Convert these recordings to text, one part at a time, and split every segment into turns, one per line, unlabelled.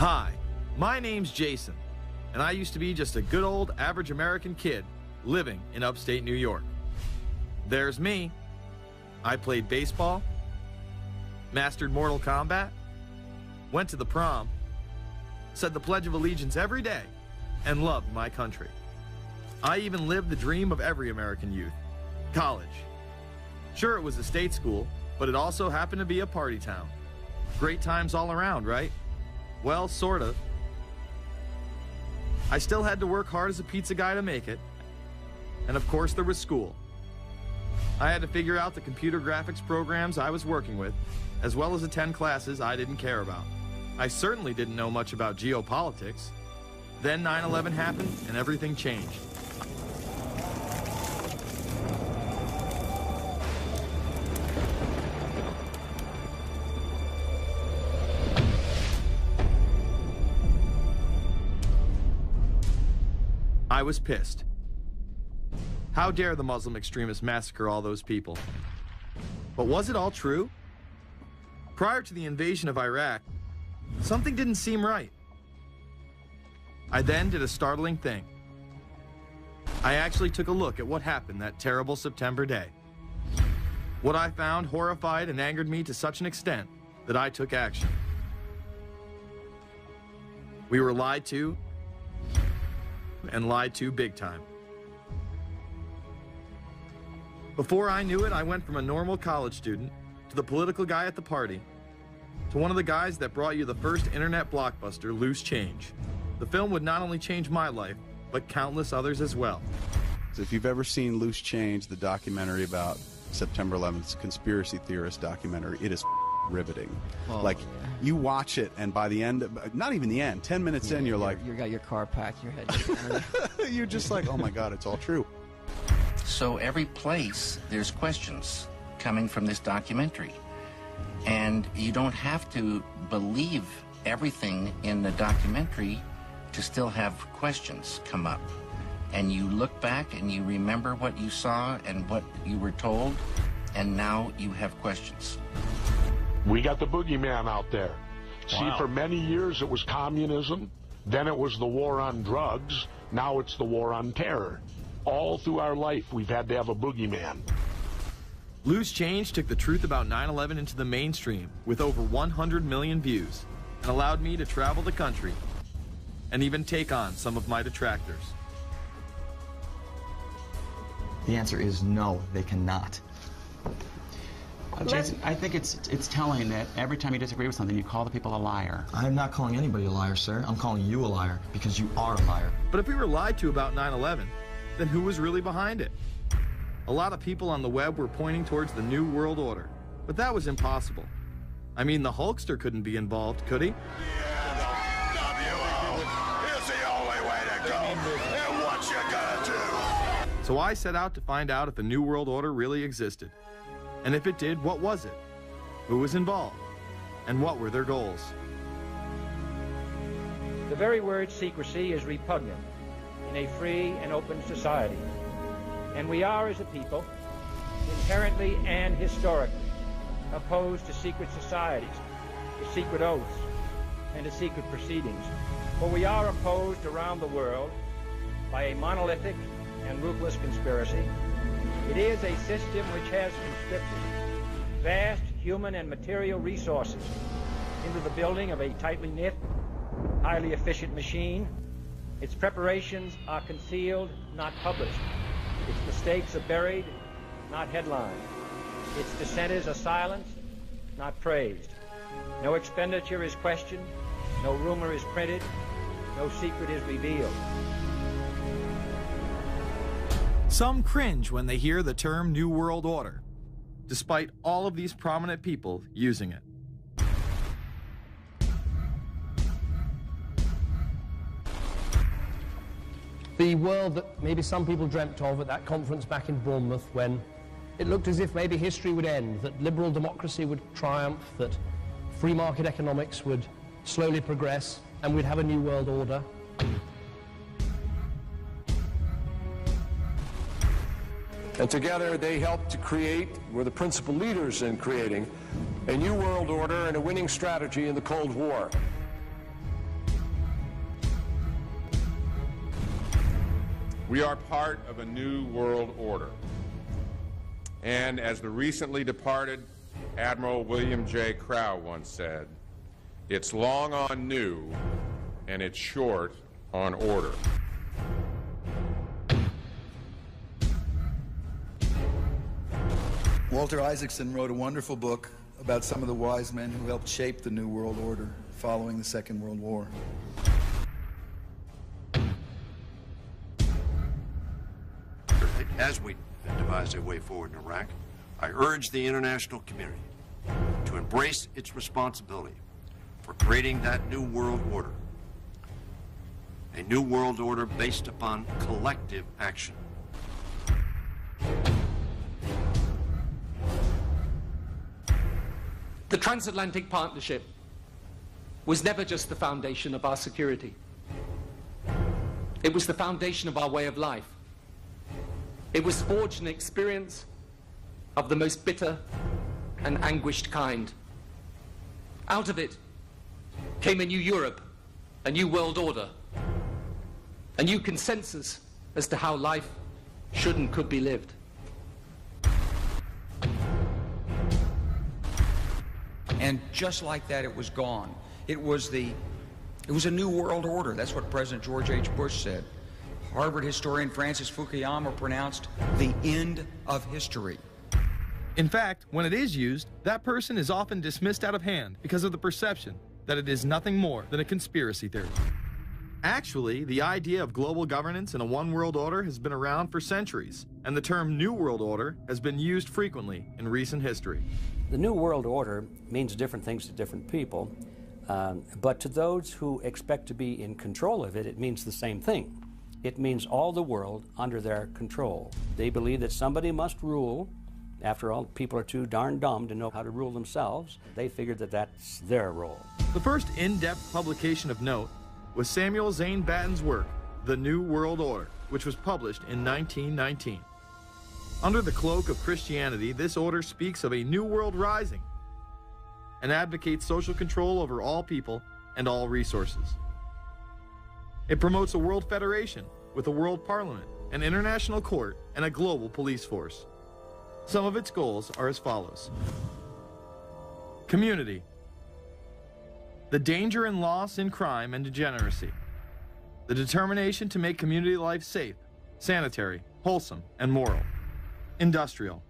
Hi, my name's Jason, and I used to be just a good old average American kid living in upstate New York. There's me. I played baseball, mastered Mortal Kombat, went to the prom, said the Pledge of Allegiance every day, and loved my country. I even lived the dream of every American youth, college. Sure, it was a state school, but it also happened to be a party town. Great times all around, right? Well, sort of. I still had to work hard as a pizza guy to make it. And of course, there was school. I had to figure out the computer graphics programs I was working with, as well as attend classes I didn't care about. I certainly didn't know much about geopolitics. Then 9/11 happened and everything changed. I was pissed. How dare the Muslim extremists massacre all those people? But was it all true? Prior to the invasion of Iraq, something didn't seem right. I then did a startling thing. I actually took a look at what happened that terrible September day. What I found horrified and angered me to such an extent that I took action. We were lied to, and lied to big time. Before I knew it, I went from a normal college student to the political guy at the party to one of the guys that brought you the first internet blockbuster, Loose Change. The film would not only change my life, but countless others as well.
If you've ever seen Loose Change, the documentary about September 11th, conspiracy theorist documentary, it is riveting.
Oh,
like,
yeah.
you watch it, and by the end, not even the end, 10 minutes in, you're like...
You got your car packed, your head...
You're just like, oh my God, it's all true.
So every place, there's questions coming from this documentary. And you don't have to believe everything in the documentary to still have questions come up. And you look back and you remember what you saw and what you were told, and now you have questions.
We got the boogeyman out there.
Wow.
See, for many years it was communism, then it was the war on drugs, now it's the war on terror. All through our life, we've had to have a boogeyman.
Loose Change took the truth about 9/11 into the mainstream with over 100 million views and allowed me to travel the country and even take on some of my detractors.
The answer is no, they cannot. Jason, I think it's telling that every time you disagree with something, you call the people a liar.
I'm not calling anybody a liar, sir. I'm calling you a liar because you are a liar.
But if we were lied to about 9/11, then who was really behind it? A lot of people on the web were pointing towards the New World Order, but that was impossible. I mean, the Hulkster couldn't be involved, could he? So I set out to find out if the New World Order really existed. And if it did, what was it? Who was involved? And what were their goals?
The very word secrecy is repugnant in a free and open society. And we are, as a people, inherently and historically opposed to secret societies, to secret oaths, and to secret proceedings. For we are opposed around the world by a monolithic and ruthless conspiracy. It is a system which has conscripted vast human and material resources into the building of a tightly knit, highly efficient machine. Its preparations are concealed, not published. Its mistakes are buried, not headlined. Its dissenters are silenced, not praised. No expenditure is questioned, no rumor is printed, no secret is revealed.
Some cringe when they hear the term New World Order, despite all of these prominent people using it.
The world that maybe some people dreamt of at that conference back in Bournemouth, when it looked as if maybe history would end, that liberal democracy would triumph, that free market economics would slowly progress, and we'd have a new world order.
And together they helped to create, were the principal leaders in creating, a new world order and a winning strategy in the Cold War. We are part of a new world order. And as the recently departed Admiral William J. Crowe once said, it's long on new and it's short on order.
Walter Isaacson wrote a wonderful book about some of the wise men who helped shape the New World Order following the Second World War.
As we devise a way forward in Iraq, I urge the international community to embrace its responsibility for creating that new world order. A new world order based upon collective action.
The transatlantic partnership was never just the foundation of our security. It was the foundation of our way of life. It was forged an experience of the most bitter and anguished kind. Out of it came a new Europe, a new world order, a new consensus as to how life should and could be lived.
And just like that, it was gone. It was a new world order. That's what President George H. Bush said. Harvard historian Francis Fukuyama pronounced the end of history.
In fact, when it is used, that person is often dismissed out of hand because of the perception that it is nothing more than a conspiracy theory. Actually, the idea of global governance in a one world order has been around for centuries, and the term New World Order has been used frequently in recent history.
The New World Order means different things to different people, but to those who expect to be in control of it, it means the same thing. It means all the world under their control. They believe that somebody must rule. After all, people are too darn dumb to know how to rule themselves. They figured that that's their role.
The first in-depth publication of note was Samuel Zane Batten's work, The New World Order, which was published in 1919. Under the cloak of Christianity, this order speaks of a new world rising and advocates social control over all people and all resources. It promotes a world federation with a world parliament, an international court, and a global police force. Some of its goals are as follows. Community. The danger and loss in crime and degeneracy. The determination to make community life safe, sanitary, wholesome, and moral. Industrial.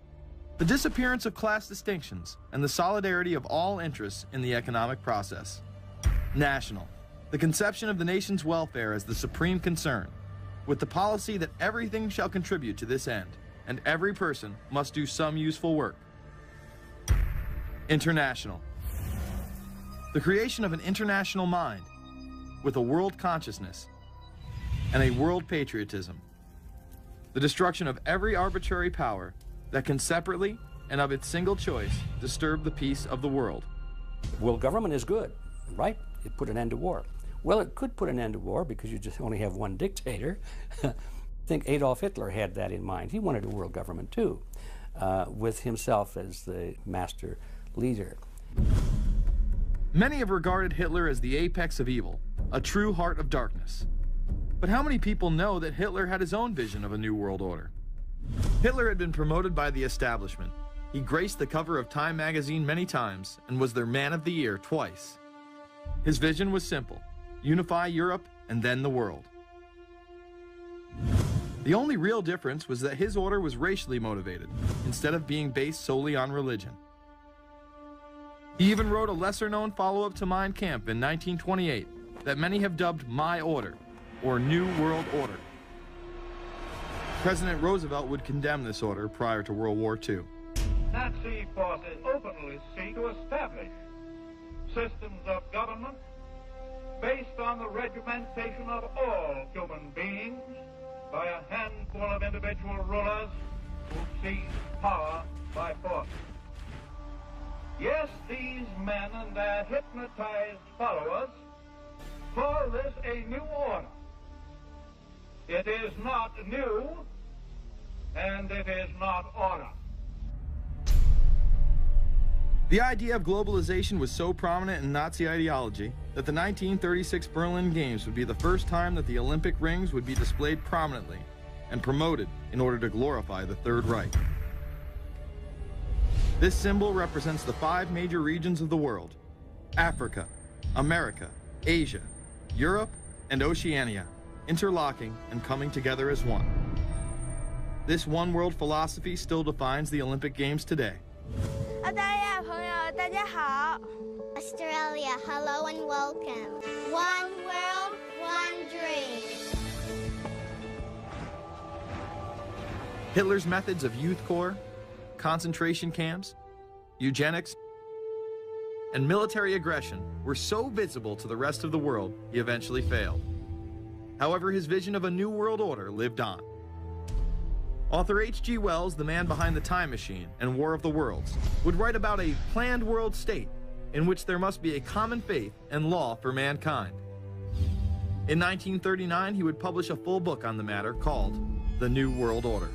The disappearance of class distinctions and the solidarity of all interests in the economic process. National. The conception of the nation's welfare as the supreme concern, with the policy that everything shall contribute to this end, and every person must do some useful work. International. The creation of an international mind, with a world consciousness and a world patriotism. The destruction of every arbitrary power that can separately and of its single choice disturb the peace of the world.
World government is good, right? It put an end to war. Well, it could put an end to war because you just only have one dictator. I think Adolf Hitler had that in mind. He wanted a world government too, with himself as the master leader.
Many have regarded Hitler as the apex of evil, a true heart of darkness. But how many people know that Hitler had his own vision of a new world order? Hitler had been promoted by the establishment. He graced the cover of Time magazine many times and was their Man of the Year twice. His vision was simple: unify Europe and then the world. The only real difference was that his order was racially motivated, instead of being based solely on religion. He even wrote a lesser-known follow-up to Mein Kampf in 1928 that many have dubbed My Order, or New World Order. President Roosevelt would condemn this order prior to World War II.
Nazi forces openly seek to establish systems of government based on the regimentation of all human beings by a handful of individual rulers who seize power by force. Yes, these men and their hypnotized followers call this a new order. It is not new, and it is not order.
The idea of globalization was so prominent in Nazi ideology that the 1936 Berlin Games would be the first time that the Olympic rings would be displayed prominently and promoted in order to glorify the Third Reich. This symbol represents the 5 major regions of the world: Africa, America, Asia, Europe, and Oceania, interlocking and coming together as one. This one world philosophy still defines the Olympic Games today.
Australia, hello and welcome. One world, one dream.
Hitler's methods of youth corps, concentration camps, eugenics, and military aggression were so visible to the rest of the world, he eventually failed. However, his vision of a new world order lived on. Author H.G. Wells, the man behind The Time Machine and War of the Worlds, would write about a planned world state in which there must be a common faith and law for mankind. In 1939, he would publish a full book on the matter called The New World Order.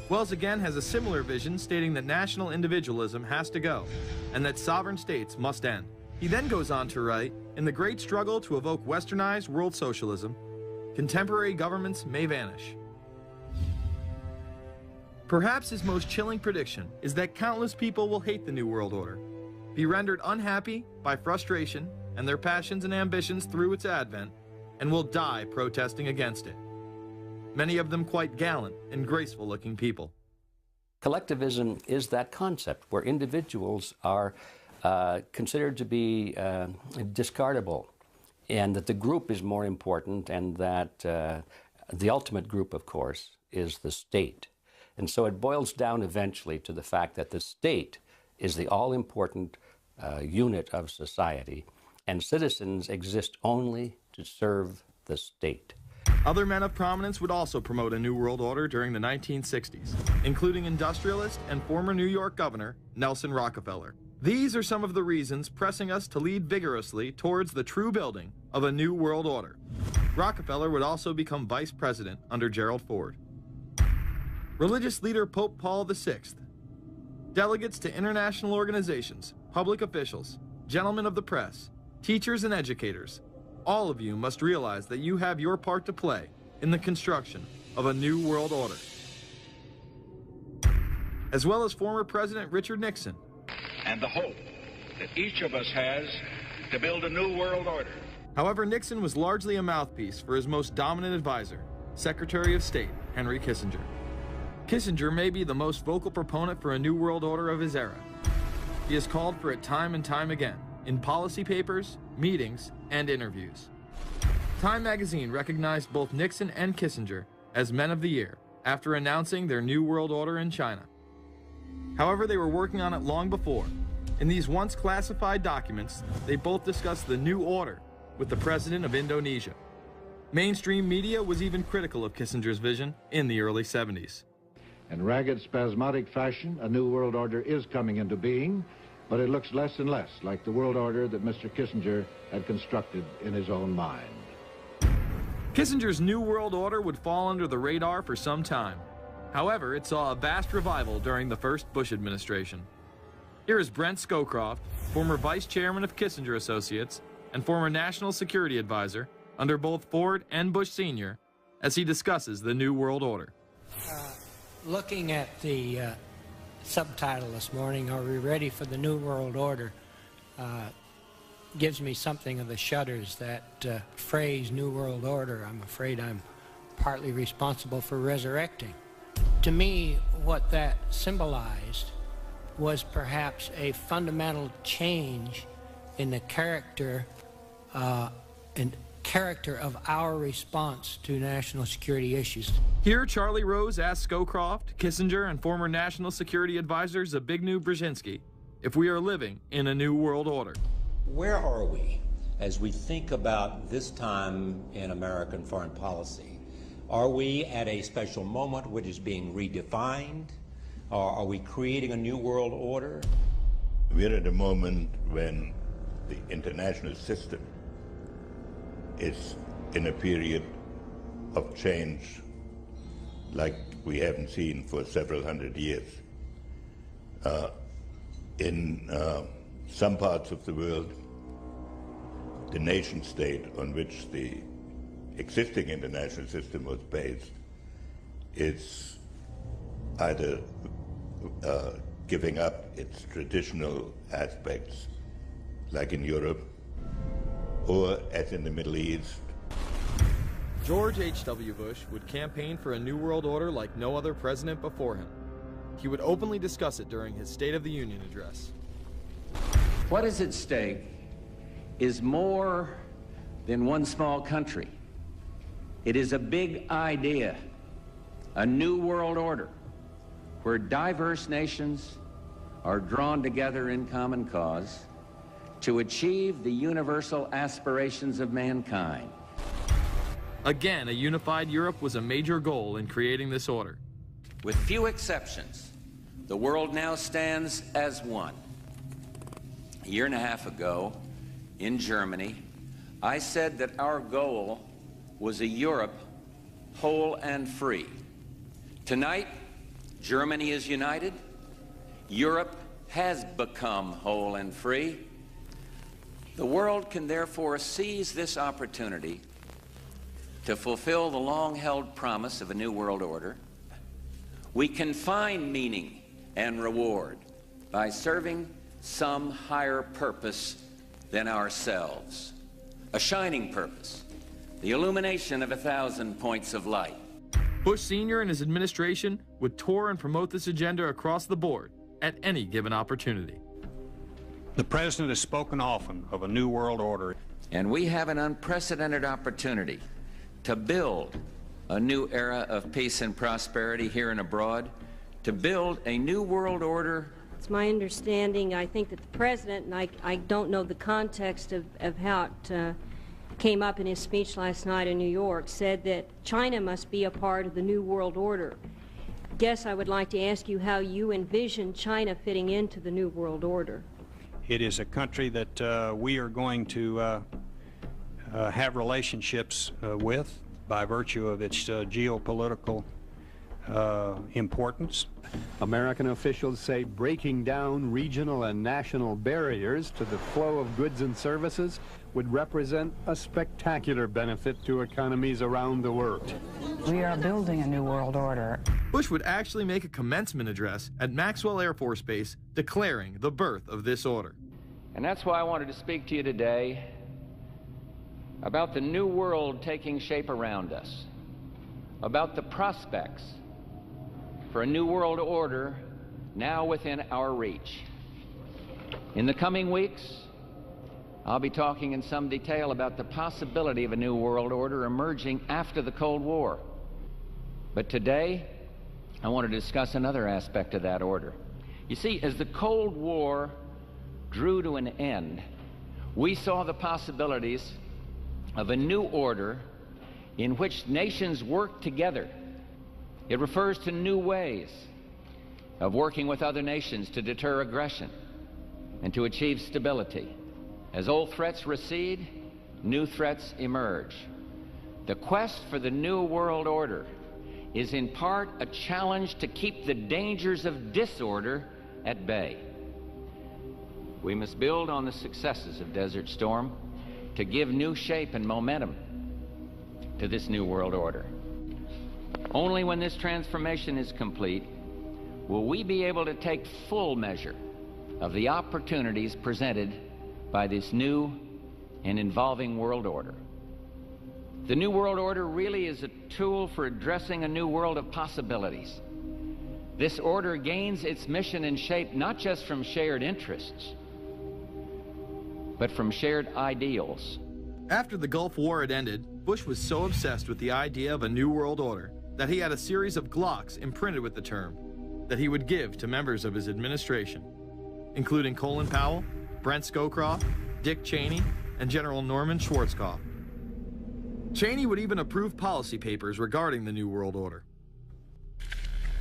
Wells again has a similar vision, stating that national individualism has to go and that sovereign states must end. He then goes on to write, in the great struggle to evoke westernized world socialism, contemporary governments may vanish. Perhaps his most chilling prediction is that countless people will hate the New World Order, be rendered unhappy by frustration and their passions and ambitions through its advent, and will die protesting against it. Many of them quite gallant and graceful-looking people.
Collectivism is that concept where individuals are considered to be discardable, and that the group is more important, and that the ultimate group, of course, is the state. And so it boils down eventually to the fact that the state is the all-important unit of society, and citizens exist only to serve the state.
Other men of prominence would also promote a New World Order during the 1960s, including industrialist and former New York Governor Nelson Rockefeller. These are some of the reasons pressing us to lead vigorously towards the true building of a New World Order. Rockefeller would also become vice president under Gerald Ford. Religious leader Pope Paul VI, delegates to international organizations, public officials, gentlemen of the press, teachers and educators, all of you must realize that you have your part to play in the construction of a New World Order. As well as former President Richard Nixon.
And the hope that each of us has to build a new world order.
However, Nixon was largely a mouthpiece for his most dominant advisor, Secretary of State Henry Kissinger. Kissinger may be the most vocal proponent for a New World Order of his era. He has called for it time and time again, in policy papers, meetings, and interviews. Time magazine recognized both Nixon and Kissinger as Men of the Year after announcing their New World Order in China. However, they were working on it long before. In these once classified documents, they both discussed the new order with the president of Indonesia. Mainstream media was even critical of Kissinger's vision in the early 70s.
In ragged, spasmodic fashion, a new world order is coming into being, but it looks less and less like the world order that Mr. Kissinger had constructed in his own mind.
Kissinger's New World Order would fall under the radar for some time. However, it saw a vast revival during the first Bush administration. Here is Brent Scowcroft, former vice chairman of Kissinger Associates and former national security advisor under both Ford and Bush Sr., as he discusses the New World Order.
Looking at the subtitle this morning, Are We Ready for the New World Order? Gives me something of the shudders. That phrase, New World Order, I'm afraid I'm partly responsible for resurrecting. To me, what that symbolized was perhaps a fundamental change in the character of our response to national security issues.
Here, Charlie Rose asked Scowcroft, Kissinger, and former national security advisor Zbigniew Brzezinski if we are living in a new world order.
Where are we as we think about this time in American foreign policy? Are we at a special moment which is being redefined? Or are we creating a new world order?
We're at a moment when the international system is in a period of change like we haven't seen for several hundred years. In some parts of the world, the nation state on which the existing international system was based is either giving up its traditional aspects, like in Europe, or as in the Middle East.
George H.W. Bush would campaign for a New World Order like no other president before him. He would openly discuss it during his State of the Union address.
What is at stake is more than one small country. It is a big idea, a new world order, where diverse nations are drawn together in common cause to achieve the universal aspirations of mankind.
Again, a unified Europe was a major goal in creating this order.
With few exceptions, the world now stands as one. A year and a half ago, in Germany, I said that our goal was a Europe whole and free. Tonight, Germany is united. Europe has become whole and free. The world can therefore seize this opportunity to fulfill the long-held promise of a new world order. We can find meaning and reward by serving some higher purpose than ourselves. A shining purpose, the illumination of 1,000 points of light.
Bush Sr. and his administration would tour and promote this agenda across the board at any given opportunity.
The President has spoken often of a new world order.
And we have an unprecedented opportunity to build a new era of peace and prosperity here and abroad, to build a new world order.
It's my understanding, I think that the President, and I don't know the context of how it came up in his speech last night in New York, said that China must be a part of the new world order. I guess I would like to ask you how you envision China fitting into the new world order.
It is a country that we are going to have relationships with by virtue of its geopolitical importance.
American officials say breaking down regional and national barriers to the flow of goods and services would represent a spectacular benefit to economies around the world.
We are building a new world order.
Bush would actually make a commencement address at Maxwell Air Force Base declaring the birth of this order.
And that's why I wanted to speak to you today about the new world taking shape around us, about the prospects for a new world order now within our reach. In the coming weeks, I'll be talking in some detail about the possibility of a new world order emerging after the Cold War. But today, I want to discuss another aspect of that order. You see, as the Cold War drew to an end, we saw the possibilities of a new order in which nations work together. It refers to new ways of working with other nations to deter aggression and to achieve stability. As old threats recede, new threats emerge. The quest for the new world order is in part a challenge to keep the dangers of disorder at bay. We must build on the successes of Desert Storm to give new shape and momentum to this new world order. Only when this transformation is complete will we be able to take full measure of the opportunities presented by this new and evolving world order. The new world order really is a tool for addressing a new world of possibilities. This order gains its mission and shape not just from shared interests, but from shared ideals.
After the Gulf War had ended, Bush was so obsessed with the idea of a new world order that he had a series of Glocks imprinted with the term that he would give to members of his administration, including Colin Powell, Brent Scowcroft, Dick Cheney, and General Norman Schwarzkopf. Cheney would even approve policy papers regarding the New World Order.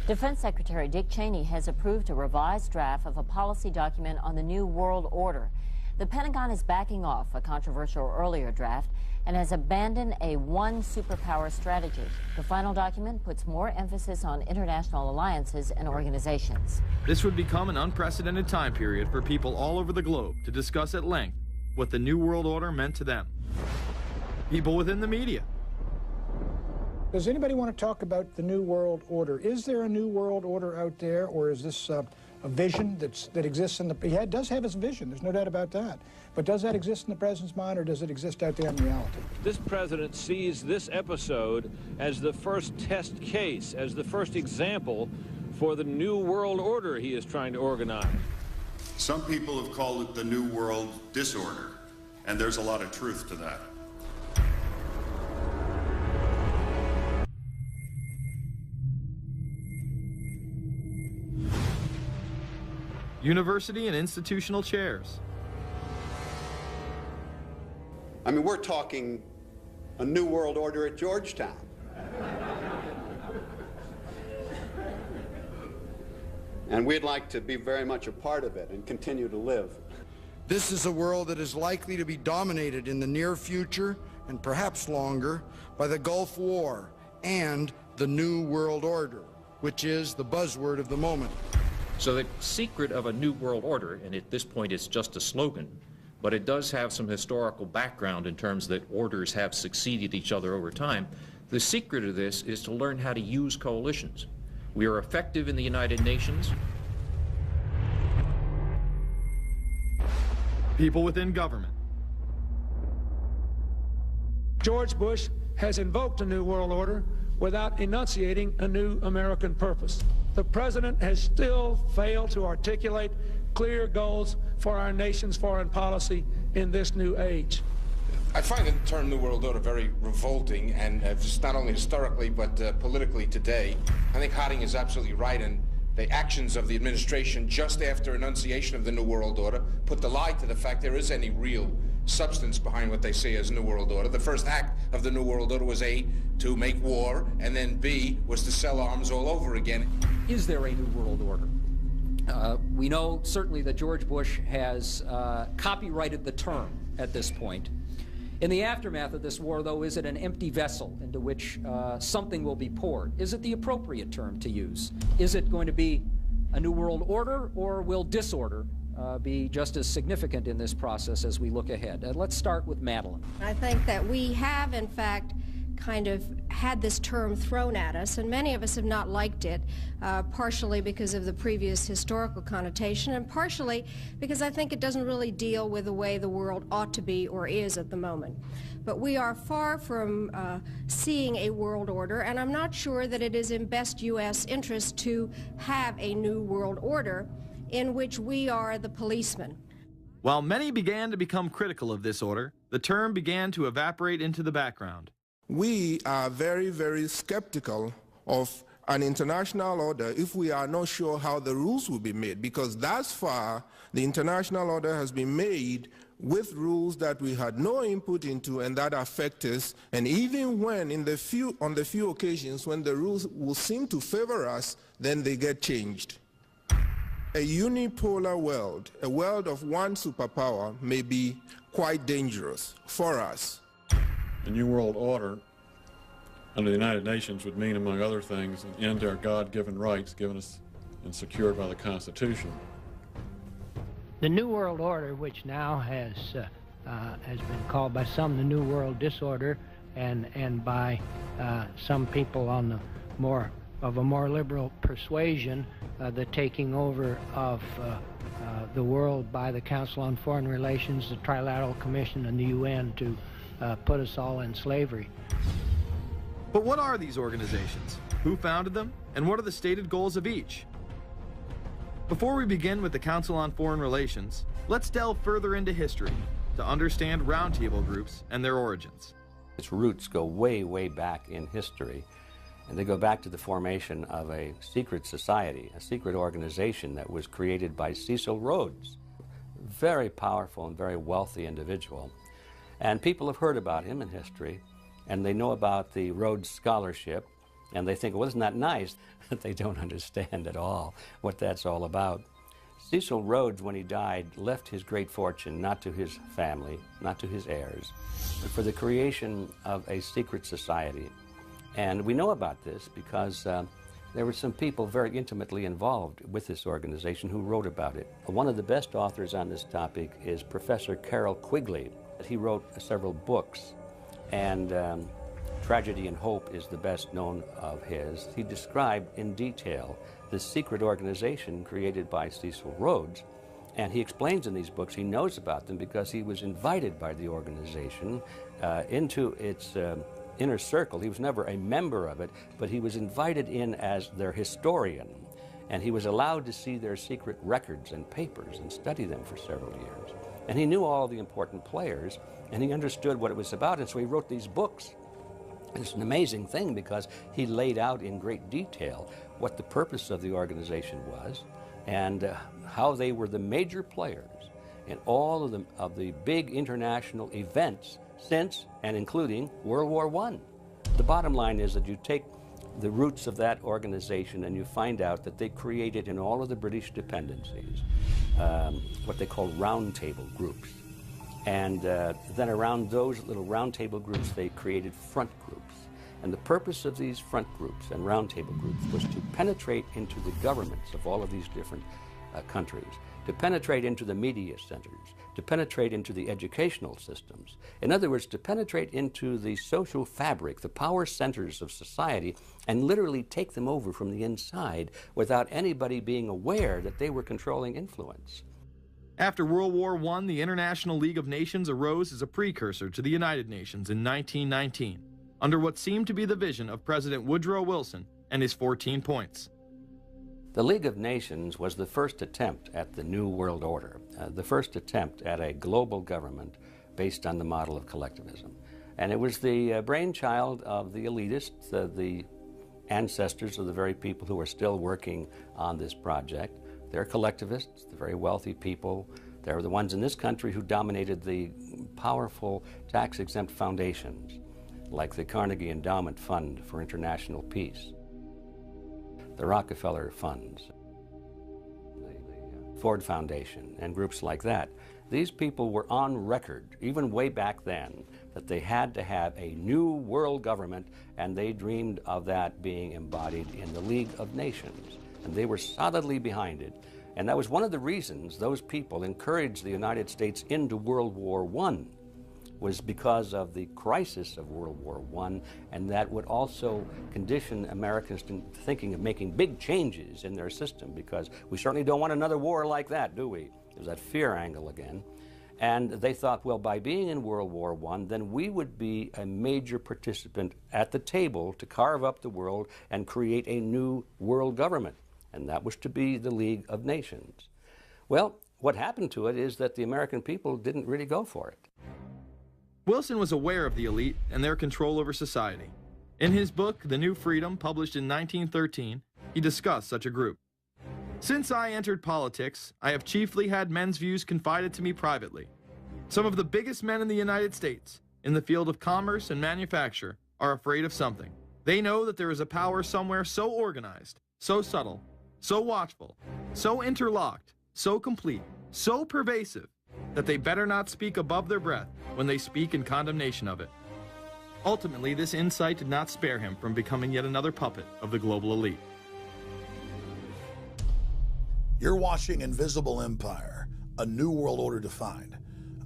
Defense Secretary Dick Cheney has approved a revised draft of a policy document on the New World Order. The Pentagon is backing off a controversial earlier draft and has abandoned a one superpower strategy. The final document puts more emphasis on international alliances and organizations.
This would become an unprecedented time period for people all over the globe to discuss at length what the New World Order meant to them. People within the media,
Does anybody want to talk about the New World Order? Is there a New World Order out there, or is this a vision that exists in the... He does have his vision, there's no doubt about that. But does that exist in the president's mind, or does it exist out there in reality?
This president sees this episode as the first test case, as the first example for the New World Order he is trying to organize.
Some people have called it the New World Disorder, and there's a lot of truth to that.
University and institutional chairs.
I mean, we're talking a New World Order at Georgetown. And we'd like to be very much a part of it and continue to live.
This is a world that is likely to be dominated in the near future, and perhaps longer, by the Gulf War and the New World Order, which is the buzzword of the moment.
So the secret of a New World Order, and at this point it's just a slogan, but it does have some historical background in terms that orders have succeeded each other over time. The secret of this is to learn how to use coalitions. We are effective in the United Nations.
People within government.
George Bush has invoked a New World Order without enunciating a new American purpose. The president has still failed to articulate clear goals for our nation's foreign policy in this new age.
I find the term New World Order very revolting, and just not only historically but politically today. I think Harding is absolutely right, and the actions of the administration just after enunciation of the New World Order put the lie to the fact there is any real substance behind what they say as New World Order. The first act of the New World Order was A, to make war, and then B, was to sell arms all over again.
Is there a New World Order? We know certainly that George Bush has copyrighted the term at this point. In the aftermath of this war, though, is it an empty vessel into which something will be poured? Is it the appropriate term to use? Is it going to be a New World Order, or will disorder be just as significant in this process as we look ahead? Let's start with Madeline.
I think that we have, in fact, kind of had this term thrown at us, and many of us have not liked it, partially because of the previous historical connotation, and partially because I think it doesn't really deal with the way the world ought to be or is at the moment. But we are far from seeing a world order, and I'm not sure that it is in best U.S. interest to have a new world order in which we are the policeman.
While many began to become critical of this order, the term began to evaporate into the background.
We are very, very skeptical of an international order if we are not sure how the rules will be made, because thus far the international order has been made with rules that we had no input into and that affect us, and even when on the few occasions when the rules will seem to favor us, then they get changed. A unipolar world, a world of one superpower, may be quite dangerous for us.
The New World Order under the United Nations would mean, among other things, an end to our God-given rights given us and secured by the Constitution.
The New World Order, which now has been called by some the New World Disorder, and by some people on the of a more liberal persuasion, the taking over of the world by the Council on Foreign Relations, the Trilateral Commission, and the UN to put us all in slavery.
But what are these organizations? Who founded them? And what are the stated goals of each? Before we begin with the Council on Foreign Relations, let's delve further into history to understand roundtable groups and their origins.
Its roots go way, way back in history, and they go back to the formation of a secret society, a secret organization that was created by Cecil Rhodes, a very powerful and very wealthy individual. And people have heard about him in history, and they know about the Rhodes Scholarship, and they think, well, isn't that nice? They don't understand at all what that's all about. Cecil Rhodes, when he died, left his great fortune not to his family, not to his heirs, but for the creation of a secret society. And we know about this because there were some people very intimately involved with this organization who wrote about it. One of the best authors on this topic is Professor Carroll Quigley. He wrote several books, and Tragedy and Hope is the best known of his. He described in detail this secret organization created by Cecil Rhodes, and he explains in these books he knows about them because he was invited by the organization into its inner circle. He was never a member of it, but he was invited in as their historian, and he was allowed to see their secret records and papers and study them for several years. And he knew all the important players, and he understood what it was about, and so he wrote these books. It's an amazing thing because he laid out in great detail what the purpose of the organization was and how they were the major players in all of the big international events since and including World War I. The bottom line is that you take the roots of that organization and you find out that they created in all of the British dependencies what they call roundtable groups. And then around those little roundtable groups, they created front groups. And the purpose of these front groups and roundtable groups was to penetrate into the governments of all of these different countries, to penetrate into the media centers, to penetrate into the educational systems. In other words, to penetrate into the social fabric, the power centers of society, and literally take them over from the inside without anybody being aware that they were controlling influence.
After World War I, the International League of Nations arose as a precursor to the United Nations in 1919, under what seemed to be the vision of President Woodrow Wilson and his 14 points.
The League of Nations was the first attempt at the New World Order, the first attempt at a global government based on the model of collectivism. And it was the brainchild of the elitists, the ancestors of the very people who are still working on this project. They're collectivists, the very wealthy people. They're the ones in this country who dominated the powerful tax-exempt foundations, like the Carnegie Endowment Fund for International Peace, the Rockefeller Funds, the Ford Foundation, and groups like that. These people were on record, even way back then, that they had to have a new world government, and they dreamed of that being embodied in the League of Nations. And they were solidly behind it. And that was one of the reasons those people encouraged the United States into World War I, was because of the crisis of World War I, and that would also condition Americans to thinking of making big changes in their system, because we certainly don't want another war like that, do we? There's that fear angle again. And they thought, well, by being in World War I, then we would be a major participant at the table to carve up the world and create a new world government. And that was to be the League of Nations. Well, what happened to it is that the American people didn't really go for it.
Wilson was aware of the elite and their control over society. In his book, The New Freedom, published in 1913, he discussed such a group. Since I entered politics, I have chiefly had men's views confided to me privately. Some of the biggest men in the United States, in the field of commerce and manufacture, are afraid of something. They know that there is a power somewhere so organized, so subtle, so watchful, so interlocked, so complete, so pervasive, that they better not speak above their breath when they speak in condemnation of it. Ultimately, this insight did not spare him from becoming yet another puppet of the global elite.
You're watching Invisible Empire, A New World Order Defined.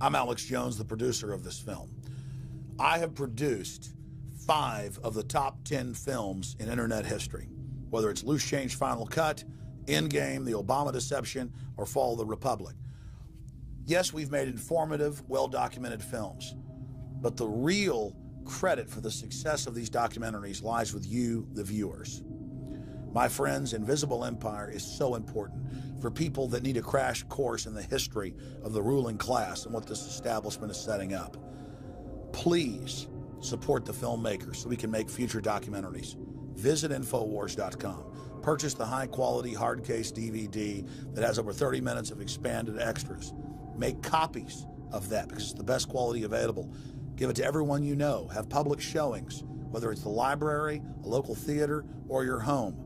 I'm Alex Jones, the producer of this film. I have produced 5 of the top 10 films in internet history, whether it's Loose Change Final Cut, Endgame, The Obama Deception, or Fall of the Republic. Yes, we've made informative, well-documented films, but the real credit for the success of these documentaries lies with you, the viewers. My friends, Invisible Empire is so important for people that need a crash course in the history of the ruling class and what this establishment is setting up. Please support the filmmakers so we can make future documentaries. Visit Infowars.com. Purchase the high-quality hard case DVD that has over 30 minutes of expanded extras. Make copies of that because it's the best quality available. Give it to everyone you know. Have public showings, whether it's the library, a local theater, or your home.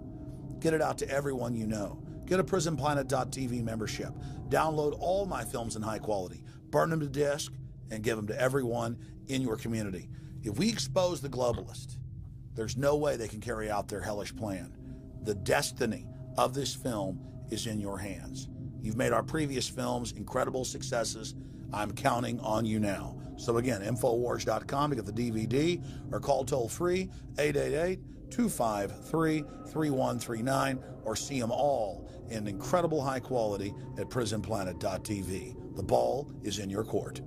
Get it out to everyone you know. Get a PrisonPlanet.tv membership. Download all my films in high quality. Burn them to disk and give them to everyone in your community. If we expose the globalist, there's no way they can carry out their hellish plan. The destiny of this film is in your hands. You've made our previous films incredible successes. I'm counting on you now. So again, Infowars.com to get the DVD, or call toll-free 888-253-3139, or see them all in incredible high quality at PrisonPlanet.tv. The ball is in your court.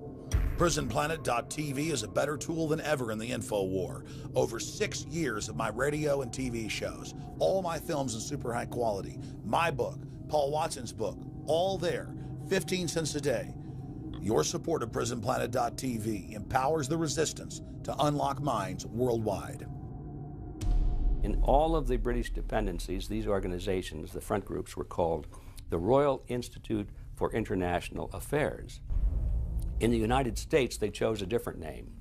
PrisonPlanet.tv is a better tool than ever in the info war. Over 6 years of my radio and TV shows, all my films in super high quality, my book, Paul Watson's book, all there, 15 cents a day. Your support of PrisonPlanet.tv empowers the resistance to unlock minds worldwide.
In all of the British dependencies, these organizations, the front groups, were called the Royal Institute for International Affairs. In the United States, they chose a different name.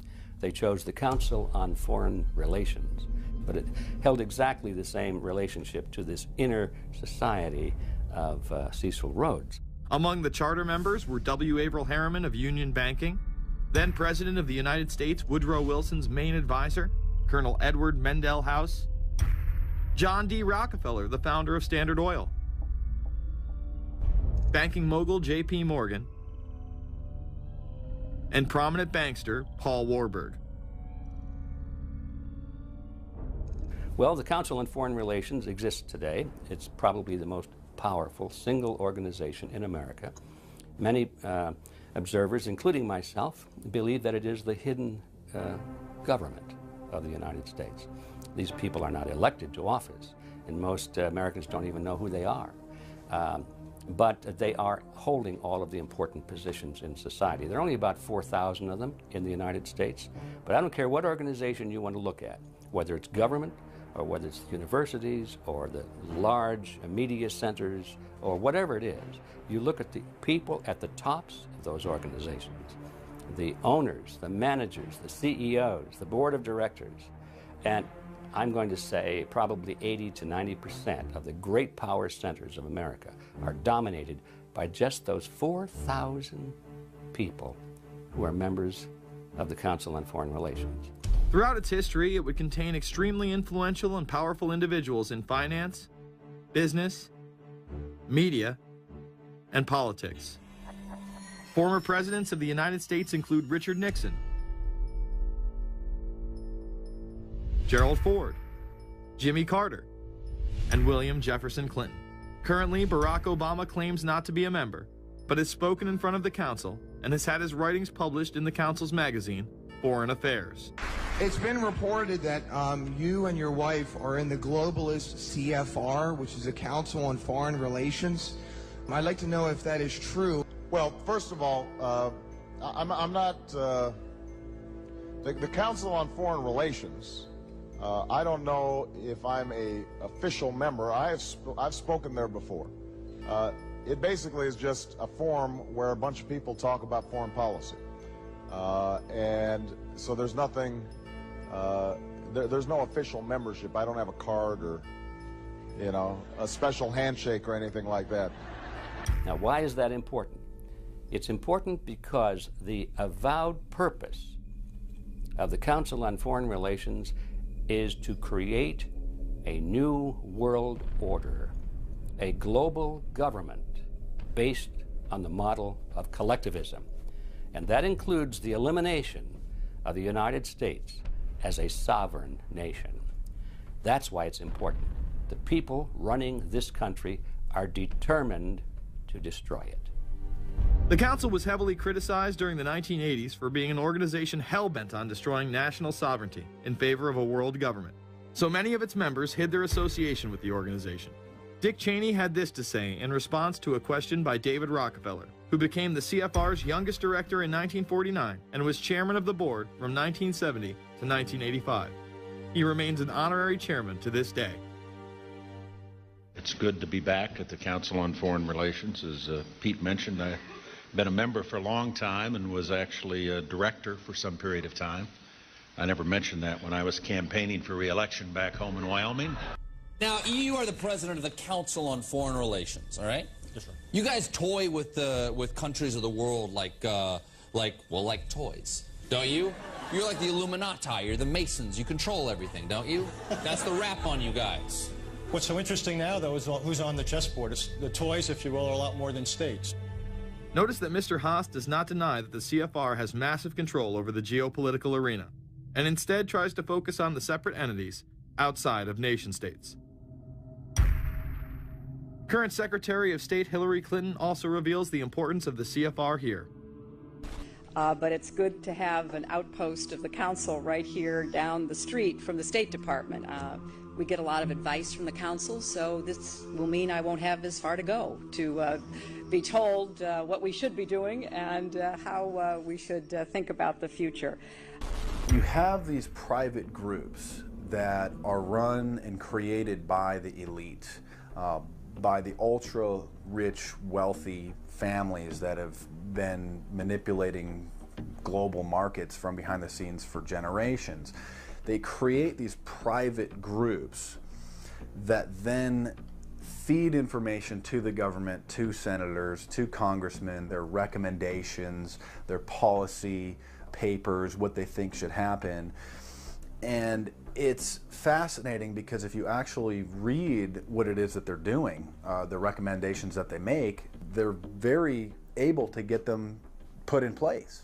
They chose the Council on Foreign Relations, but it held exactly the same relationship to this inner society of Cecil Rhodes.
Among the charter members were W. Averill Harriman of Union Banking, then President of the United States Woodrow Wilson's main advisor, Colonel Edward Mendell House, John D. Rockefeller, the founder of Standard Oil, banking mogul J.P. Morgan, and prominent bankster Paul Warburg.
Well, the Council on Foreign Relations exists today. It's probably the most powerful single organization in America. Many observers, including myself, believe that it is the hidden government of the United States. These people are not elected to office, and most Americans don't even know who they are. But they are holding all of the important positions in society. There are only about 4,000 of them in the United States, but I don't care what organization you want to look at, whether it's government, or whether it's universities, or the large media centers, or whatever it is. You look at the people at the tops of those organizations, the owners, the managers, the CEOs, the board of directors, and I'm going to say probably 80 to 90% of the great power centers of America are dominated by just those 4,000 people who are members of the Council on Foreign Relations.
Throughout its history, it would contain extremely influential and powerful individuals in finance, business, media, and politics. Former presidents of the United States include Richard Nixon, Gerald Ford, Jimmy Carter, and William Jefferson Clinton. Currently, Barack Obama claims not to be a member, but has spoken in front of the Council and has had his writings published in the Council's magazine, Foreign Affairs.
It's been reported that you and your wife are in the globalist CFR, which is the Council on Foreign Relations. I'd like to know if that is true.
Well, first of all, I'm not the Council on Foreign Relations. I don't know if I'm a official member. I've spoken there before. It basically is just a forum where a bunch of people talk about foreign policy, and so there's nothing. There's no official membership. I don't have a card or, you know, a special handshake or anything like that.
Now, why is that important? It's important because the avowed purpose of the Council on Foreign Relations is to create a new world order, a global government based on the model of collectivism. And that includes the elimination of the United States as a sovereign nation. That's why it's important. The people running this country are determined to destroy it.
The Council was heavily criticized during the 1980s for being an organization hell-bent on destroying national sovereignty in favor of a world government. So many of its members hid their association with the organization. Dick Cheney had this to say in response to a question by David Rockefeller, who became the CFR's youngest director in 1949 and was chairman of the board from 1970 to 1985. He remains an honorary chairman to this day.
It's good to be back at the Council on Foreign Relations. As Pete mentioned, I've been a member for a long time and was actually a director for some period of time. I never mentioned that when I was campaigning for re-election back home in Wyoming.
Now, you are the president of the Council on Foreign Relations, all right? Yes, sir. You guys toy with countries of the world like toys, don't you? You're like the Illuminati, you're the Masons, you control everything, don't you? That's the rap on you guys.
What's so interesting now, though, is who's on the chessboard. It's the toys, if you will, are a lot more than states.
Notice that Mr. Haas does not deny that the CFR has massive control over the geopolitical arena, and instead tries to focus on the separate entities outside of nation-states. Current Secretary of State Hillary Clinton also reveals the importance of the CFR here.
But it's good to have an outpost of the council right here down the street from the State Department. We get a lot of advice from the council, so this will mean I won't have as far to go to be told what we should be doing and how we should think about the future.
You have these private groups that are run and created by the elite, by the ultra-rich, wealthy families that have been manipulating global markets from behind the scenes for generations. They create these private groups that then feed information to the government, to senators, to congressmen, their recommendations, their policy papers, what they think should happen. And it's fascinating because if you actually read what it is that they're doing, the recommendations that they make, they're very able to get them put in place.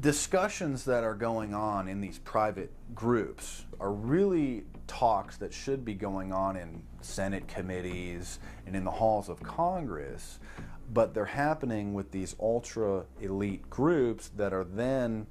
Discussions that are going on in these private groups are really talks that should be going on in Senate committees and in the halls of Congress, but they're happening with these ultra-elite groups that are then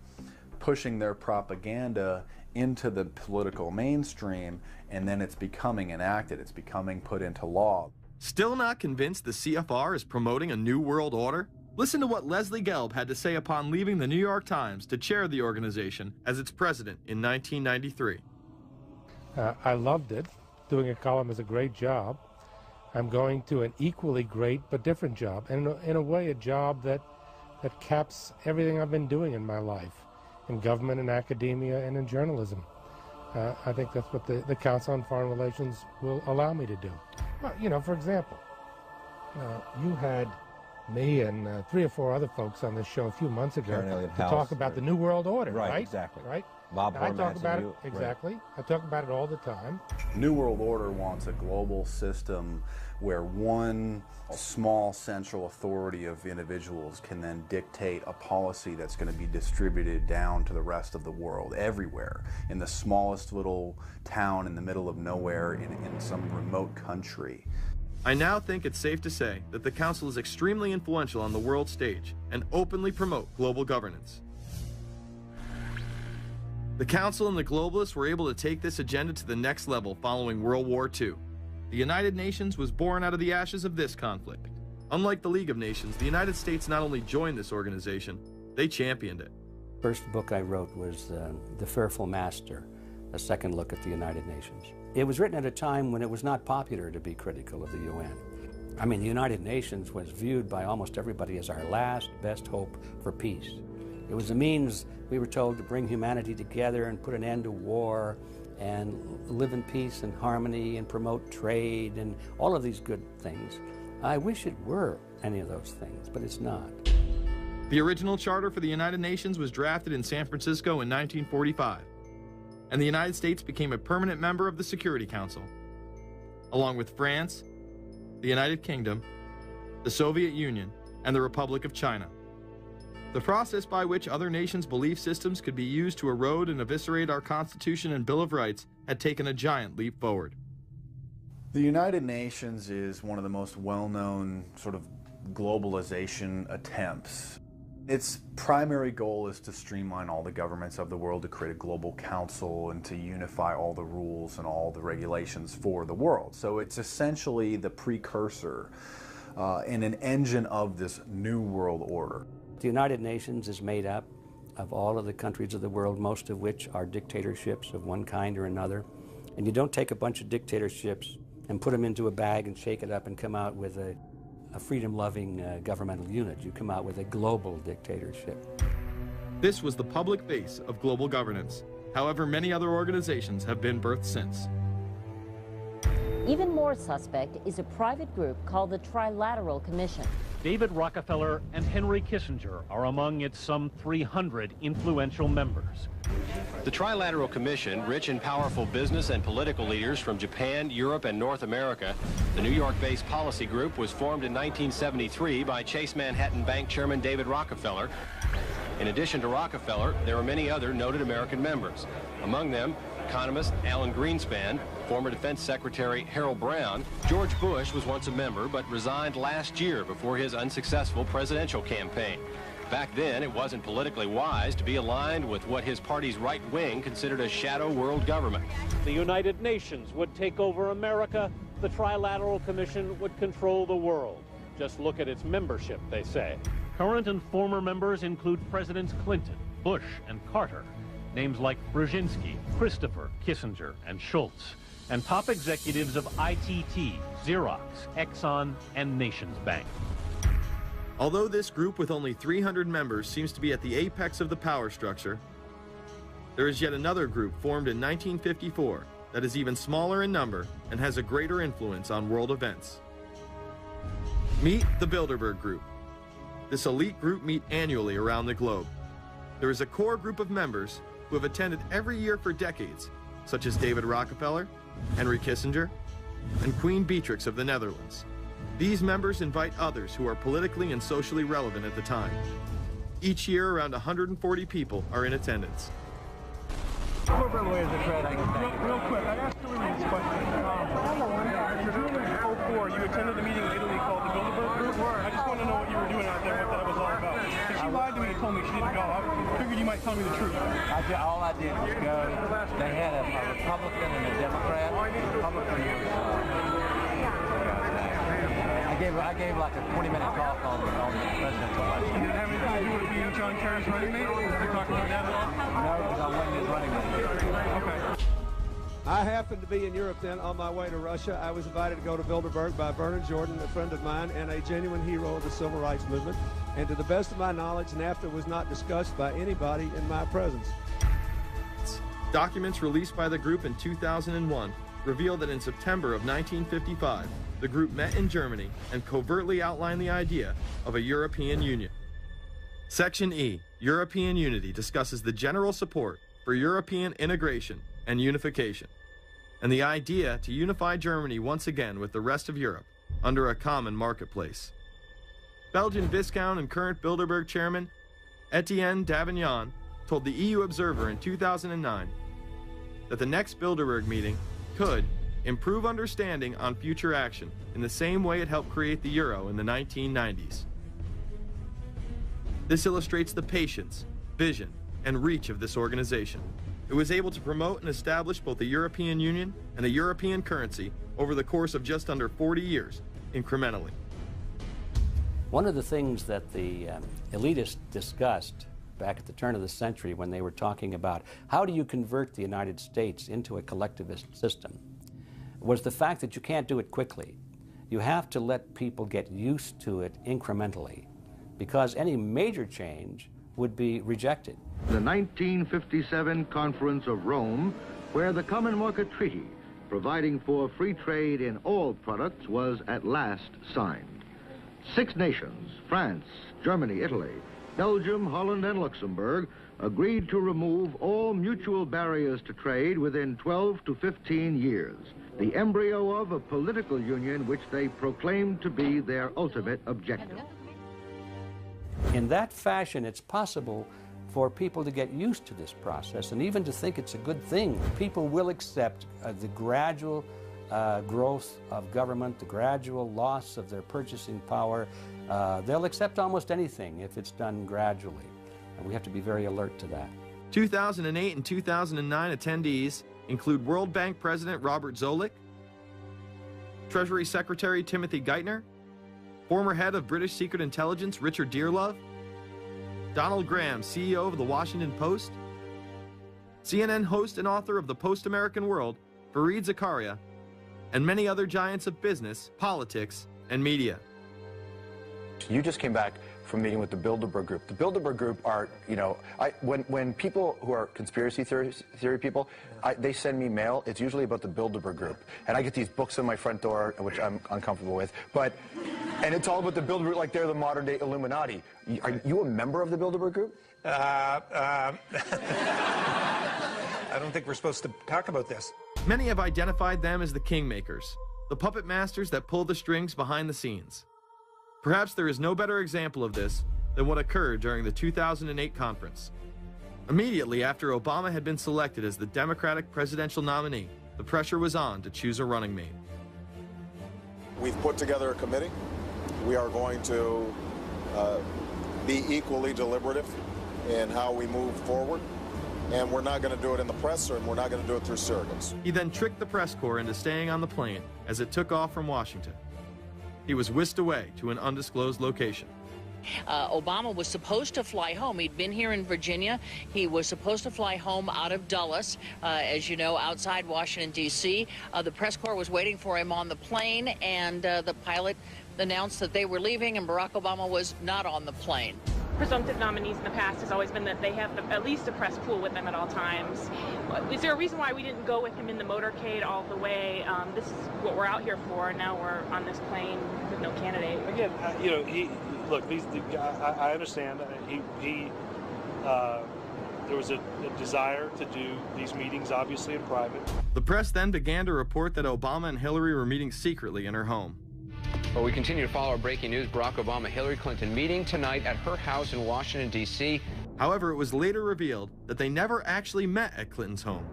pushing their propaganda into the political mainstream, and then it's becoming enacted, it's becoming put into law.
Still not convinced the CFR is promoting a new world order? Listen to what Leslie Gelb had to say upon leaving the New York Times to chair the organization as its president in 1993.
I loved it. Doing a column is a great job. I'm going to an equally great but different job, and in a way a job that caps everything I've been doing in my life, in government, in academia, and in journalism. I think that's what the Council on Foreign Relations will allow me to do. Well, you know, for example, you had me and 3 or 4 other folks on this show a few months ago to talk about the New World Order, right?
Exactly.
Right?
Bob
I talk
Hormats
about
and
it,
you,
exactly.
Right.
I talk about it all the time.
New World Order wants a global system where one small central authority of individuals can then dictate a policy that's going to be distributed down to the rest of the world, everywhere, in the smallest little town in the middle of nowhere in some remote country.
I now think it's safe to say that the Council is extremely influential on the world stage and openly promote global governance. The Council and the globalists were able to take this agenda to the next level following World War II. The United Nations was born out of the ashes of this conflict. Unlike the League of Nations, the United States not only joined this organization, they championed it.
First book I wrote was The Fearful Master, a second look at the United Nations. It was written at a time when it was not popular to be critical of the UN. I mean, the United Nations was viewed by almost everybody as our last best hope for peace. It was a means, we were told, to bring humanity together and put an end to war and live in peace and harmony and promote trade and all of these good things. I wish it were any of those things, but it's not.
The original charter for the United Nations was drafted in San Francisco in 1945, and the United States became a permanent member of the Security Council, along with France, the United Kingdom, the Soviet Union, and the Republic of China. The process by which other nations' belief systems could be used to erode and eviscerate our Constitution and Bill of Rights had taken a giant leap forward.
The United Nations is one of the most well-known sort of globalization attempts. Its primary goal is to streamline all the governments of the world, to create a global council and to unify all the rules and all the regulations for the world. So it's essentially the precursor and an engine of this new world order.
The United Nations is made up of all of the countries of the world, most of which are dictatorships of one kind or another. And you don't take a bunch of dictatorships and put them into a bag and shake it up and come out with a freedom-loving governmental unit. You come out with a global dictatorship.
This was the public base of global governance. However, many other organizations have been birthed since.
Even more suspect is a private group called the Trilateral Commission.
David Rockefeller and Henry Kissinger are among its some 300 influential members.
The Trilateral Commission, rich in powerful business and political leaders from Japan, Europe, and North America, the New York-based policy group was formed in 1973 by Chase Manhattan Bank Chairman David Rockefeller. In addition to Rockefeller, there are many other noted American members. Among them, economist Alan Greenspan, former Defense Secretary Harold Brown. George Bush was once a member, but resigned last year before his unsuccessful presidential campaign. Back then, it wasn't politically wise to be aligned with what his party's right wing considered a shadow world government.
The United Nations would take over America. The Trilateral Commission would control the world. Just look at its membership, they say. Current and former members include Presidents Clinton, Bush, and Carter. Names like Brzezinski, Christopher, Kissinger, and Schultz. And top executives of ITT, Xerox, Exxon, and Nations Bank.
Although this group with only 300 members seems to be at the apex of the power structure, there is yet another group formed in 1954 that is even smaller in number and has a greater influence on world events. Meet the Bilderberg Group. This elite group meet annually around the globe. There is a core group of members who have attended every year for decades, such as David Rockefeller, Henry Kissinger, and Queen Beatrix of the Netherlands. These members invite others who are politically and socially relevant at the time. Each year, around 140 people are in attendance.
Real quick, I asked Hillary this question. In 2004, you attended a meeting in Italy called the Bilderberg Group. I just want to know what you were doing out there, what that was all about. If she lied to me and told me she didn't go, I figured you might tell me the truth.
All I did was go. They had a Republican and a Democrat. Republican was... I gave like a 20-minute talk on the presidential election.
Did it have anything to do with being John Kerry's running mate? Did you talk about that at all?
No, because I wasn't his running mate.
Okay.
I happened to be in Europe then on my way to Russia. I was invited to go to Bilderberg by Vernon Jordan, a friend of mine and a genuine hero of the civil rights movement. And to the best of my knowledge, NAFTA was not discussed by anybody in my presence.
Documents released by the group in 2001 reveal that in September of 1955, the group met in Germany and covertly outlined the idea of a European Union. Section E, European Unity, discusses the general support for European integration and unification, and the idea to unify Germany once again with the rest of Europe under a common marketplace. Belgian Viscount and current Bilderberg chairman Etienne Davignon told the EU Observer in 2009 that the next Bilderberg meeting could improve understanding on future action in the same way it helped create the euro in the 1990s. This illustrates the patience, vision, and reach of this organization. It was able to promote and establish both the European Union and a European currency over the course of just under 40 years, incrementally.
One of the things that the elitists discussed back at the turn of the century when they were talking about how do you convert the United States into a collectivist system was the fact that you can't do it quickly. You have to let people get used to it incrementally, because any major change would be rejected.
The 1957 Conference of Rome, where the Common Market Treaty, providing for free trade in all products, was at last signed. 6 nations, France, Germany, Italy, Belgium, Holland, and Luxembourg, agreed to remove all mutual barriers to trade within 12 to 15 years, the embryo of a political union which they proclaimed to be their ultimate objective.
In that fashion, it's possible for people to get used to this process and even to think it's a good thing. People will accept the gradual growth of government, the gradual loss of their purchasing power. They'll accept almost anything if it's done gradually, and we have to be very alert to that.
2008 and 2009 attendees include World Bank President Robert Zoellick, Treasury Secretary Timothy Geithner, former head of British Secret Intelligence Richard Dearlove, Donald Graham, CEO of the Washington Post, CNN host and author of The Post-American World, Fareed Zakaria, and many other giants of business, politics, and media.
You just came back from meeting with the Bilderberg Group. The Bilderberg Group are, you know, when people who are conspiracy theory people, they send me mail, it's usually about the Bilderberg Group. And I get these books on my front door, which I'm uncomfortable with. But And it's all about the Bilderberg, like they're the modern-day Illuminati. Are you a member of the Bilderberg group?
I don't think we're supposed to talk about this.
Many have identified them as the kingmakers, the puppet masters that pull the strings behind the scenes. Perhaps there is no better example of this than what occurred during the 2008 conference. Immediately after Obama had been selected as the Democratic presidential nominee, the pressure was on to choose a running mate.
We've put together a committee. We are going to be equally deliberative in how we move forward. And we're not going to do it in the press, and we're not going to do it through surrogates.
He then tricked the press corps into staying on the plane as it took off from Washington. He was whisked away to an undisclosed location.
Obama was supposed to fly home. He'd been here in Virginia. He was supposed to fly home out of Dulles, as you know, outside Washington, D.C. The press corps was waiting for him on the plane, and the pilot announced that they were leaving, and Barack Obama was not on the plane.
Presumptive nominees in the past has always been that they have at least a press pool with them at all times. Is there a reason why we didn't go with him in the motorcade all the way? This is what we're out here for, and now we're on this plane with no candidate.
Again, you know, look, I understand. There was a desire to do these meetings, obviously, in private.
The press then began to report that Obama and Hillary were meeting secretly in her home.
Well, we continue to follow our breaking news. Barack Obama, Hillary Clinton meeting tonight at her house in Washington, D.C.
However, it was later revealed that they never actually met at Clinton's home.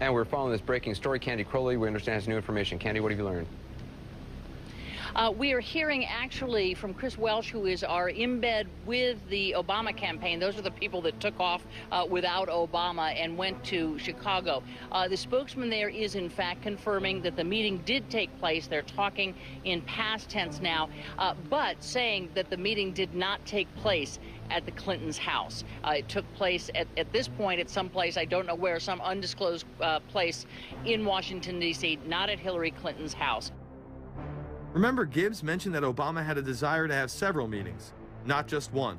And we're following this breaking story. Candy Crowley, we understand, has new information. Candy, what have you learned?
We are hearing actually from Chris Welch, who is our embed with the Obama campaign. Those are the people that took off without Obama and went to Chicago. The spokesman there is in fact confirming that the meeting did take place. They're talking in past tense now, but saying that the meeting did not take place at the Clintons' house. It took place at this point at some place, I don't know where, some undisclosed place in Washington, D.C., not at Hillary Clinton's house.
Remember, Gibbs mentioned that Obama had a desire to have several meetings, not just one.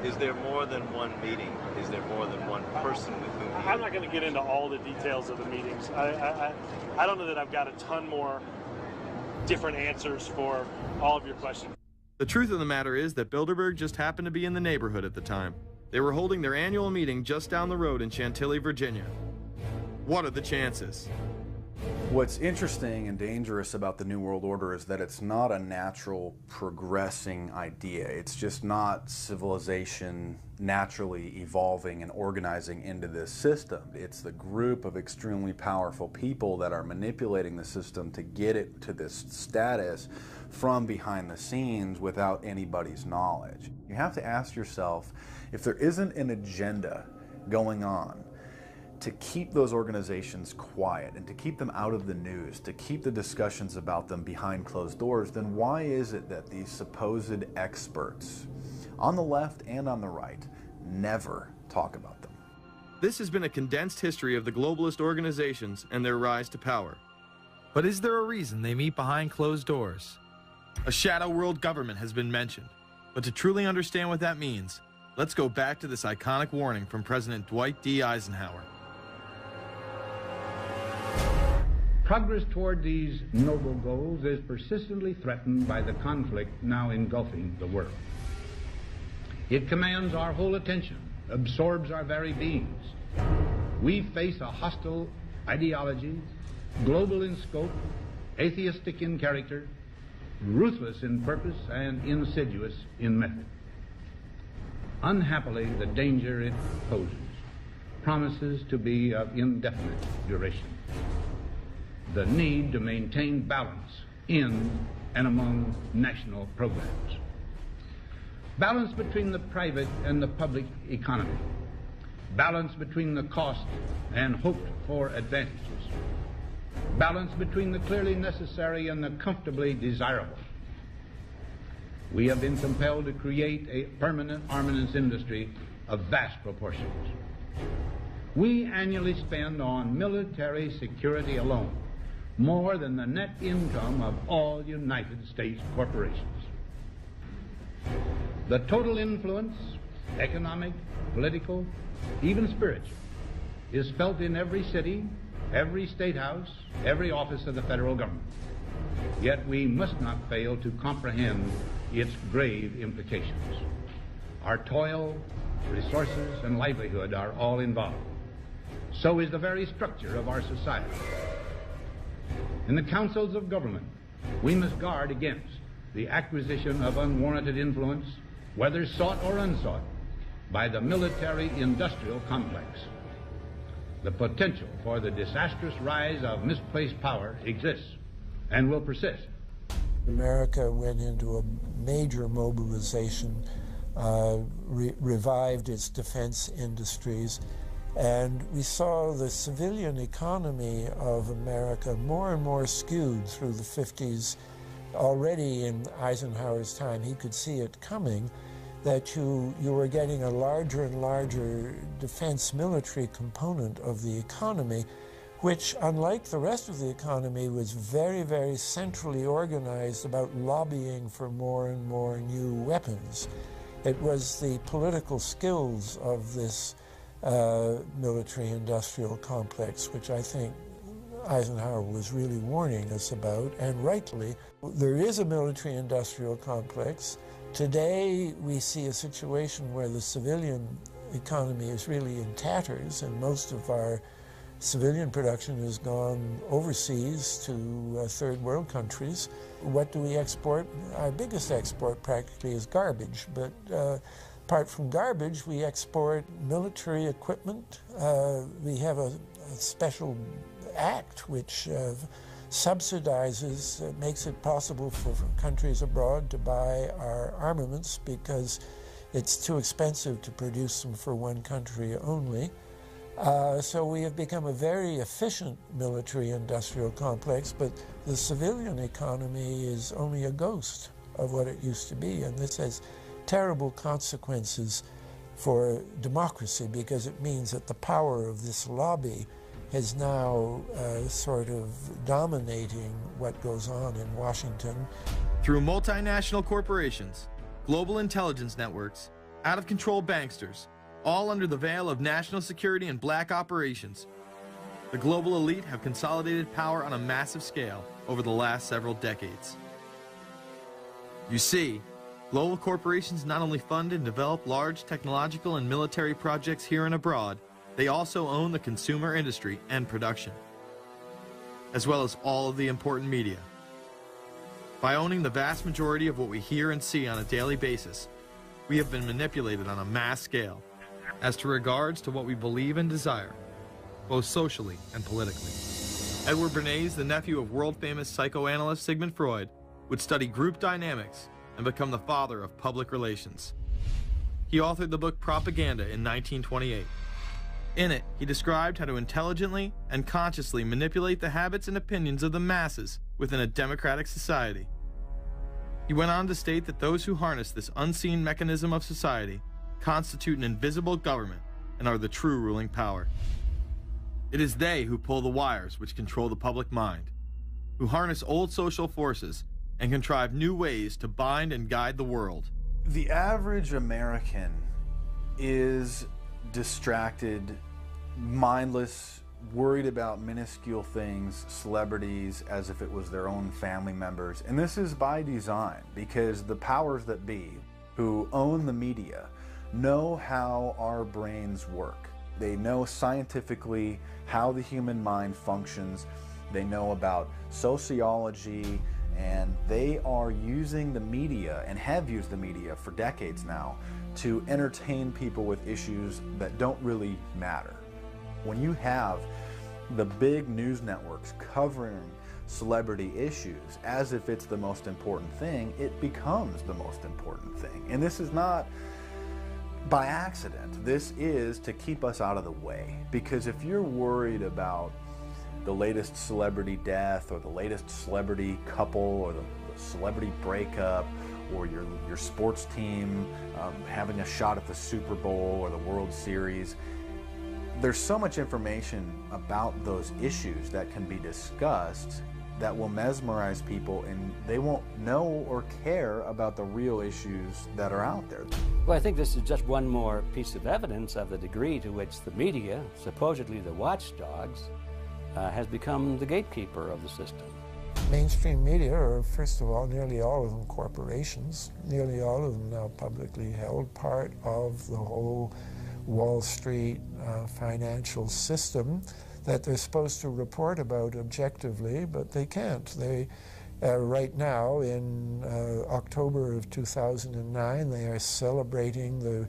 Is there more than one meeting? Is there more than one person with whom
I'm not going to get into all the details of the meetings. I don't know that I've got a ton more different answers for all of your questions.
The truth of the matter is that Bilderberg just happened to be in the neighborhood at the time. They were holding their annual meeting just down the road in Chantilly, Virginia. What are the chances?
What's interesting and dangerous about the New World Order is that it's not a natural progressing idea. It's just not civilization naturally evolving and organizing into this system. It's the group of extremely powerful people that are manipulating the system to get it to this status from behind the scenes without anybody's knowledge. You have to ask yourself, if there isn't an agenda going on to keep those organizations quiet and to keep them out of the news, to keep the discussions about them behind closed doors, then why is it that these supposed experts on the left and on the right never talk about them?
This has been a condensed history of the globalist organizations and their rise to power. But is there a reason they meet behind closed doors? A shadow world government has been mentioned, but to truly understand what that means, let's go back to this iconic warning from President Dwight D. Eisenhower.
Progress toward these noble goals is persistently threatened by the conflict now engulfing the world. It commands our whole attention, absorbs our very beings. We face a hostile ideology, global in scope, atheistic in character, ruthless in purpose, and insidious in method. Unhappily, the danger it poses promises to be of indefinite duration. The need to maintain balance in and among national programs. Balance between the private and the public economy. Balance between the cost and hoped for advantages. Balance between the clearly necessary and the comfortably desirable. We have been compelled to create a permanent armaments industry of vast proportions. We annually spend on military security alone more than the net income of all United States corporations. The total influence, economic, political, even spiritual, is felt in every city, every state house, every office of the federal government. yet we must not fail to comprehend its grave implications. Our toil, resources, and livelihood are all involved. So is the very structure of our society. In the councils of government, we must guard against the acquisition of unwarranted influence, whether sought or unsought, by the military-industrial complex. The potential for the disastrous rise of misplaced power exists and will persist.
America went into a major mobilization, revived its defense industries, and we saw the civilian economy of America more and more skewed through the 50s. Already in Eisenhower's time, he could see it coming, that you were getting a larger and larger defense military component of the economy, which, unlike the rest of the economy, was very, very centrally organized about lobbying for more and more new weapons. It was the political skills of this military-industrial complex, which I think Eisenhower was really warning us about, and rightly. There is a military-industrial complex. Today, we see a situation where the civilian economy is really in tatters, and most of our civilian production has gone overseas to third world countries. What do we export? Our biggest export practically is garbage, but apart from garbage, we export military equipment. We have a special act which subsidizes, makes it possible for countries abroad to buy our armaments because it's too expensive to produce them for one country only. So we have become a very efficient military-industrial complex, but the civilian economy is only a ghost of what it used to be, and this has terrible consequences for democracy because it means that the power of this lobby is now sort of dominating what goes on in Washington.
Through multinational corporations, global intelligence networks, out-of-control banksters, all under the veil of national security and black operations, the global elite have consolidated power on a massive scale over the last several decades. You see, global corporations not only fund and develop large technological and military projects here and abroad, they also own the consumer industry and production, as well as all of the important media. By owning the vast majority of what we hear and see on a daily basis, we have been manipulated on a mass scale as to regards to what we believe and desire, both socially and politically. Edward Bernays, the nephew of world-famous psychoanalyst Sigmund Freud, would study group dynamics and become the father of public relations. He authored the book Propaganda in 1928. In it, he described how to intelligently and consciously manipulate the habits and opinions of the masses within a democratic society. He went on to state that those who harness this unseen mechanism of society constitute an invisible government and are the true ruling power. It is they who pull the wires which control the public mind, who harness old social forces and contrive new ways to bind and guide the world.
The average American is distracted, mindless, worried about minuscule things, celebrities, as if it was their own family members. And this is by design, because the powers that be, who own the media, know how our brains work. They know scientifically how the human mind functions. They know about sociology, and they are using the media, and have used the media for decades now, to entertain people with issues that don't really matter. When you have the big news networks covering celebrity issues as if it's the most important thing, it becomes the most important thing. And this is not by accident. This is to keep us out of the way. Because if you're worried about the latest celebrity death or the latest celebrity couple or the celebrity breakup or your sports team having a shot at the Super Bowl or the World Series, there's so much information about those issues that can be discussed that will mesmerize people, and they won't know or care about the real issues that are out there.
Well, I think this is just one more piece of evidence of the degree to which the media, supposedly the watchdogs, has become the gatekeeper of the system.
Mainstream media are, first of all, nearly all of them corporations, nearly all of them now publicly held, part of the whole Wall Street financial system that they're supposed to report about objectively, but they can't. They, right now, in October of 2009, they are celebrating the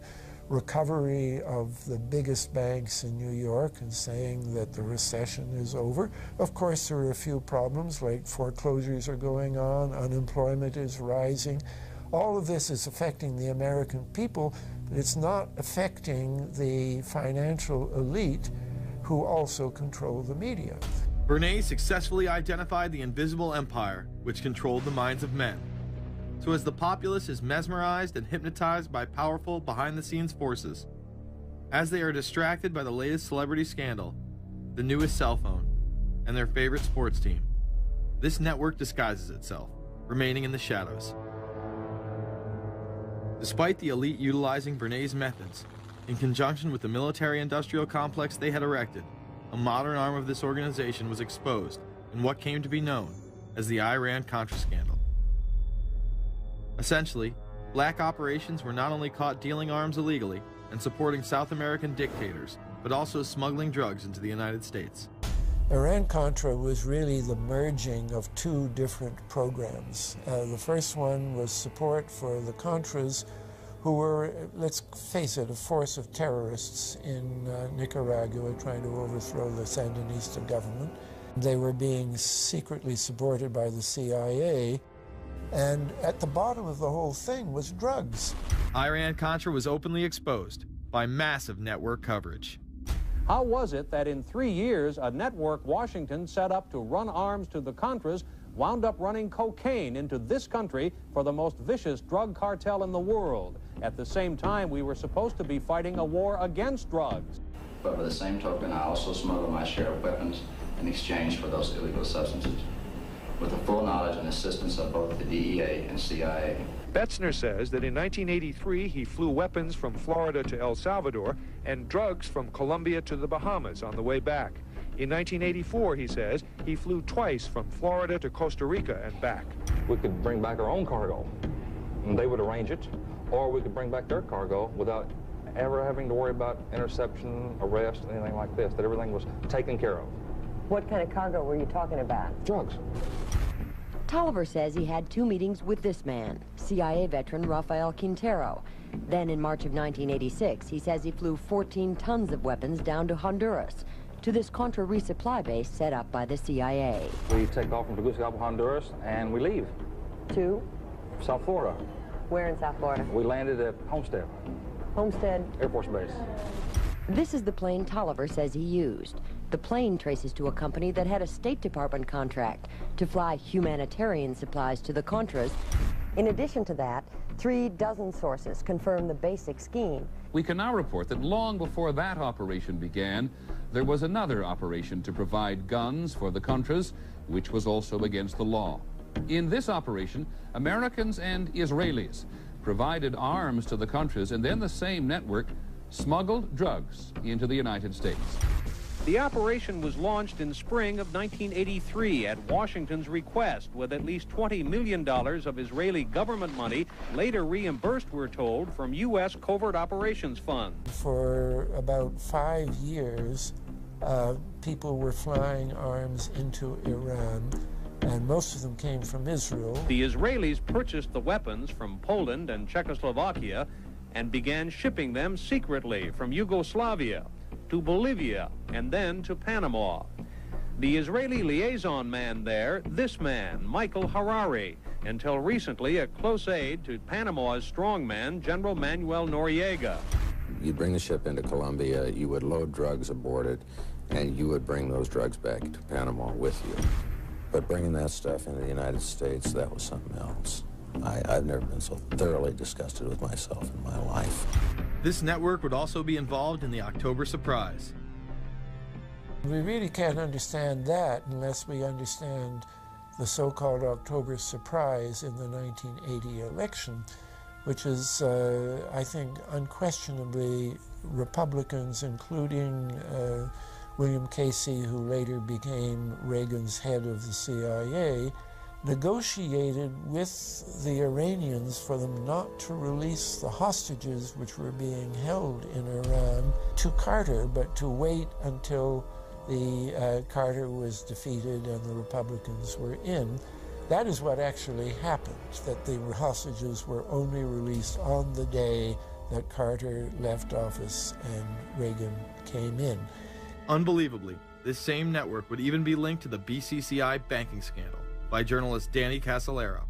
recovery of the biggest banks in New York and saying that the recession is over. Of course, there are a few problems, like foreclosures are going on, unemployment is rising. All of this is affecting the American people, but it's not affecting the financial elite who also control the media.
Bernays successfully identified the invisible empire which controlled the minds of men. So as the populace is mesmerized and hypnotized by powerful behind-the-scenes forces, as they are distracted by the latest celebrity scandal, the newest cell phone, and their favorite sports team, this network disguises itself, remaining in the shadows. Despite the elite utilizing Bernays' methods, in conjunction with the military-industrial complex they had erected, a modern arm of this organization was exposed in what came to be known as the Iran-Contra scandal. Essentially, black operations were not only caught dealing arms illegally and supporting South American dictators, but also smuggling drugs into the United States.
Iran-Contra was really the merging of two different programs. The first one was support for the Contras, who were, let's face it, a force of terrorists in Nicaragua trying to overthrow the Sandinista government. They were being secretly supported by the CIA. And at the bottom of the whole thing was drugs.
Iran-Contra was openly exposed by massive network coverage.
How was it that in 3 years, a network Washington set up to run arms to the Contras wound up running cocaine into this country for the most vicious drug cartel in the world? At the same time, we were supposed to be fighting a war against drugs.
But by the same token, I also smuggled my share of weapons in exchange for those illegal substances, with the full knowledge and assistance of both the DEA and CIA.
Betzner says that in 1983, he flew weapons from Florida to El Salvador and drugs from Colombia to the Bahamas on the way back. In 1984, he says, he flew twice from Florida to Costa Rica and back.
We could bring back our own cargo, and they would arrange it, or we could bring back their cargo without ever having to worry about interception, arrest, anything like this, that everything was taken care of.
What kind of cargo were you talking about?
Drugs.
Tolliver says he had 2 meetings with this man, CIA veteran Rafael Quintero. Then in March of 1986, he says he flew 14 tons of weapons down to Honduras, to this Contra resupply base set up by the CIA.
We take off from Tegucigalpa, Honduras, and we leave.
To?
South Florida.
Where in South Florida?
We landed at Homestead.
Homestead?
Air Force Base.
This is the plane Tolliver says he used. The plane traces to a company that had a State Department contract to fly humanitarian supplies to the Contras. In addition to that, 3 dozen sources confirm the basic scheme.
We can now report that long before that operation began, there was another operation to provide guns for the Contras, which was also against the law. In this operation, Americans and Israelis provided arms to the Contras, and then the same network smuggled drugs into the United States.
The operation was launched in spring of 1983 at Washington's request, with at least $20 million of Israeli government money later reimbursed, we're told, from U.S. Covert Operations Fund.
For about 5 years, people were flying arms into Iran, and most of them came from Israel.
The Israelis purchased the weapons from Poland and Czechoslovakia and began shipping them secretly from Yugoslavia to Bolivia, and then to Panama. The Israeli liaison man there, this man, Michael Harari, until recently a close aide to Panama's strongman, General Manuel Noriega.
You'd bring the ship into Colombia, you would load drugs aboard it, and you would bring those drugs back to Panama with you. But bringing that stuff into the United States, that was something else. I've never been so thoroughly disgusted with myself in my life.
This network would also be involved in the October surprise.
We really can't understand that unless we understand the so-called October surprise in the 1980 election, which is, I think, unquestionably Republicans, including William Casey, who later became Reagan's head of the CIA, negotiated with the Iranians for them not to release the hostages which were being held in Iran to Carter, but to wait until the Carter was defeated and the Republicans were in. That is what actually happened, that the hostages were only released on the day that Carter left office and Reagan came in.
Unbelievably, this same network would even be linked to the BCCI banking scandal by journalist Danny Casolaro.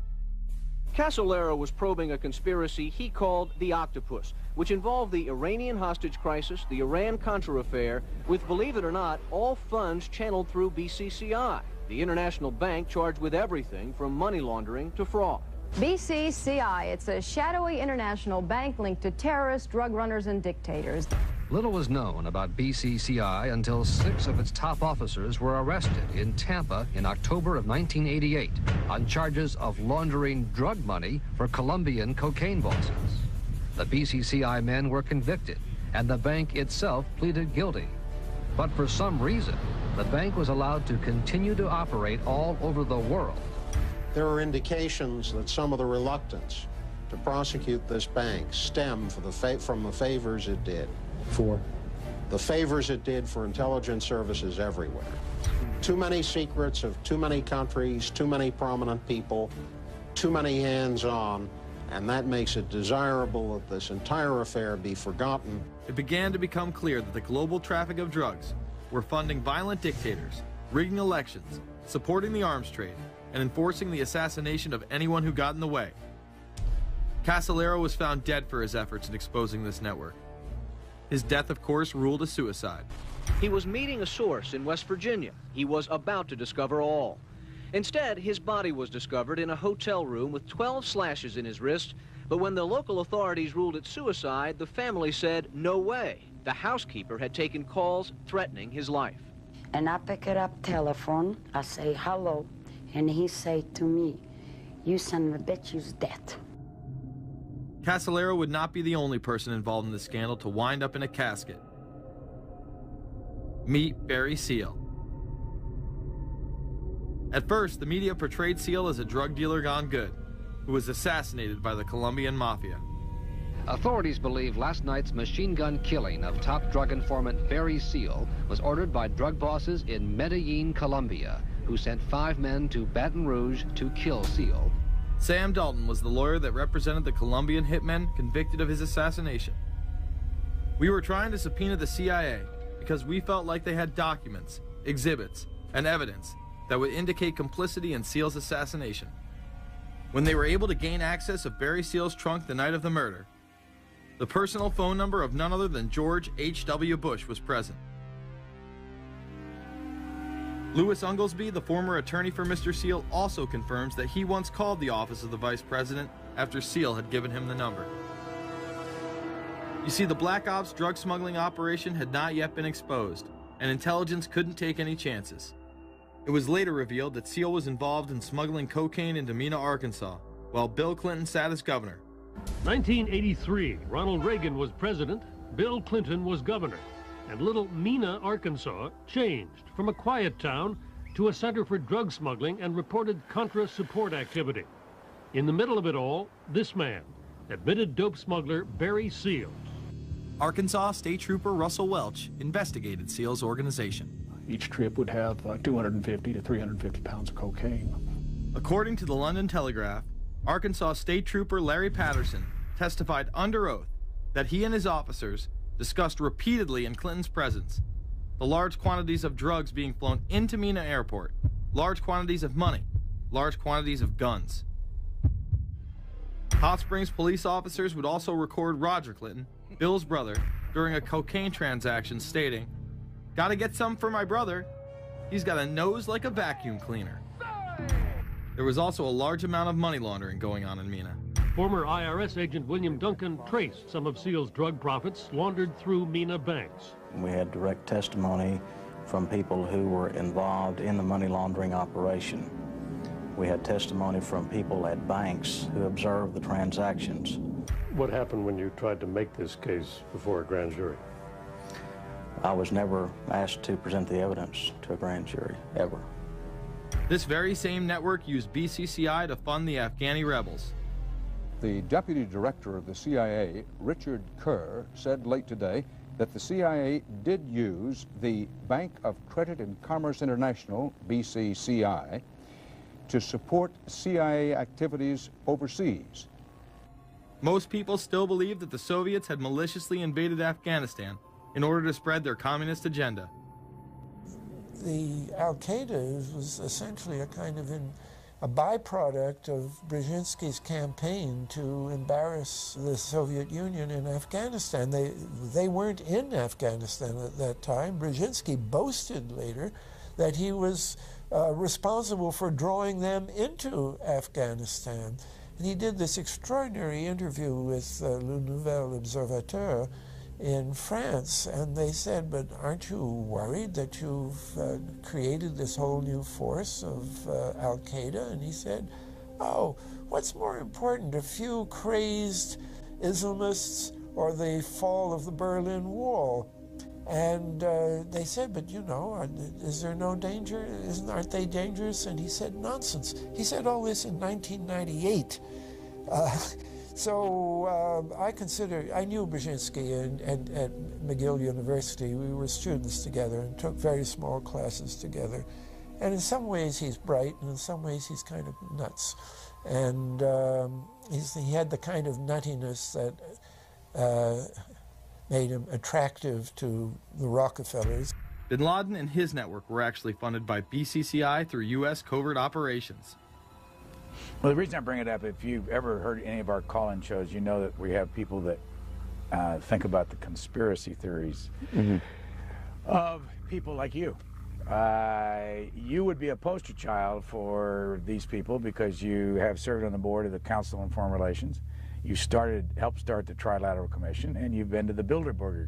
Casolaro was probing a conspiracy he called the Octopus, which involved the Iranian hostage crisis, the Iran-Contra affair, with, believe it or not, all funds channeled through BCCI, the international bank charged with everything from money laundering to fraud.
BCCI, it's a shadowy international bank linked to terrorists, drug runners, and dictators.
Little was known about BCCI until 6 of its top officers were arrested in Tampa in October of 1988 on charges of laundering drug money for Colombian cocaine bosses. The BCCI men were convicted, and the bank itself pleaded guilty. But for some reason, the bank was allowed to continue to operate all over the world.
There are indications that some of the reluctance to prosecute this bank stem from the favors it did.
For?
The favors it did for intelligence services everywhere. Too many secrets of too many countries, too many prominent people, too many hands-on, and that makes it desirable that this entire affair be forgotten.
It began to become clear that the global traffic of drugs were funding violent dictators, rigging elections, supporting the arms trade, and enforcing the assassination of anyone who got in the way. Casolaro was found dead for his efforts in exposing this network. His death, of course, ruled a suicide.
He was meeting a source in West Virginia. He was about to discover all. Instead, his body was discovered in a hotel room with 12 slashes in his wrist, but when the local authorities ruled it suicide, the family said, no way. The housekeeper had taken calls threatening his life.
And I pick it up telephone, I say hello, and he say to me, you son of a bitch, you's dead.
Casolaro would not be the only person involved in the scandal to wind up in a casket. Meet Barry Seal. At first, the media portrayed Seal as a drug dealer gone good, who was assassinated by the Colombian mafia.
Authorities believe last night's machine gun killing of top drug informant Barry Seal was ordered by drug bosses in Medellin, Colombia, who sent 5 men to Baton Rouge to kill Seal.
Sam Dalton was the lawyer that represented the Colombian hitmen convicted of his assassination. We were trying to subpoena the CIA because we felt like they had documents, exhibits, and evidence that would indicate complicity in Seal's assassination. When they were able to gain access of Barry Seal's trunk the night of the murder, the personal phone number of none other than George H.W. Bush was present. Louis Unglesby, the former attorney for Mr. Seal, also confirms that he once called the office of the vice president after Seal had given him the number. You see, the Black Ops drug smuggling operation had not yet been exposed, and intelligence couldn't take any chances. It was later revealed that Seal was involved in smuggling cocaine into Mena, Arkansas, while Bill Clinton sat as governor.
1983, Ronald Reagan was president, Bill Clinton was governor, and little Mena, Arkansas changed from a quiet town to a center for drug smuggling and reported Contra support activity. In the middle of it all, this man, admitted dope smuggler Barry Seal.
Arkansas State Trooper Russell Welch investigated Seal's organization.
Each trip would have 250 to 350 pounds of cocaine.
According to the London Telegraph, Arkansas State Trooper Larry Patterson testified under oath that he and his officers discussed repeatedly in Clinton's presence the large quantities of drugs being flown into Mena Airport, large quantities of money, large quantities of guns. Hot Springs police officers would also record Roger Clinton, Bill's brother, during a cocaine transaction stating, "Gotta get some for my brother. He's got a nose like a vacuum cleaner." There was also a large amount of money laundering going on in Mena.
Former IRS agent William Duncan traced some of Seal's drug profits laundered through Mena banks.
We had direct testimony from people who were involved in the money laundering operation. We had testimony from people at banks who observed the transactions.
What happened when you tried to make this case before a grand jury?
I was never asked to present the evidence to a grand jury, ever.
This very same network used BCCI to fund the Afghani rebels.
The deputy director of the CIA, Richard Kerr, said late today that the CIA did use the Bank of Credit and Commerce International, BCCI, to support CIA activities overseas.
Most people still believe that the Soviets had maliciously invaded Afghanistan in order to spread their communist agenda.
The Al-Qaeda was essentially a kind of a byproduct of Brzezinski's campaign to embarrass the Soviet Union in Afghanistan. They weren't in Afghanistan at that time. Brzezinski boasted later that he was responsible for drawing them into Afghanistan. And he did this extraordinary interview with Le Nouvel Observateur in France, and they said, but aren't you worried that you've created this whole new force of Al-Qaeda? And he said, oh, what's more important, a few crazed Islamists or the fall of the Berlin Wall? And they said, but you know, is there no danger? Aren't they dangerous? And he said, nonsense. He said all this in 1998. So I knew Brzezinski at McGill University. We were students together and took very small classes together. And in some ways he's bright, and in some ways he's kind of nuts. And he had the kind of nuttiness that made him attractive to the Rockefellers.
Bin Laden and his network were actually funded by BCCI through U.S. covert operations.
Well, the reason I bring it up, if you've ever heard any of our call-in shows, you know that we have people that think about the conspiracy theories of people like you. You would be a poster child for these people because you have served on the board of the Council on Foreign Relations. You helped start the Trilateral Commission, and you've been to the Bilderberger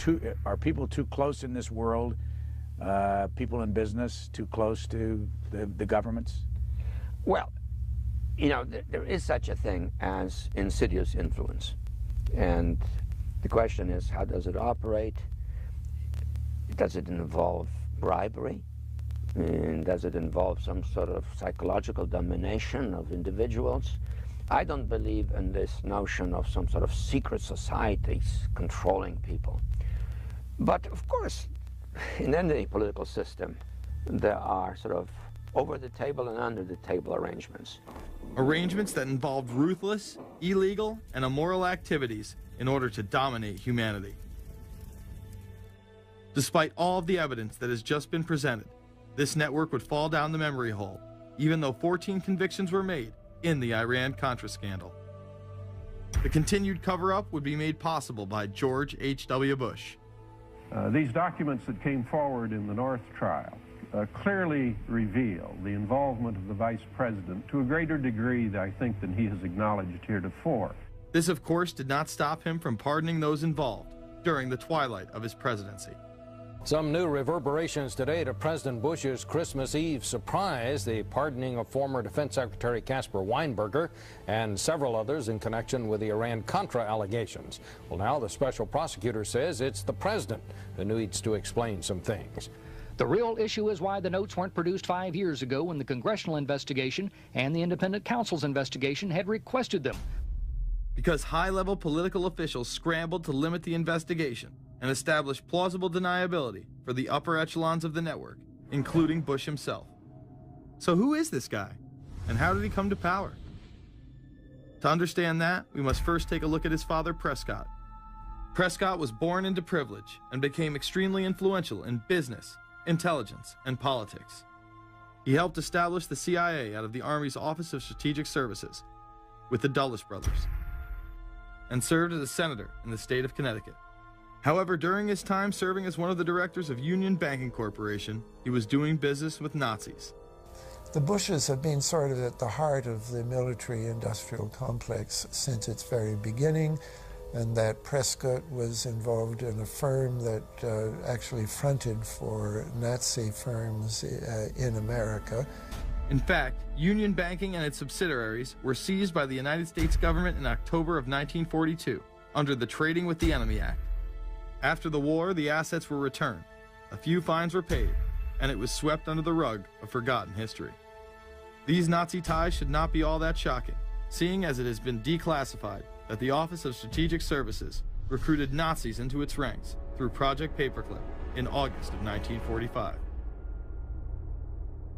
Group. Are people too close in this world, people in business, too close to the governments?
Well, you know, there is such a thing as insidious influence. And the question is, how does it operate? Does it involve bribery? And does it involve some sort of psychological domination of individuals? I don't believe in this notion of some sort of secret societies controlling people. But of course, in any political system, there are sort of over-the-table and under-the-table arrangements.
Arrangements that involved ruthless, illegal, and immoral activities in order to dominate humanity. Despite all of the evidence that has just been presented, this network would fall down the memory hole, even though 14 convictions were made in the Iran-Contra scandal. The continued cover-up would be made possible by George H.W. Bush.
These documents that came forward in the North trial clearly reveal the involvement of the Vice President to a greater degree, I think, than he has acknowledged heretofore.
This, of course, did not stop him from pardoning those involved during the twilight of his presidency.
Some new reverberations today to President Bush's Christmas Eve surprise, the pardoning of former Defense Secretary Caspar Weinberger and several others in connection with the Iran-Contra allegations. Well, now the special prosecutor says it's the president who needs to explain some things.
The real issue is why the notes weren't produced 5 years ago when the congressional investigation and the independent counsel's investigation had requested them.
Because high-level political officials scrambled to limit the investigation and establish plausible deniability for the upper echelons of the network, including Bush himself. So who is this guy, and how did he come to power? To understand that, we must first take a look at his father, Prescott. Prescott was born into privilege and became extremely influential in business, intelligence, and politics. He helped establish the CIA out of the Army's Office of Strategic Services with the Dulles brothers, and served as a senator in the state of Connecticut. However, during his time serving as one of the directors of Union Banking Corporation, he was doing business with Nazis.
The Bushes have been sort of at the heart of the military-industrial complex since its very beginning, and that Prescott was involved in a firm that actually fronted for Nazi firms in America.
In fact, Union Banking and its subsidiaries were seized by the United States government in October of 1942 under the Trading with the Enemy Act. After the war, the assets were returned, a few fines were paid, and it was swept under the rug of forgotten history. These Nazi ties should not be all that shocking, seeing as it has been declassified that the Office of Strategic Services recruited Nazis into its ranks through Project Paperclip in August of 1945.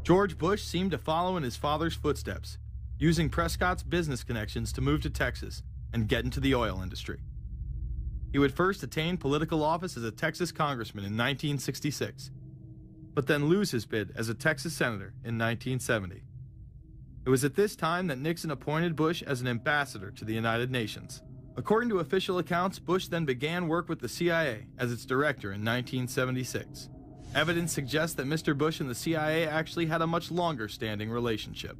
George Bush seemed to follow in his father's footsteps, using Prescott's business connections to move to Texas and get into the oil industry. He would first attain political office as a Texas congressman in 1966, but then lose his bid as a Texas senator in 1970. It was at this time that Nixon appointed Bush as an ambassador to the United Nations. According to official accounts, Bush then began work with the CIA as its director in 1976. Evidence suggests that Mr. Bush and the CIA actually had a much longer-standing relationship.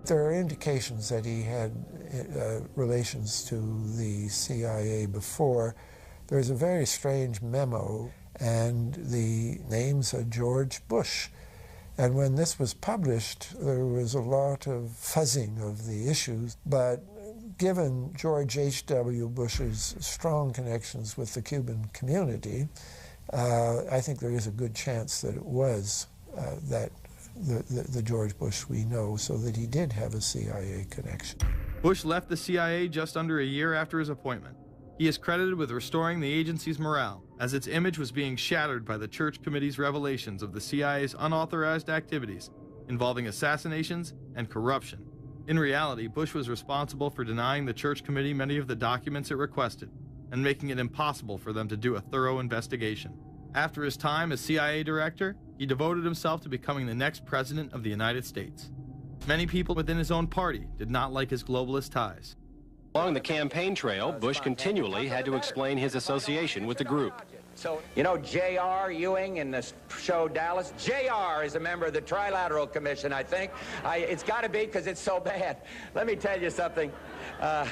There are indications that he had relations to the CIA before. There's a very strange memo, and the names are George Bush. And when this was published, there was a lot of fuzzing of the issues, but given George H.W. Bush's strong connections with the Cuban community, I think there is a good chance that it was that the George Bush we know, so that he did have a CIA connection.
Bush left the CIA just under a year after his appointment. He is credited with restoring the agency's morale, as its image was being shattered by the Church Committee's revelations of the CIA's unauthorized activities involving assassinations and corruption. In reality, Bush was responsible for denying the Church Committee many of the documents it requested and making it impossible for them to do a thorough investigation. After his time as CIA director, he devoted himself to becoming the next president of the United States. Many people within his own party did not like his globalist ties.
Along the campaign trail, Bush continually had to explain his association with the group.
You know J.R. Ewing in the show Dallas? J.R. is a member of the Trilateral Commission, I think. It's got to be because it's so bad. Let me tell you something. I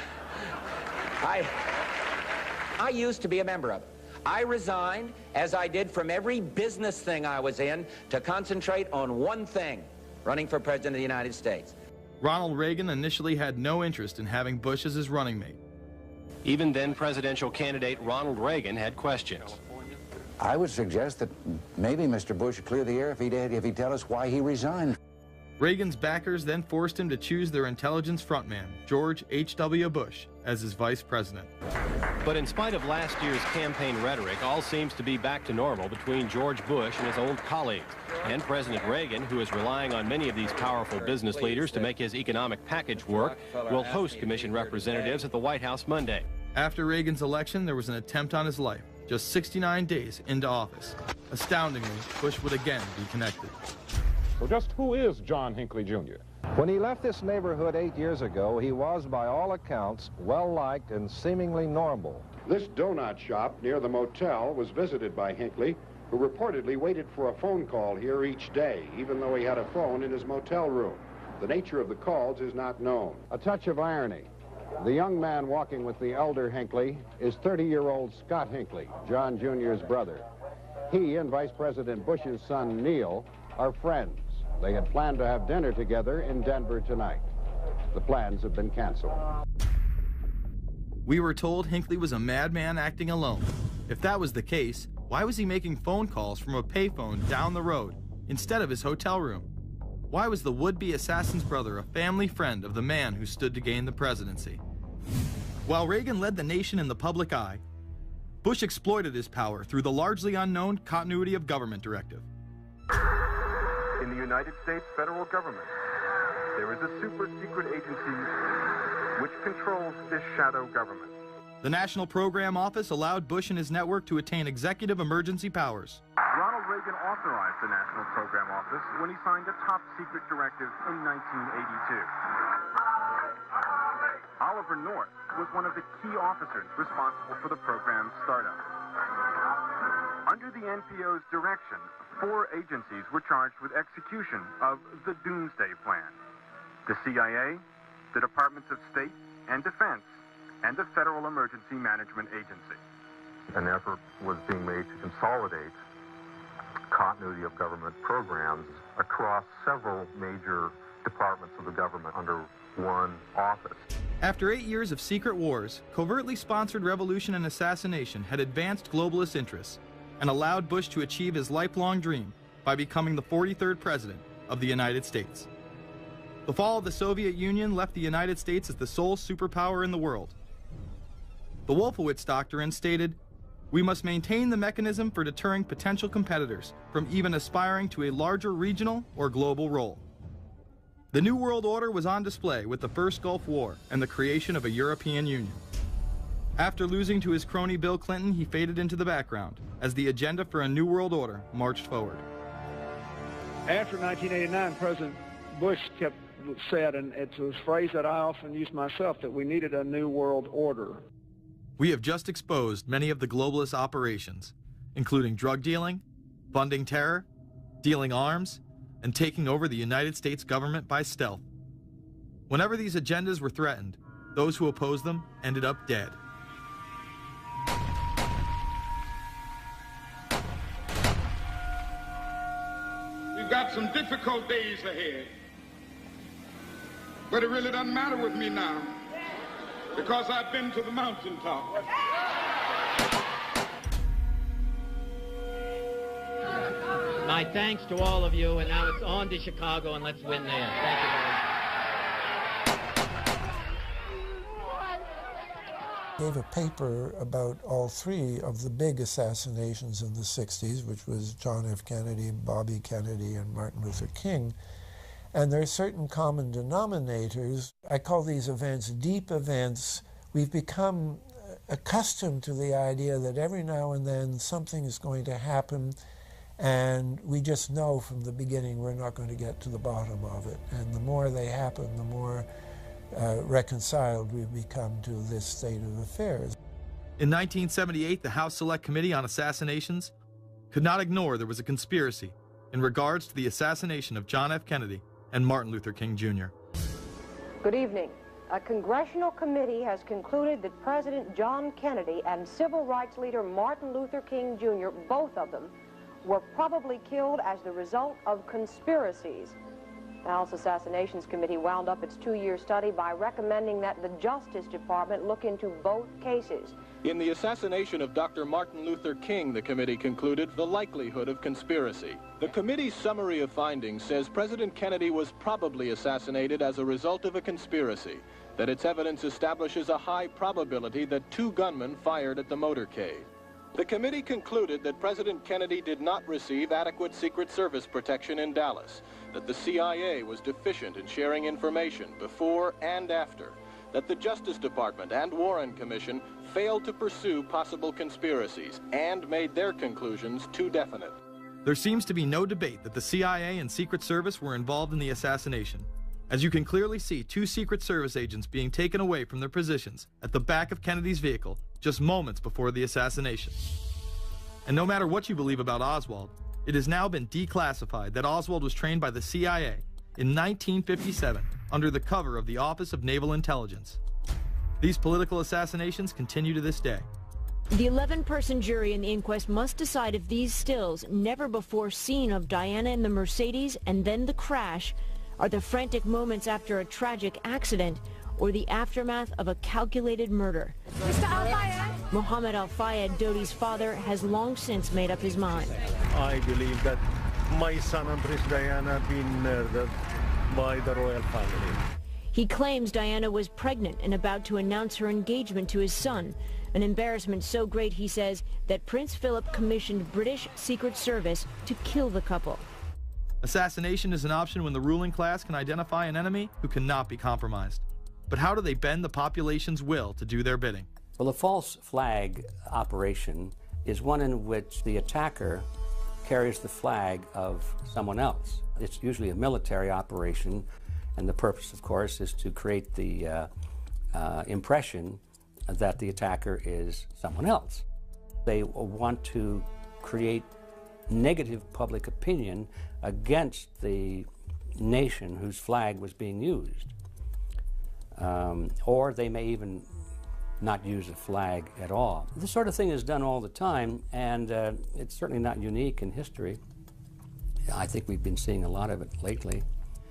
used to be a member of it. I resigned, as I did from every business thing I was in, to concentrate on one thing, running for President of the United States.
Ronald Reagan initially had no interest in having Bush as his running mate.
Even then presidential candidate Ronald Reagan had questions.
I would suggest that maybe Mr. Bush would clear the air if he'd tell us why he resigned.
Reagan's backers then forced him to choose their intelligence frontman, George H.W. Bush, as his vice president.
But in spite of last year's campaign rhetoric, all seems to be back to normal between George Bush and his old colleagues. And President Reagan, who is relying on many of these powerful business leaders to make his economic package work, will host commission representatives at the White House Monday.
After Reagan's election, there was an attempt on his life, just 69 days into office. Astoundingly, Bush would again be connected.
So just who is John Hinckley, Jr.?
When he left this neighborhood 8 years ago, he was, by all accounts, well-liked and seemingly normal.
This donut shop near the motel was visited by Hinckley, who reportedly waited for a phone call here each day, even though he had a phone in his motel room. The nature of the calls is not known. A touch of irony. The young man walking with the elder Hinckley is 30-year-old Scott Hinckley, John Jr.'s brother. He and Vice President Bush's son, Neil, are friends. They had planned to have dinner together in Denver tonight. The plans have been canceled.
We were told Hinckley was a madman acting alone. If that was the case, why was he making phone calls from a payphone down the road instead of his hotel room? Why was the would-be assassin's brother a family friend of the man who stood to gain the presidency? While Reagan led the nation in the public eye, Bush exploited his power through the largely unknown Continuity of Government Directive.
In the United States federal government, there is a super-secret agency which controls this shadow government.
The National Program Office allowed Bush and his network to attain executive emergency powers.
Ronald Reagan authorized the National Program Office when he signed a top-secret directive in 1982. Oliver North was one of the key officers responsible for the program's startup. Under the NPO's direction, 4 agencies were charged with execution of the Doomsday Plan: the CIA, the Departments of State and Defense, and the Federal Emergency Management Agency. An effort was being made to consolidate continuity of government programs across several major departments of the government under one office.
After 8 years of secret wars, covertly sponsored revolution and assassination had advanced globalist interests and allowed Bush to achieve his lifelong dream
by becoming the 43rd President of the United States. The fall of the Soviet Union left the United States as the sole superpower in the world. The Wolfowitz Doctrine stated, "We must maintain the mechanism for deterring potential competitors from even aspiring to a larger regional or global role." The New World Order was on display with the first Gulf War and the creation of a European Union. After losing to his crony Bill Clinton, he faded into the background as the agenda for a New World Order marched forward.
After 1989, President Bush said, and it's a phrase that I often use myself, that we needed a New World Order.
We have just exposed many of the globalist operations, including drug dealing, funding terror, dealing arms, and taking over the United States government by stealth. Whenever these agendas were threatened, those who opposed them ended up dead.
We've got some difficult days ahead, but it really doesn't matter with me now, because I've been to the mountaintop.
My thanks to all of you, and now it's on to Chicago, and let's win there. Thank you very much.
Gave a paper about all three of the big assassinations in the 60s, which was John F. Kennedy, Bobby Kennedy, and Martin Luther King. And there are certain common denominators. I call these events deep events. We've become accustomed to the idea that every now and then something is going to happen, and we just know from the beginning we're not going to get to the bottom of it. And the more they happen, the more reconciled we've become to this state of affairs.
In 1978, the House Select Committee on Assassinations could not ignore there was a conspiracy in regards to the assassination of John F. Kennedy and Martin Luther King Jr.
Good evening. A congressional committee has concluded that President John Kennedy and civil rights leader Martin Luther King Jr., both of them, were probably killed as the result of conspiracies. The House Assassinations Committee wound up its 2-year study by recommending that the Justice Department look into both cases.
In the assassination of Dr. Martin Luther King, the committee concluded the likelihood of conspiracy. The committee's summary of findings says President Kennedy was probably assassinated as a result of a conspiracy, that its evidence establishes a high probability that 2 gunmen fired at the motorcade. The committee concluded that President Kennedy did not receive adequate Secret Service protection in Dallas, that the CIA was deficient in sharing information before and after, that the Justice Department and Warren Commission failed to pursue possible conspiracies and made their conclusions too definite.
There seems to be no debate that the CIA and Secret Service were involved in the assassination, as you can clearly see 2 Secret Service agents being taken away from their positions at the back of Kennedy's vehicle just moments before the assassination. And no matter what you believe about Oswald, it has now been declassified that Oswald was trained by the CIA in 1957 under the cover of the Office of Naval Intelligence. These political assassinations continue to this day.
The 11-person jury in the inquest must decide if these stills, never before seen of Diana in the Mercedes and then the crash, are the frantic moments after a tragic accident or the aftermath of a calculated murder.
Mr. Al-Fayed?
Mohammed Al-Fayed, Dodi's father, has long since made up his mind.
I believe that my son and Princess Diana have been murdered by the royal family.
He claims Diana was pregnant and about to announce her engagement to his son, an embarrassment so great, he says, that Prince Philip commissioned British Secret Service to kill the couple.
Assassination is an option when the ruling class can identify an enemy who cannot be compromised. But how do they bend the population's will to do their bidding?
Well, the false flag operation is one in which the attacker carries the flag of someone else. It's usually a military operation, and the purpose, of course, is to create the impression that the attacker is someone else. They want to create negative public opinion against the nation whose flag was being used. Or they may even not use a flag at all. This sort of thing is done all the time, and it's certainly not unique in history. I think we've been seeing a lot of it lately.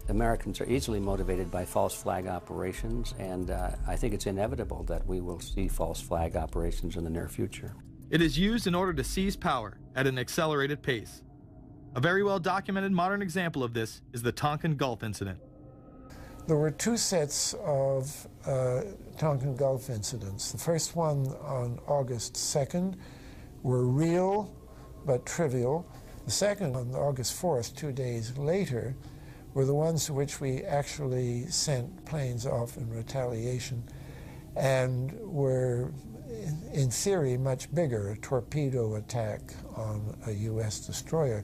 Americans are easily motivated by false flag operations, and I think it's inevitable that we will see false flag operations in the near future.
It is used in order to seize power at an accelerated pace. A very well-documented modern example of this is the Tonkin Gulf incident.
There were two sets of Tonkin Gulf incidents. The first one on August 2nd were real but trivial. The second on August 4th, 2 days later, were the ones to which we actually sent planes off in retaliation and were, in theory, much bigger, a torpedo attack on a U.S. destroyer,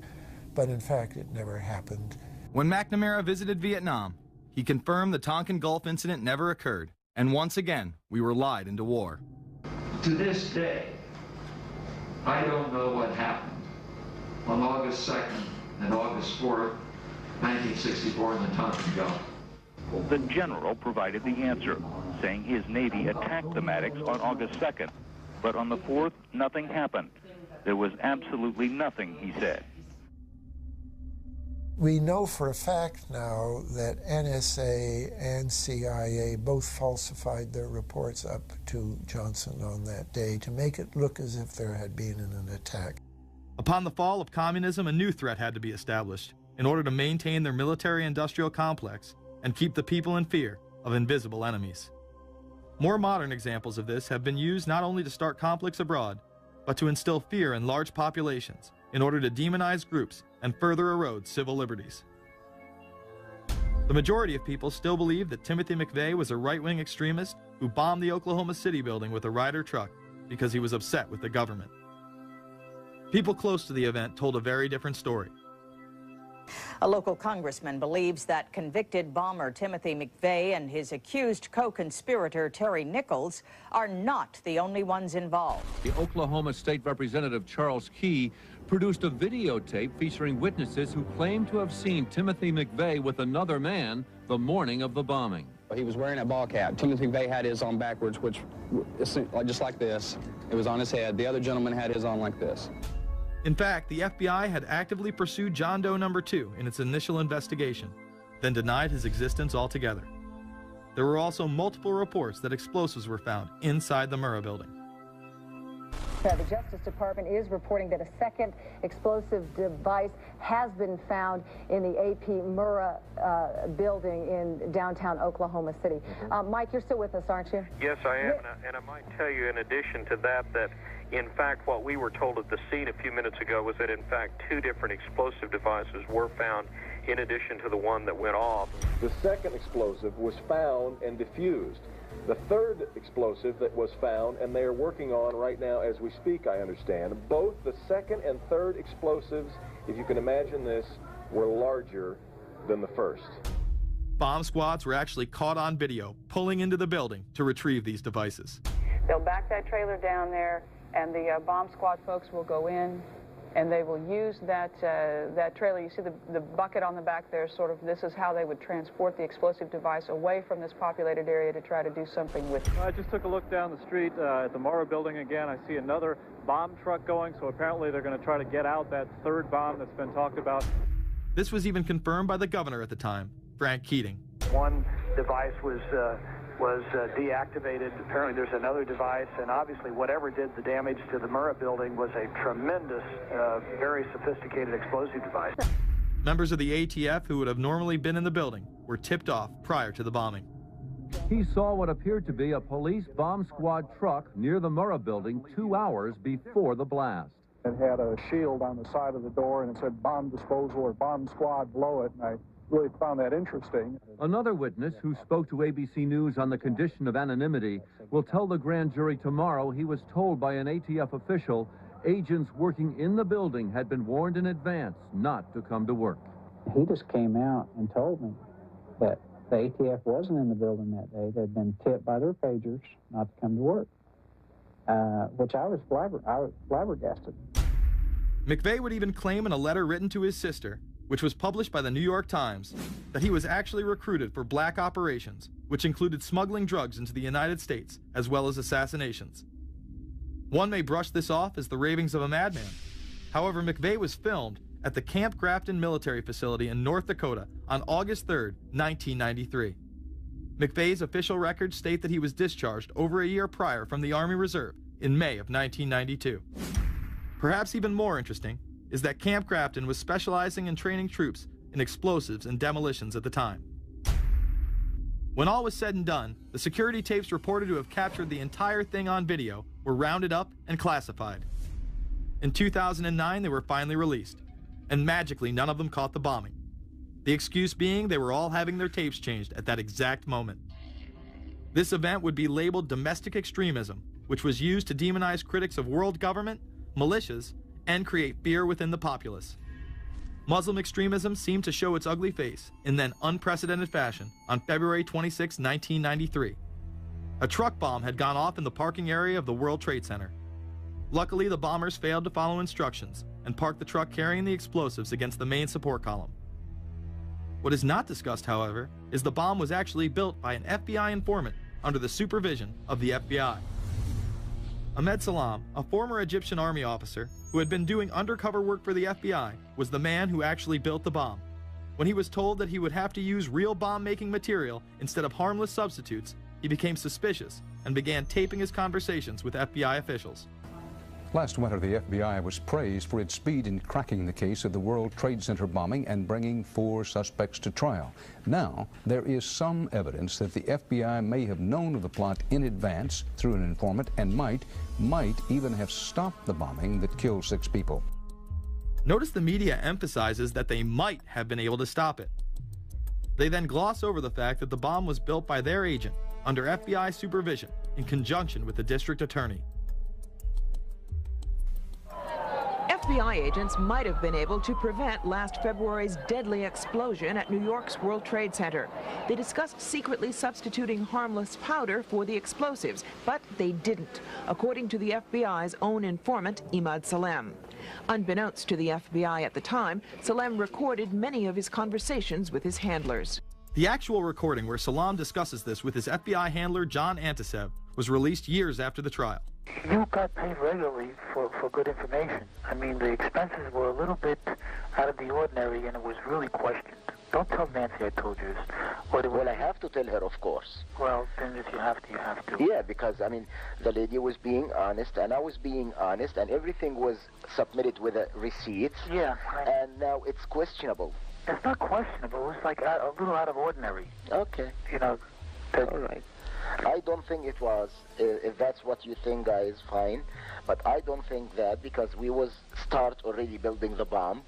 but in fact it never happened.
When McNamara visited Vietnam, he confirmed the Tonkin Gulf incident never occurred, and once again, we were lied into war.
To this day, I don't know what happened on August 2nd and August 4th, 1964 in the Tonkin Gulf.
The general provided the answer, saying his Navy attacked the Maddocks on August 2nd, but on the 4th, nothing happened. There was absolutely nothing, he said.
We know for a fact now that NSA and CIA both falsified their reports up to Johnson on that day to make it look as if there had been an attack.
Upon the fall of communism, a new threat had to be established in order to maintain their military-industrial complex and keep the people in fear of invisible enemies. More modern examples of this have been used not only to start conflicts abroad, but to instill fear in large populations in order to demonize groups and further erode civil liberties. The majority of people still believe that Timothy McVeigh was a right-wing extremist who bombed the Oklahoma City building with a Ryder truck because he was upset with the government. People close to the event told a very different story.
A local congressman believes that convicted bomber Timothy McVeigh and his accused co-conspirator Terry Nichols are not the only ones involved.
The Oklahoma State Representative Charles Key produced a videotape featuring witnesses who claim to have seen Timothy McVeigh with another man the morning of the bombing.
He was wearing a ball cap. Timothy McVeigh had his on backwards, which just like this. It was on his head. The other gentleman had his on like this.
In fact, the FBI had actively pursued John Doe No. 2 in its initial investigation, then denied his existence altogether. There were also multiple reports that explosives were found inside the Murrah building.
The Justice Department is reporting that a second explosive device has been found in the AP Murrah building in downtown Oklahoma City. Mike, you're still with us, aren't you?
Yes, I am, and I might tell you in addition to that, that in fact what we were told at the scene a few minutes ago was that in fact 2 different explosive devices were found in addition to the one that went off.
The second explosive was found and diffused. The third explosive that was found, and they are working on right now as we speak, I understand, both the second and third explosives, if you can imagine this, were larger than the first.
Bomb squads were actually caught on video pulling into the building to retrieve these devices.
They'll back that trailer down there, and the bomb squad folks will go in, and they will use that trailer. You see the bucket on the back there, sort of, this is how they would transport the explosive device away from this populated area to try to do something with it.
I just took a look down the street at the Murrah building again. I see another bomb truck going, so apparently they're going to try to get out that third bomb that's been talked about.
This was even confirmed by the governor at the time, Frank Keating.
One device was deactivated. Apparently there's another device, and obviously whatever did the damage to the Murrah building was a tremendous, very sophisticated explosive device.
Members of the ATF who would have normally been in the building were tipped off prior to the bombing.
He saw what appeared to be a police bomb squad truck near the Murrah building 2 hours before the blast.
It had a shield on the side of the door, and it said bomb disposal or bomb squad below it, and I really found that interesting.
Another witness who spoke to ABC News on the condition of anonymity will tell the grand jury tomorrow he was told by an ATF official agents working in the building had been warned in advance not to come to work.
He just came out and told me that the ATF wasn't in the building that day. They'd been tipped by their pagers not to come to work, which I was flabbergasted.
McVeigh would even claim in a letter written to his sister, which was published by the New York Times, that he was actually recruited for black operations, which included smuggling drugs into the United States, as well as assassinations. One may brush this off as the ravings of a madman. However, McVeigh was filmed at the Camp Grafton military facility in North Dakota on August 3, 1993. McVeigh's official records state that he was discharged over a year prior from the Army Reserve in May of 1992. Perhaps even more interesting is that Camp Grafton was specializing in training troops in explosives and demolitions at the time. When all was said and done, the security tapes reported to have captured the entire thing on video were rounded up and classified. In 2009, they were finally released, and magically none of them caught the bombing. The excuse being they were all having their tapes changed at that exact moment. This event would be labeled domestic extremism, which was used to demonize critics of world government, militias, and create fear within the populace. Muslim extremism seemed to show its ugly face in then unprecedented fashion on February 26, 1993. A truck bomb had gone off in the parking area of the World Trade Center. Luckily, the bombers failed to follow instructions and parked the truck carrying the explosives against the main support column. What is not discussed, however, is the bomb was actually built by an FBI informant under the supervision of the FBI. Ahmed Salam, a former Egyptian army officer who had been doing undercover work for the FBI, was the man who actually built the bomb. When he was told that he would have to use real bomb-making material instead of harmless substitutes, he became suspicious and began taping his conversations with FBI officials.
Last winter, the FBI was praised for its speed in cracking the case of the World Trade Center bombing and bringing 4 suspects to trial. Now, there is some evidence that the FBI may have known of the plot in advance through an informant and might even have stopped the bombing that killed 6 people.
Notice the media emphasizes that they might have been able to stop it. They then gloss over the fact that the bomb was built by their agent under FBI supervision in conjunction with the district attorney.
FBI agents might have been able to prevent last February's deadly explosion at New York's World Trade Center. They discussed secretly substituting harmless powder for the explosives, but they didn't, according to the FBI's own informant, Ahmed Salem. Unbeknownst to the FBI at the time, Salem recorded many of his conversations with his handlers.
The actual recording where Salam discusses this with his FBI handler, John Antisev, was released years after the trial.
You got paid regularly for good information. I mean, the expenses were a little bit out of the ordinary, and it was really questioned. Don't tell Nancy I told you this.
Well, I have to tell her, of course.
Well, then if you have to, you have to.
Yeah, because, I mean, the lady was being honest, and I was being honest, and everything was submitted with a receipt.
Yeah.
And now it's questionable.
It's not questionable. It's like a little out of ordinary.
Okay.
You know.
All right. I don't think it was. If that's what you think, guys, fine. But I don't think that, because we was start already building the bomb,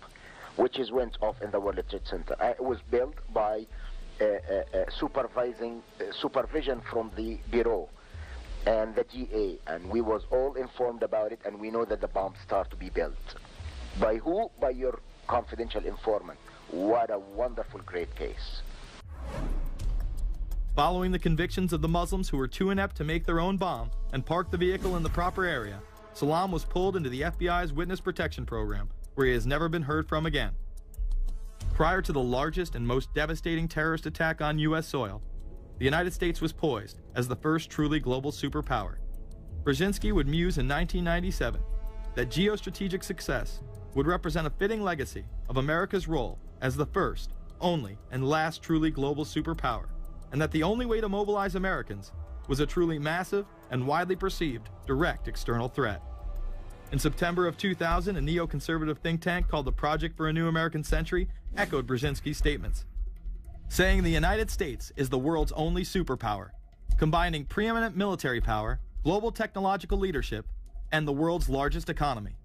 which is went off in the World Trade Center. It was built by supervision from the Bureau and the GA, and we was all informed about it, and we know that the bomb start to be built. By who? By your confidential informant. What a wonderful, great case.
Following the convictions of the Muslims who were too inept to make their own bomb and park the vehicle in the proper area, Salam was pulled into the FBI's witness protection program, where he has never been heard from again. Prior to the largest and most devastating terrorist attack on U.S. soil, the United States was poised as the first truly global superpower. Brzezinski would muse in 1997 that geostrategic success would represent a fitting legacy of America's role as the first, only, and last truly global superpower, and that the only way to mobilize Americans was a truly massive and widely perceived direct external threat. In September of 2000, a neoconservative think tank called the Project for a New American Century echoed Brzezinski's statements, saying the United States is the world's only superpower, combining preeminent military power, global technological leadership, and the world's largest economy.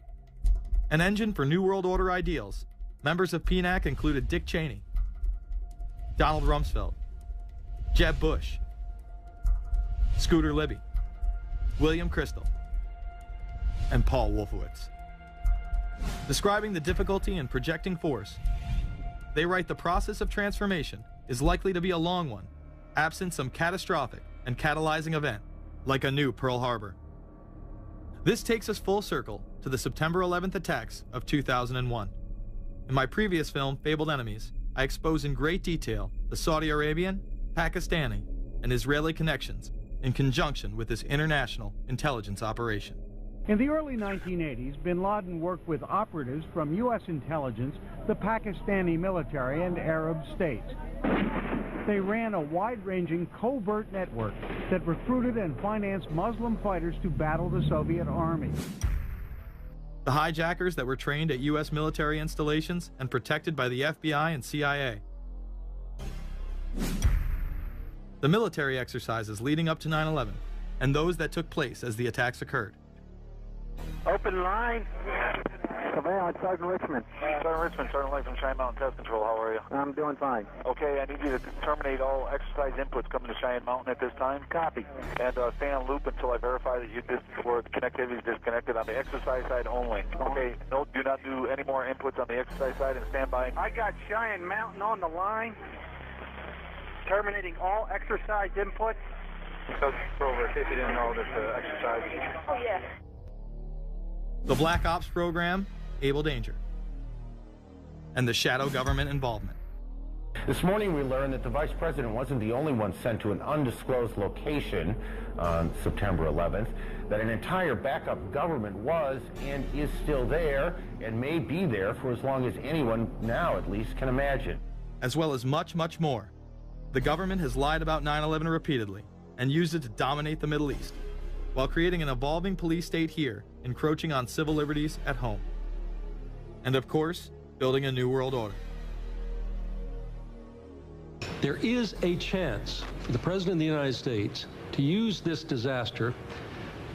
An engine for New World Order ideals, members of PNAC included Dick Cheney, Donald Rumsfeld, Jeb Bush, Scooter Libby, William Kristol, and Paul Wolfowitz. Describing the difficulty in projecting force, they write the process of transformation is likely to be a long one, absent some catastrophic and catalyzing event, like a new Pearl Harbor. This takes us full circle to the September 11th attacks of 2001. In my previous film, Fabled Enemies, I expose in great detail the Saudi Arabian, Pakistani, and Israeli connections in conjunction with this international intelligence operation.
In the early 1980s, bin Laden worked with operatives from U.S. intelligence, the Pakistani military, and Arab states. They ran a wide-ranging covert network that recruited and financed Muslim fighters to battle the Soviet army.
The hijackers that were trained at U.S. military installations and protected by the FBI and CIA. The military exercises leading up to 9/11, and those that took place as the attacks occurred.
Open line.
Surveillance, Sergeant Richmond.
Sergeant Richmond, Sergeant Lake from Cheyenne Mountain Test Control. How are you?
I'm doing fine.
Okay, I need you to terminate all exercise inputs coming to Cheyenne Mountain at this time.
Copy.
And stay on loop until I verify that or the connectivity is disconnected on the exercise side only. Okay, no, do not do any more inputs on the exercise side and stand by.
I got Cheyenne Mountain on the line. Terminating all exercise inputs.
So, over, in case you didn't know, there's exercise.
Oh, yeah.
The Black Ops program, Able Danger, and the shadow government involvement.
This morning we learned that the Vice President wasn't the only one sent to an undisclosed location on September 11th, that an entire backup government was and is still there and may be there for as long as anyone now at least can imagine.
As well as much, much more. The government has lied about 9/11 repeatedly and used it to dominate the Middle East, while creating an evolving police state here, encroaching on civil liberties at home. And of course, building a new world order.
There is a chance for the President of the United States to use this disaster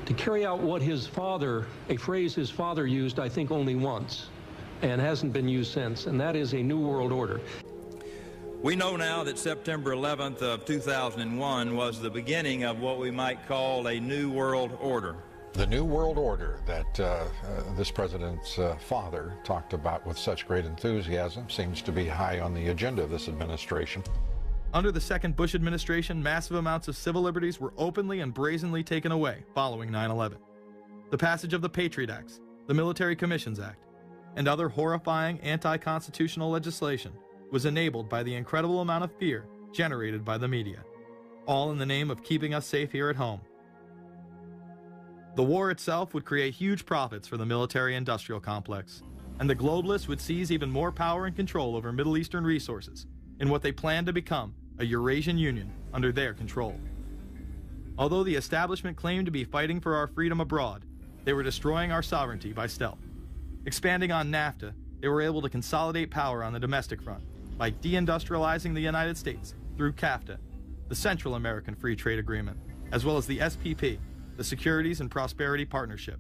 to carry out what his father, a phrase his father used, I think, only once, and hasn't been used since, and that is a new world order.
We know now that September 11th of 2001 was the beginning of what we might call a new world order.
The new world order that this president's father talked about with such great enthusiasm seems to be high on the agenda of this administration.
Under the second Bush administration, massive amounts of civil liberties were openly and brazenly taken away following 9/11. The passage of the Patriot Acts, the Military Commissions Act, and other horrifying anti-constitutional legislation was enabled by the incredible amount of fear generated by the media, all in the name of keeping us safe here at home. The war itself would create huge profits for the military-industrial complex, and the globalists would seize even more power and control over Middle Eastern resources in what they planned to become a Eurasian Union under their control. Although the establishment claimed to be fighting for our freedom abroad, they were destroying our sovereignty by stealth. Expanding on NAFTA, they were able to consolidate power on the domestic front by deindustrializing the United States through CAFTA, the Central American Free Trade Agreement, as well as the SPP, the Securities and Prosperity Partnership.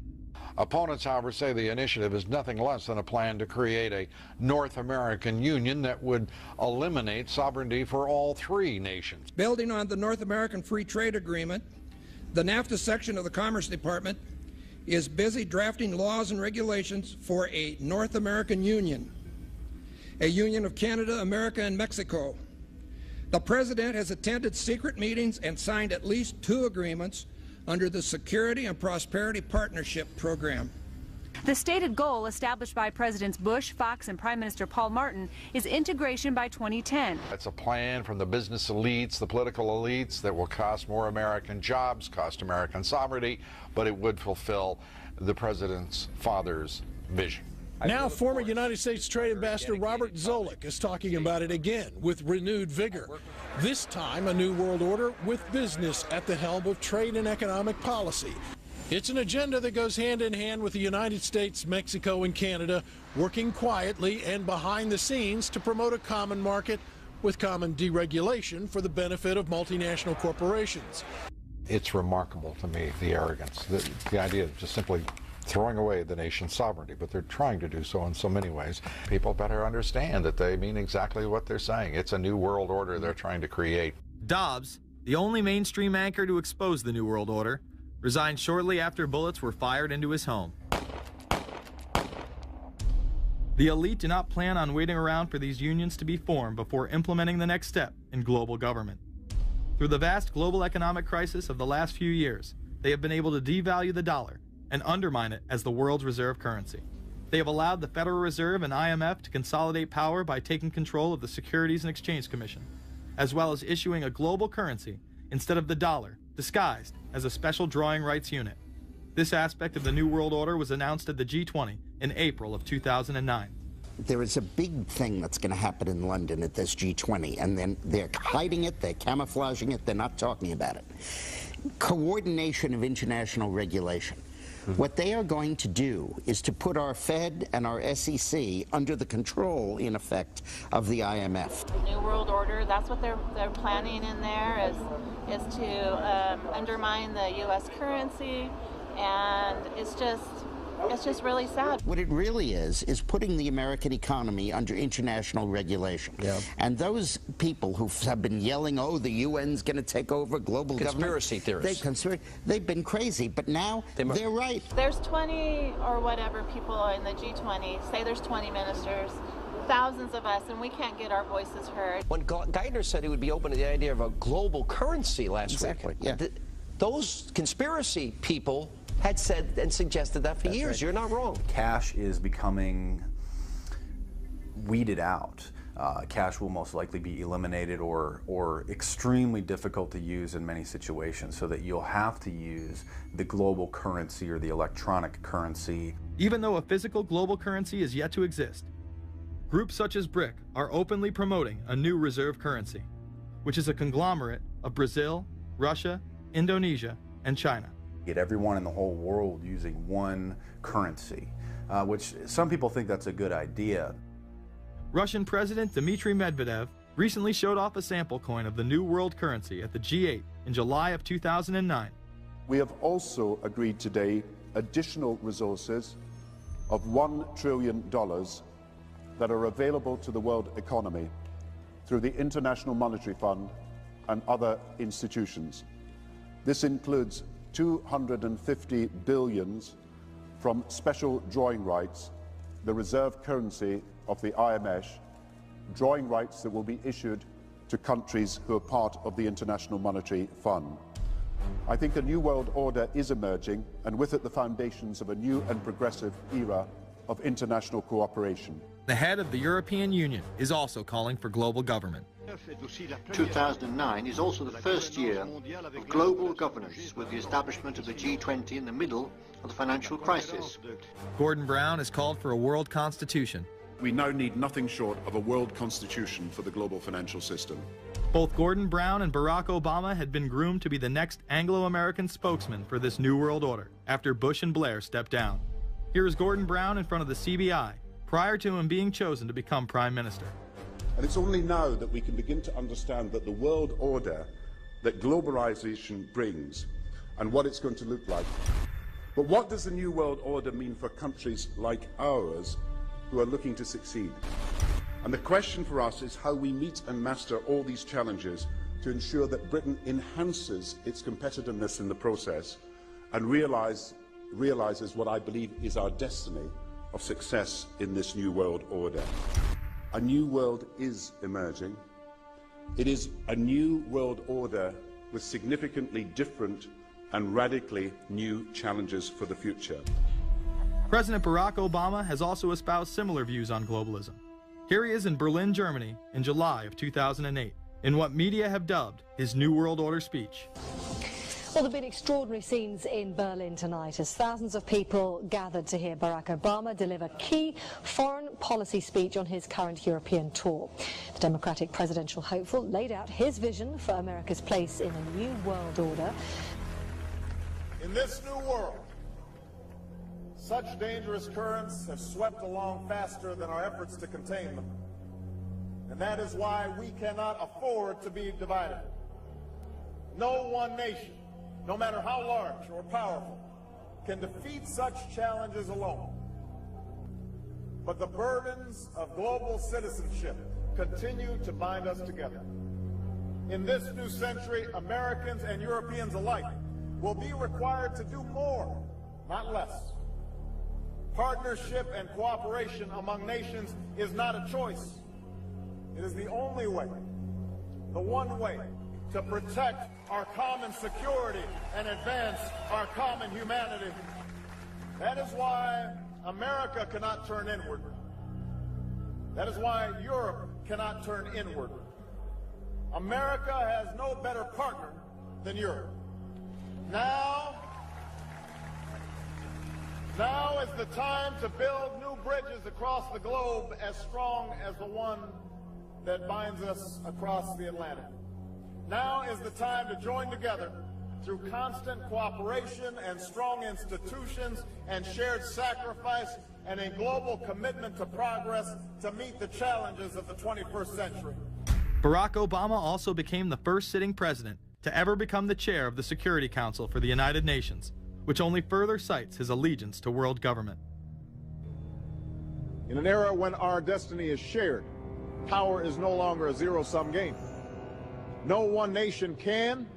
Opponents, however, say the initiative is nothing less than a plan to create a North American Union that would eliminate sovereignty for all three nations.
Building on the North American Free Trade Agreement, the NAFTA section of the Commerce Department is busy drafting laws and regulations for a North American Union, a union of Canada, America, and Mexico. The President has attended secret meetings and signed at least 2 agreements under the Security and Prosperity Partnership Program.
The stated goal established by Presidents Bush, Fox, and Prime Minister Paul Martin is integration by 2010.
It's a plan from the business elites, the political elites, that will cost more American jobs, cost American sovereignty, but it would fulfill the President's father's vision.
Now, former United States Trade Ambassador Robert Zoellick is talking about it again with renewed vigor. This time, a new world order with business at the helm of trade and economic policy. It's an agenda that goes hand in hand with the United States, Mexico, and Canada, working quietly and behind the scenes to promote a common market with common deregulation for the benefit of multinational corporations.
It's remarkable to me, the arrogance, the idea of just simply throwing away the nation's sovereignty, but they're trying to do so in so many ways. People better understand that they mean exactly what they're saying. It's a new world order they're trying to create.
Dobbs, the only mainstream anchor to expose the new world order, resigned shortly after bullets were fired into his home. The elite do not plan on waiting around for these unions to be formed before implementing the next step in global government. Through the vast global economic crisis of the last few years, they have been able to devalue the dollar and undermine it as the world's reserve currency. They have allowed the Federal Reserve and IMF to consolidate power by taking control of the Securities and Exchange Commission, as well as issuing a global currency instead of the dollar, disguised as a special drawing rights unit. This aspect of the New World Order was announced at the G20 in April of 2009.
There is a big thing that's going to happen in London at this G20, and then they're hiding it, they're camouflaging it, they're not talking about it. coordination of international regulation. What they are going to do is to put our Fed and our SEC under the control, in effect, of the IMF.
New World Order, that's what they're planning in there, is to undermine the U.S. currency, and it's just really sad.
What it really is putting the American economy under international regulation. Yeah. And those people who have been yelling, oh, the UN's going to take over global
conspiracy
government.
Theorists.
They've been crazy, but now they're right.
There's 20 or whatever people in the G20, say there's 20 ministers, thousands of us, and we can't get our voices heard.
When Geithner said he would be open to the idea of a global currency last week,
yeah.
Those conspiracy people had said and suggested that for years. Right. You're not wrong.
Cash is becoming weeded out. Cash will most likely be eliminated or extremely difficult to use in many situations, so that you'll have to use the global currency or the electronic currency.
Even though a physical global currency is yet to exist, groups such as BRIC are openly promoting a new reserve currency, which is a conglomerate of Brazil, Russia, Indonesia, and China.
Get everyone in the whole world using one currency, which some people think that's a good idea.
Russian President Dmitry Medvedev recently showed off a sample coin of the new world currency at the G8 in July of 2009.
We have also agreed today additional resources of $1 trillion that are available to the world economy through the International Monetary Fund and other institutions. This includes 250 billion from special drawing rights, the reserve currency of the IMF, drawing rights that will be issued to countries who are part of the International Monetary Fund. I think a new world order is emerging, and with it the foundations of a new and progressive era of international cooperation.
The head of the European Union is also calling for global government.
2009 is also the first year of global governance, with the establishment of the G20 in the middle of the financial crisis.
Gordon Brown has called for a world constitution.
We now need nothing short of a world constitution for the global financial system.
Both Gordon Brown and Barack Obama had been groomed to be the next Anglo-American spokesman for this new world order after Bush and Blair stepped down. Here is Gordon Brown in front of the CBI prior to him being chosen to become Prime Minister.
And it's only now that we can begin to understand that the world order that globalization brings and what it's going to look like. But what does the new world order mean for countries like ours who are looking to succeed? And the question for us is how we meet and master all these challenges to ensure that Britain enhances its competitiveness in the process and realizes what I believe is our destiny of success in this new world order. A new world is emerging. It is a new world order with significantly different and radically new challenges for the future.
President Barack Obama has also espoused similar views on globalism. Here he is in Berlin, Germany, in July of 2008, in what media have dubbed his New World Order speech.
Well, there have been extraordinary scenes in Berlin tonight as thousands of people gathered to hear Barack Obama deliver key foreign policy speech on his current European tour. The Democratic presidential hopeful laid out his vision for America's place in a new world order.
In this new world, such dangerous currents have swept along faster than our efforts to contain them. And that is why we cannot afford to be divided. No one nation, no matter how large or powerful, can defeat such challenges alone. But the burdens of global citizenship continue to bind us together. In this new century, Americans and Europeans alike will be required to do more, not less. Partnership and cooperation among nations is not a choice. It is the only way, the one way, to protect our common security and advance our common humanity. That is why America cannot turn inward. That is why Europe cannot turn inward. America has no better partner than Europe. Now is the time to build new bridges across the globe as strong as the one that binds us across the Atlantic. Now is the time to join together through constant cooperation and strong institutions and shared sacrifice and a global commitment to progress to meet the challenges of the 21st century.
Barack Obama also became the first sitting president to ever become the chair of the Security Council for the United Nations, which only further cites his allegiance to world government.
In an era when our destiny is shared, power is no longer a zero-sum game. No one nation can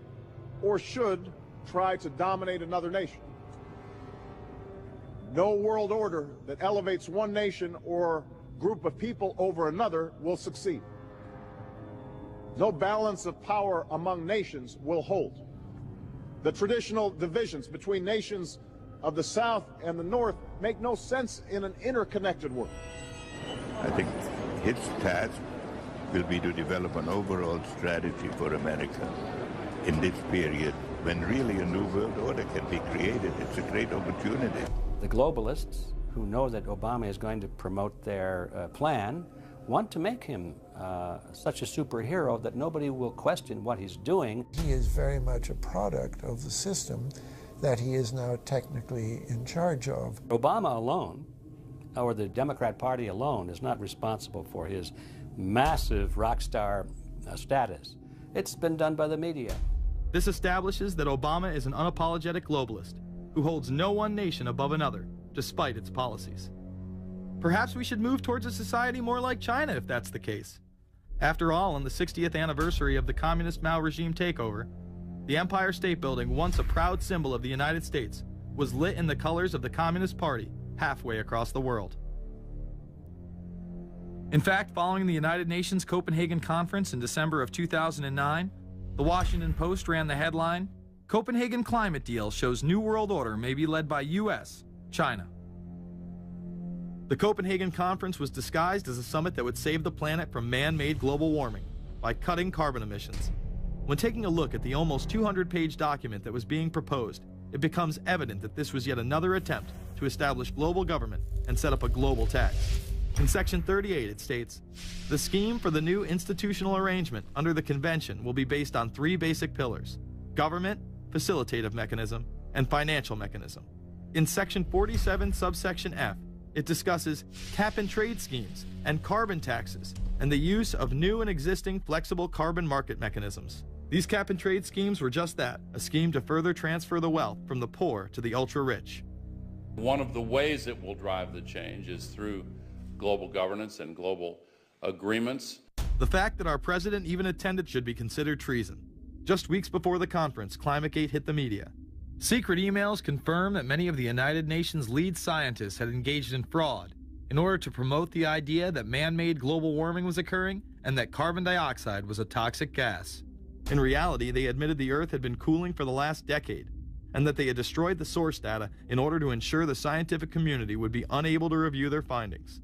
or should try to dominate another nation. No world order that elevates one nation or group of people over another will succeed. No balance of power among nations will hold. The traditional divisions between nations of the South and the North make no sense in an interconnected world.
I think his task will be to develop an overall strategy for America in this period when really a new world order can be created. It's a great opportunity.
The globalists, who know that Obama is going to promote their plan, want to make him such a superhero that nobody will question what he's doing.
He is very much a product of the system that he is now technically in charge of.
Obama alone, or the Democrat Party alone, is not responsible for his massive rock star status. It's been done by the media.
This establishes that Obama is an unapologetic globalist who holds no one nation above another, despite its policies. Perhaps we should move towards a society more like China if that's the case. After all, on the 60th anniversary of the communist Mao regime takeover, the Empire State Building, once a proud symbol of the United States, was lit in the colors of the Communist Party halfway across the world. In fact, following the United Nations Copenhagen Conference in December of 2009, the Washington Post ran the headline, "Copenhagen Climate Deal Shows New World Order May Be Led by US, China." The Copenhagen Conference was disguised as a summit that would save the planet from man-made global warming by cutting carbon emissions. When taking a look at the almost 200-page document that was being proposed, it becomes evident that this was yet another attempt to establish global government and set up a global tax. In Section 38, it states, "The scheme for the new institutional arrangement under the Convention will be based on 3 basic pillars: government, facilitative mechanism, and financial mechanism." In Section 47, subsection F, it discusses cap-and-trade schemes and carbon taxes and the use of new and existing flexible carbon market mechanisms. These cap-and-trade schemes were just that, a scheme to further transfer the wealth from the poor to the ultra-rich.
One of the ways it will drive the change is through global governance and global agreements.
The fact that our president even attended should be considered treason. Just weeks before the conference, ClimateGate hit the media. Secret emails confirm that many of the United Nations lead scientists had engaged in fraud in order to promote the idea that man-made global warming was occurring and that carbon dioxide was a toxic gas. In reality, they admitted the Earth had been cooling for the last decade and that they had destroyed the source data in order to ensure the scientific community would be unable to review their findings.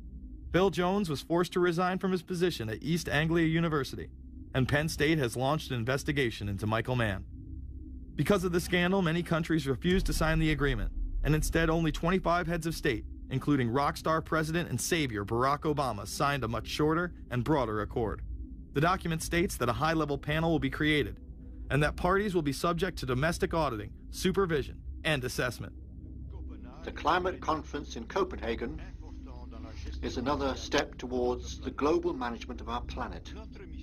Bill Jones was forced to resign from his position at East Anglia University, and Penn State has launched an investigation into Michael Mann. Because of the scandal, many countries refused to sign the agreement, and instead only 25 heads of state, including rock star president and savior Barack Obama, signed a much shorter and broader accord. The document states that a high-level panel will be created, and that parties will be subject to domestic auditing, supervision, and assessment.
The climate conference in Copenhagen is another step towards the global management of our planet.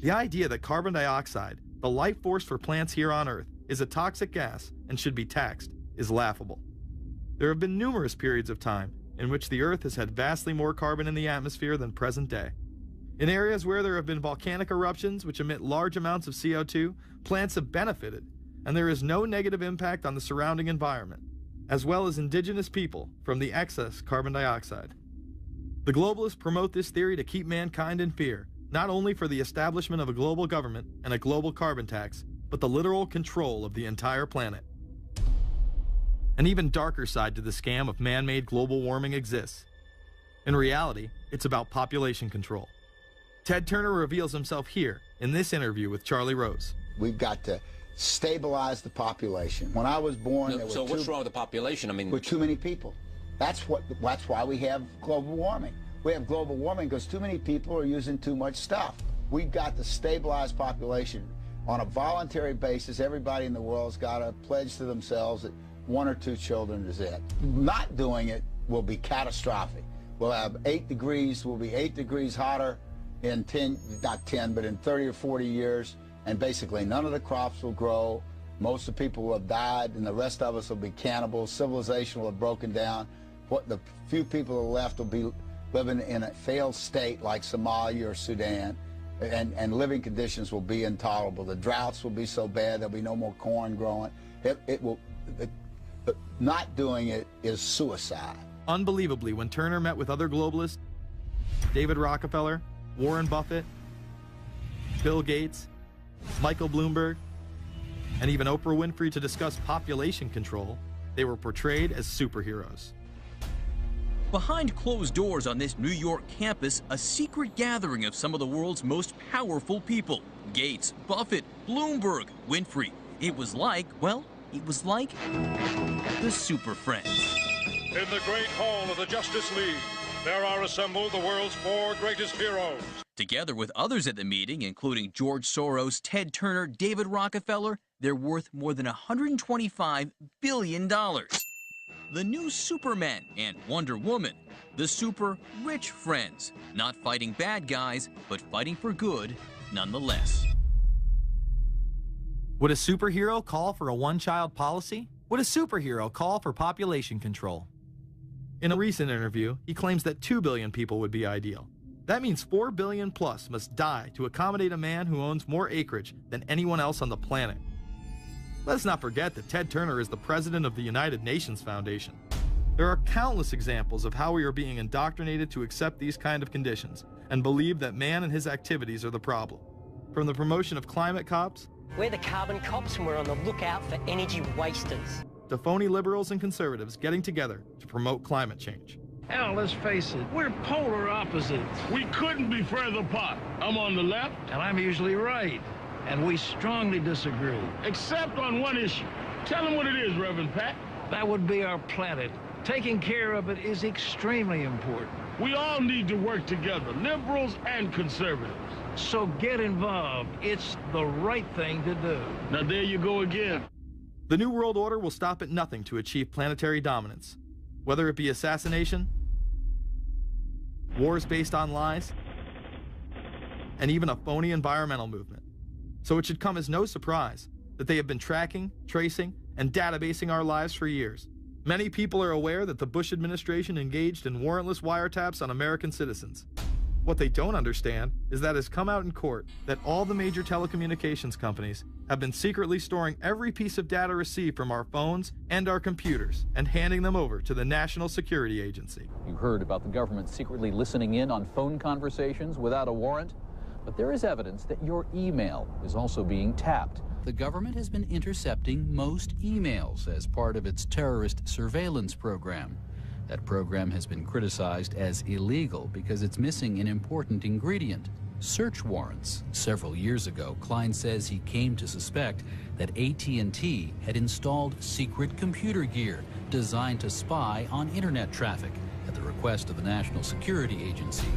The idea that carbon dioxide, the life force for plants here on Earth, is a toxic gas and should be taxed is laughable. There have been numerous periods of time in which the Earth has had vastly more carbon in the atmosphere than present day. In areas where there have been volcanic eruptions which emit large amounts of CO2, plants have benefited, and there is no negative impact on the surrounding environment, as well as indigenous people, from the excess carbon dioxide. The globalists promote this theory to keep mankind in fear, not only for the establishment of a global government and a global carbon tax, but the literal control of the entire planet. An even darker side to the scam of man-made global warming exists. In reality, it's about population control. Ted Turner reveals himself here in this interview with Charlie Rose.
We've got to stabilize the population. When I was born, there
so what's wrong with the population? I mean,
with too many people. That's why we have global warming. We have global warming because too many people are using too much stuff. We've got to stabilize population. On a voluntary basis, everybody in the world's got to pledge to themselves that 1 or 2 children is it. Not doing it will be catastrophic. We'll have 8 degrees, we'll be 8 degrees hotter in 30 or 40 years, and basically none of the crops will grow. Most of the people will have died, and the rest of us will be cannibals. Civilization will have broken down. What the few people who are left will be living in a failed state like Somalia or Sudan, and living conditions will be intolerable. The droughts will be so bad there'll be no more corn growing. Not doing it is suicide.
Unbelievably, when Turner met with other globalists, David Rockefeller, Warren Buffett, Bill Gates, Michael Bloomberg, and even Oprah Winfrey to discuss population control, they were portrayed as superheroes.
Behind closed doors on this New York campus, a secret gathering of some of the world's most powerful people. Gates, Buffett, Bloomberg, Winfrey. It was like, well, it was like the Super Friends.
In the great hall of the Justice League, there are assembled the world's 4 greatest heroes.
Together with others at the meeting, including George Soros, Ted Turner, David Rockefeller, they're worth more than $125 billion. The new Superman and Wonder Woman, the super rich friends, not fighting bad guys, but fighting for good nonetheless.
Would a superhero call for a one-child policy? Would a superhero call for population control? In a recent interview, he claims that 2 billion people would be ideal. That means 4 billion plus must die to accommodate a man who owns more acreage than anyone else on the planet. Let's not forget that Ted Turner is the president of the United Nations Foundation. There are countless examples of how we are being indoctrinated to accept these kind of conditions and believe that man and his activities are the problem. From the promotion of climate cops,
we're the carbon cops and we're on the lookout for energy wasters,
to phony liberals and conservatives getting together to promote climate change.
Hell, let's face it, we're polar opposites.
We couldn't be further apart. I'm on the left,
And I'm usually right. And we strongly disagree.
except on one issue. Tell them what it is, Reverend Pat.
That would be our planet. Taking care of it is extremely important.
We all need to work together, liberals and conservatives.
So get involved. It's the right thing to do.
Now there you go again.
The New World Order will stop at nothing to achieve planetary dominance, whether it be assassination, wars based on lies, and even a phony environmental movement. So it should come as no surprise that they have been tracking, tracing, and databasing our lives for years. Many people are aware that the Bush administration engaged in warrantless wiretaps on American citizens. What they don't understand is that it has come out in court that all the major telecommunications companies have been secretly storing every piece of data received from our phones and our computers and handing them over to the National Security Agency.
You heard about the government secretly listening in on phone conversations without a warrant, but there is evidence that your email is also being tapped.
The government has been intercepting most emails as part of its terrorist surveillance program. That program has been criticized as illegal because it's missing an important ingredient: search warrants. Several years ago, Klein says he came to suspect that AT&T had installed secret computer gear designed to spy on internet traffic at the request of the National Security Agency.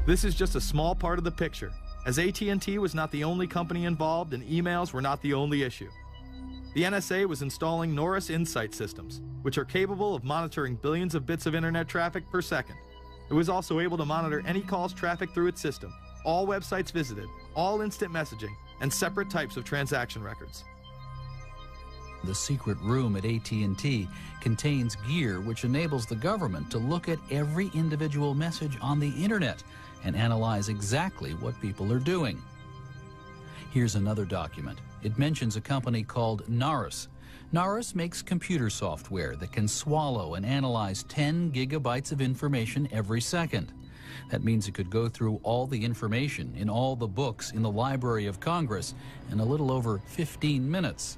This is just a small part of the picture, as AT&T was not the only company involved and emails were not the only issue. The NSA was installing Norris Insight systems, which are capable of monitoring billions of bits of internet traffic per second. It was also able to monitor any calls traffic through its system, all websites visited, all instant messaging, and separate types of transaction records.
The secret room at AT&T contains gear which enables the government to look at every individual message on the internet and analyze exactly what people are doing. Here's another document. It mentions a company called Norris. Norris makes computer software that can swallow and analyze 10 gigabytes of information every second. That means it could go through all the information in all the books in the Library of Congress in a little over 15 minutes.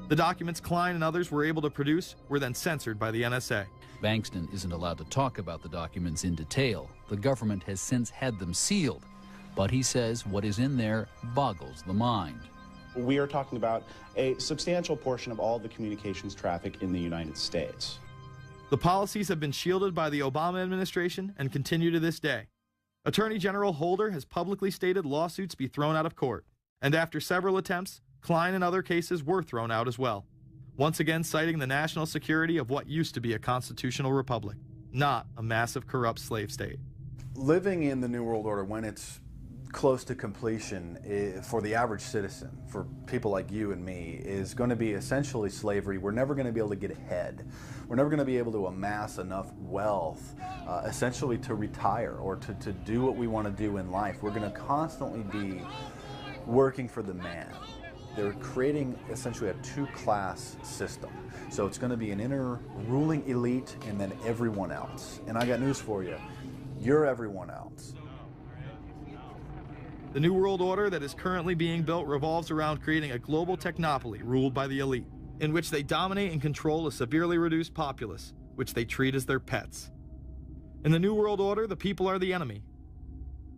The documents Klein and others were able to produce were then censored by the NSA.
Bankston isn't allowed to talk about the documents in detail. The government has since had them sealed. But he says what is in there boggles the mind.
We are talking about a substantial portion of all the communications traffic in the United States.
The policies have been shielded by the Obama administration and continue to this day. Attorney General Holder has publicly stated lawsuits be thrown out of court. And after several attempts, Klein and other cases were thrown out as well, once again citing the national security of what used to be a constitutional republic, not a massive corrupt slave state.
Living in the New World Order, when it's close to completion, for the average citizen, for people like you and me, is going to be essentially slavery. We're never going to be able to get ahead. We're never going to be able to amass enough wealth, essentially to retire or to do what we want to do in life. We're going to constantly be working for the man. They're creating essentially a two-class system. So it's going to be an inner ruling elite and then everyone else. And I got news for you. You're everyone else.
The New World Order that is currently being built revolves around creating a global technopoly ruled by the elite, in which they dominate and control a severely reduced populace, which they treat as their pets. In the New World Order, the people are the enemy.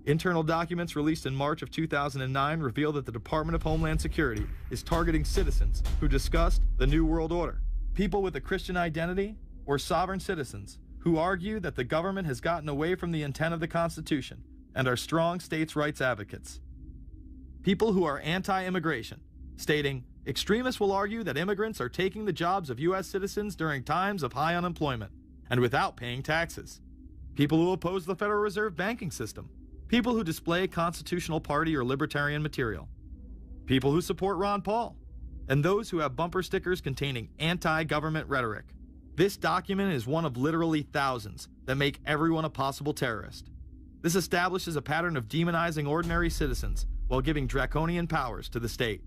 Internal documents released in March of 2009 reveal that the Department of Homeland Security is targeting citizens who discussed the New World Order, people with a Christian identity, or sovereign citizens who argue that the government has gotten away from the intent of the Constitution and are strong states' rights advocates. People who are anti-immigration, stating, extremists will argue that immigrants are taking the jobs of U.S. citizens during times of high unemployment and without paying taxes. People who oppose the Federal Reserve banking system. People who display constitutional party or libertarian material. People who support Ron Paul. And those who have bumper stickers containing anti-government rhetoric. This document is one of literally thousands that make everyone a possible terrorist. This establishes a pattern of demonizing ordinary citizens while giving draconian powers to the state.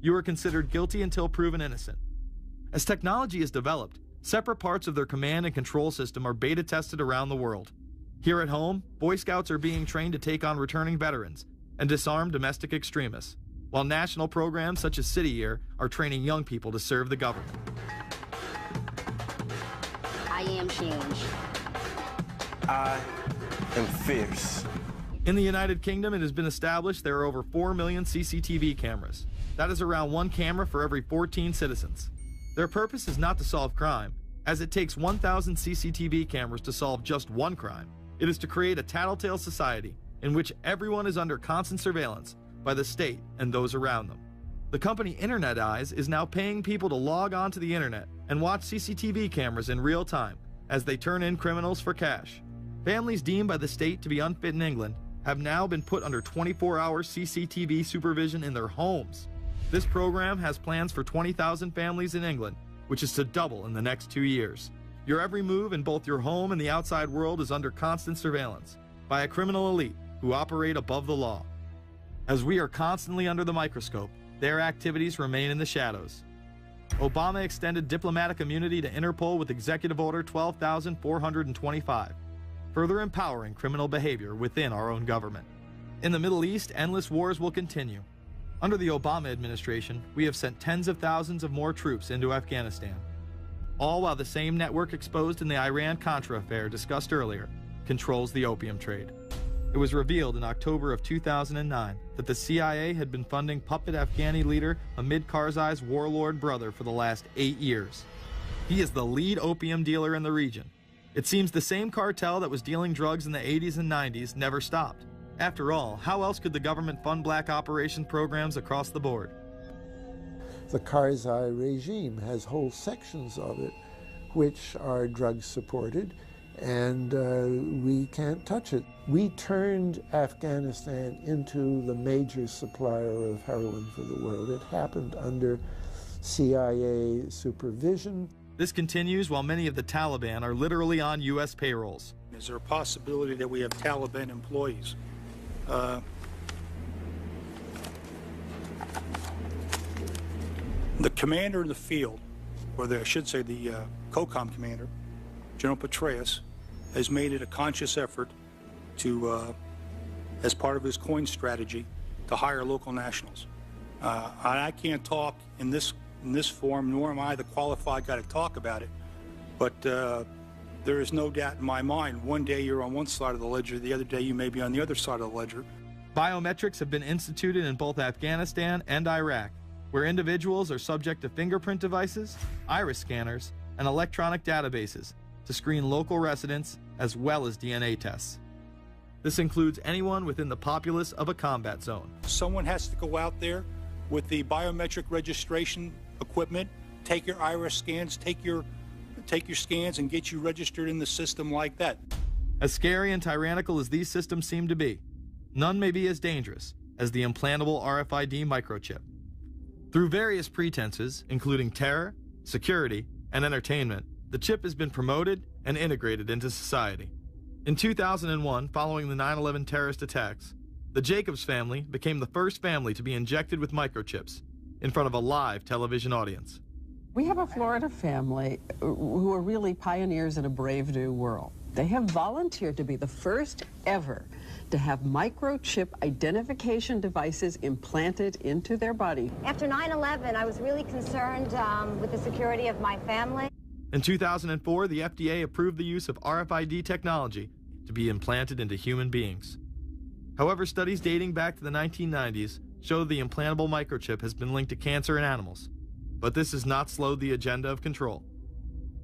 You are considered guilty until proven innocent. As technology is developed, separate parts of their command and control system are beta tested around the world. Here at home, Boy Scouts are being trained to take on returning veterans and disarm domestic extremists, while national programs such as City Year are training young people to serve the government.
I am change.
I am fierce.
In the United Kingdom, it has been established there are over 4 million CCTV cameras. That is around 1 camera for every 14 citizens. Their purpose is not to solve crime, as it takes 1,000 CCTV cameras to solve just one crime. It is to create a tattletale society in which everyone is under constant surveillance by the state and those around them. The company Internet Eyes is now paying people to log on to the internet and watch CCTV cameras in real time as they turn in criminals for cash. Families deemed by the state to be unfit in England have now been put under 24-hour CCTV supervision in their homes. This program has plans for 20,000 families in England, which is to double in the next 2 years. Your every move in both your home and the outside world is under constant surveillance by a criminal elite who operate above the law. As we are constantly under the microscope, their activities remain in the shadows. Obama extended diplomatic immunity to Interpol with Executive Order 12,425, further empowering criminal behavior within our own government. In the Middle East, endless wars will continue. Under the Obama administration, we have sent tens of thousands of more troops into Afghanistan, all while the same network exposed in the Iran-Contra affair discussed earlier controls the opium trade. It was revealed in October of 2009 that the CIA had been funding puppet Afghani leader Hamid Karzai's warlord brother for the last 8 years. He is the lead opium dealer in the region. It seems the same cartel that was dealing drugs in the 80s and 90s never stopped. After all, how else could the government fund black operation programs across the board?
The Karzai regime has whole sections of it which are drug supported, and we can't touch it. We turned Afghanistan into the major supplier of heroin for the world. It happened under CIA supervision.
This continues while many of the Taliban are literally on U.S. payrolls.
Is there a possibility that we have Taliban employees? The commander in the field, or I should say the COCOM commander, General Petraeus, has made it a conscious effort to, as part of his coin strategy, to hire local nationals. I can't talk in this forum, nor am I the qualified guy to talk about it, but there is no doubt in my mind, one day you're on one side of the ledger, the other day you may be on the other side of the ledger.
Biometrics have been instituted in both Afghanistan and Iraq, where individuals are subject to fingerprint devices, iris scanners, and electronic databases to screen local residents as well as DNA tests. This includes anyone within the populace of a combat zone.
Someone has to go out there with the biometric registration equipment, take your iris scans, take your scans and get you registered in the system like that.
As scary and tyrannical as these systems seem to be, none may be as dangerous as the implantable RFID microchip. Through various pretenses, including terror, security, and entertainment, the chip has been promoted and integrated into society. In 2001, following the 9/11 terrorist attacks, the Jacobs family became the first family to be injected with microchips in front of a live television audience.
We have a Florida family who are really pioneers in a brave new world. They have volunteered to be the first ever to have microchip identification devices implanted into their body.
After 9/11, I was really concerned with the security of my family.
In 2004, the FDA approved the use of RFID technology to be implanted into human beings. However, studies dating back to the 1990s show the implantable microchip has been linked to cancer in animals, but this has not slowed the agenda of control.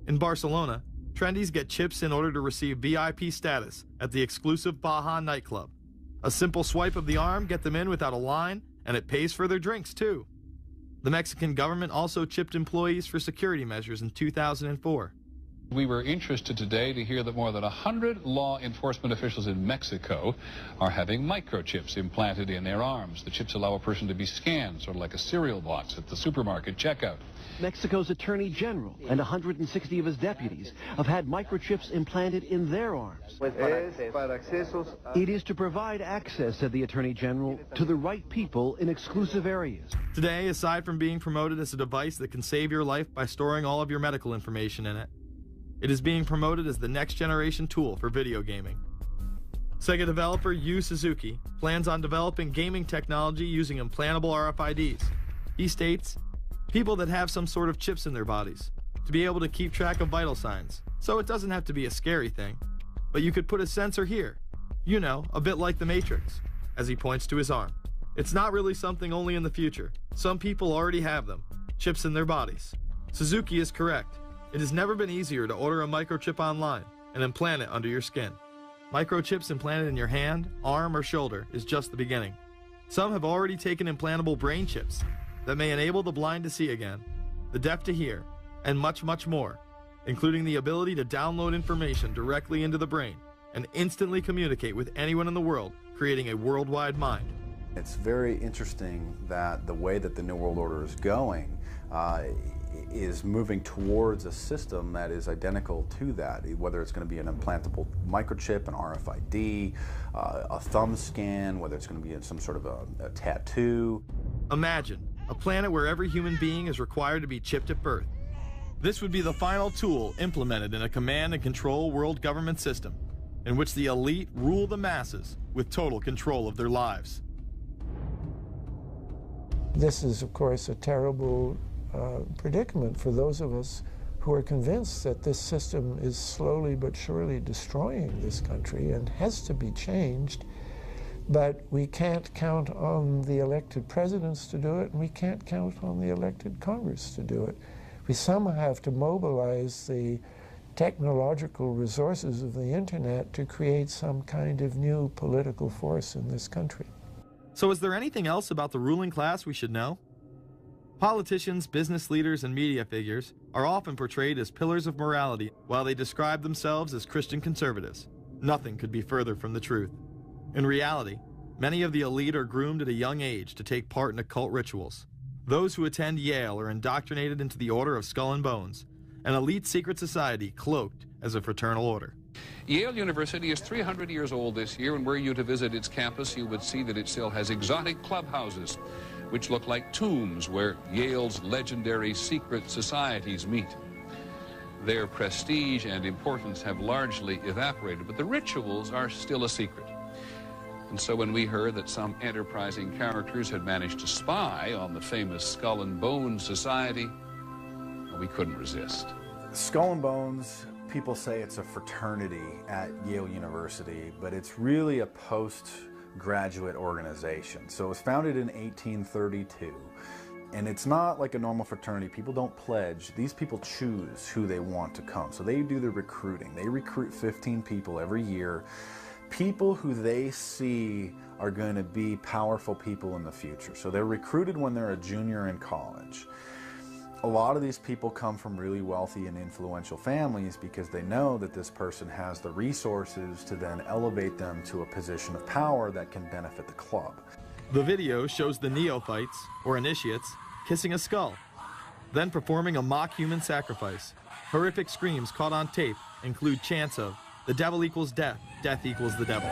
In Barcelona, trendies get chips in order to receive VIP status at the exclusive Baja nightclub. A simple swipe of the arm gets them in without a line, and it pays for their drinks too. The Mexican government also chipped employees for security measures in 2004.
We were interested today to hear that more than 100 law enforcement officials in Mexico are having microchips implanted in their arms. The chips allow a person to be scanned, sort of like a cereal box at the supermarket checkout.
Mexico's Attorney General and 160 of his deputies have had microchips implanted in their arms. It is to provide access, said the Attorney General, to the right people in exclusive areas.
Today, aside from being promoted as a device that can save your life by storing all of your medical information in it, it is being promoted as the next generation tool for video gaming. Sega developer Yu Suzuki plans on developing gaming technology using implantable RFIDs. He states, people that have some sort of chips in their bodies, to be able to keep track of vital signs, so it doesn't have to be a scary thing. But you could put a sensor here, you know, a bit like the Matrix, as he points to his arm. It's not really something only in the future. Some people already have them, chips in their bodies. Suzuki is correct. It has never been easier to order a microchip online and implant it under your skin. Microchips implanted in your hand, arm, or shoulder is just the beginning. Some have already taken implantable brain chips that may enable the blind to see again, the deaf to hear, and much, much more, including the ability to download information directly into the brain and instantly communicate with anyone in the world, creating a worldwide mind.
It's very interesting that the way that the New World Order is going is moving towards a system that is identical to that, whether it's going to be an implantable microchip, an RFID, a thumb scan, whether it's going to be some sort of a tattoo.
Imagine a planet where every human being is required to be chipped at birth. This would be the final tool implemented in a command and control world government system in which the elite rule the masses with total control of their lives.
This is, of course, a terrible predicament for those of us who are convinced that this system is slowly but surely destroying this country and has to be changed. But we can't count on the elected presidents to do it, and we can't count on the elected Congress to do it. We somehow have to mobilize the technological resources of the internet to create some kind of new political force in this country.
So is there anything else about the ruling class we should know? Politicians, business leaders, and media figures are often portrayed as pillars of morality while they describe themselves as Christian conservatives. Nothing could be further from the truth. In reality, many of the elite are groomed at a young age to take part in occult rituals. Those who attend Yale are indoctrinated into the Order of Skull and Bones, an elite secret society cloaked as a fraternal order.
Yale University is 300 years old this year, and were you to visit its campus, you would see that it still has exotic clubhouses, which look like tombs where Yale's legendary secret societies meet. Their prestige and importance have largely evaporated, but the rituals are still a secret. And so when we heard that some enterprising characters had managed to spy on the famous Skull and Bones Society, we couldn't resist.
Skull and Bones, people say it's a fraternity at Yale University, but it's really a postgraduate organization. So it was founded in 1832, and it's not like a normal fraternity. People don't pledge. These people choose who they want to come. So they do the recruiting. They recruit 15 people every year people who they see are going to be powerful people in the future. So they're recruited when they're a junior in college. A lot of these people come from really wealthy and influential families because they know that this person has the resources to then elevate them to a position of power that can benefit the club.
The video shows the neophytes, or initiates, kissing a skull, then performing a mock human sacrifice. Horrific screams caught on tape include chants of, "The devil equals death, death equals the devil."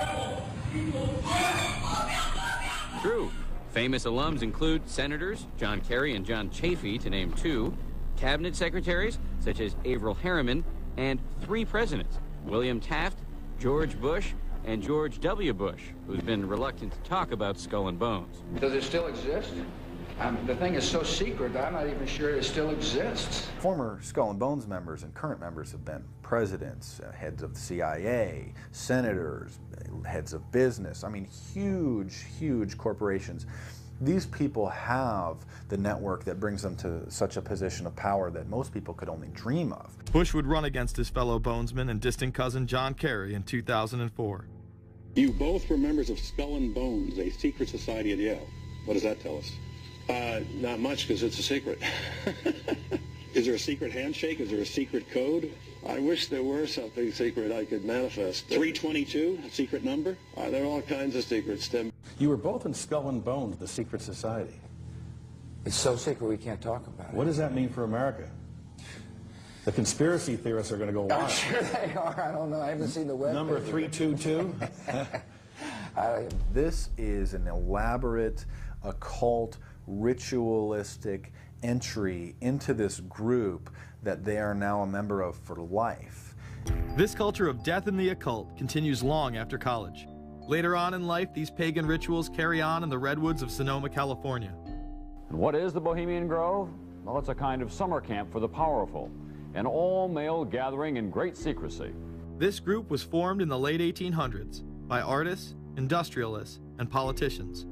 True. Famous alums include Senators John Kerry and John Chafee, to name two, cabinet secretaries such as Averell Harriman, and 3 presidents, William Taft, George Bush, and George W. Bush, who's been reluctant to talk about Skull and Bones.
Does it still exist? The thing is so secret, I'm not even sure it still exists.
Former Skull and Bones members and current members have been presidents, heads of the CIA, senators, heads of business. I mean, huge, huge corporations. These people have the network that brings them to such a position of power that most people could only dream of.
Bush would run against his fellow Bonesman and distant cousin John Kerry in 2004.
You both were members of Skull and Bones, a secret society at Yale. What does that tell us? Not much, because it's a secret. Is there a secret handshake? Is there a secret code?
I wish there were something secret I could manifest.
322, a secret number?
There are all kinds of secrets, Tim.
You were both in Skull and Bones, the secret society.
It's so secret we can't talk about it.
What does that mean for America? The conspiracy theorists are going to go wild.
I'm sure they are. I don't know. I haven't seen the web.
Number 322?
This is an elaborate, occult, ritualistic entry into this group that they are now a member of for life.
This culture of death and the occult continues long after college. Later on in life, these pagan rituals carry on in the redwoods of Sonoma, California.
And what is the Bohemian Grove? Well, it's a kind of summer camp for the powerful, an all-male gathering in great secrecy.
This group was formed in the late 1800s by artists, industrialists, and politicians.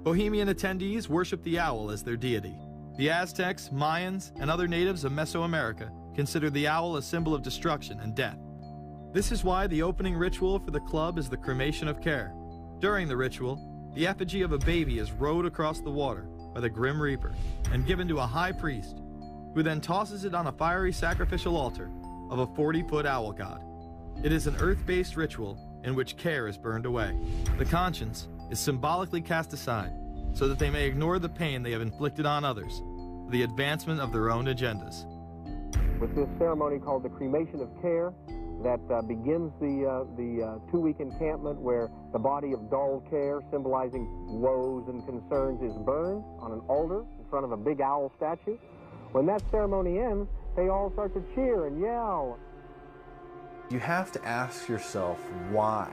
Bohemian attendees worship the owl as their deity. The Aztecs, Mayans, and other natives of Mesoamerica consider the owl a symbol of destruction and death. This is why the opening ritual for the club is the cremation of care. During the ritual, the effigy of a baby is rowed across the water by the Grim Reaper and given to a high priest, who then tosses it on a fiery sacrificial altar of a 40-foot owl god. It is an earth-based ritual in which care is burned away. The conscience is symbolically cast aside so that they may ignore the pain they have inflicted on others for the advancement of their own agendas.
With this ceremony called the cremation of care, that begins the 2-week encampment where the body of dull care, symbolizing woes and concerns, is burned on an altar in front of a big owl statue. When that ceremony ends, they all start to cheer and yell.
You have to ask yourself why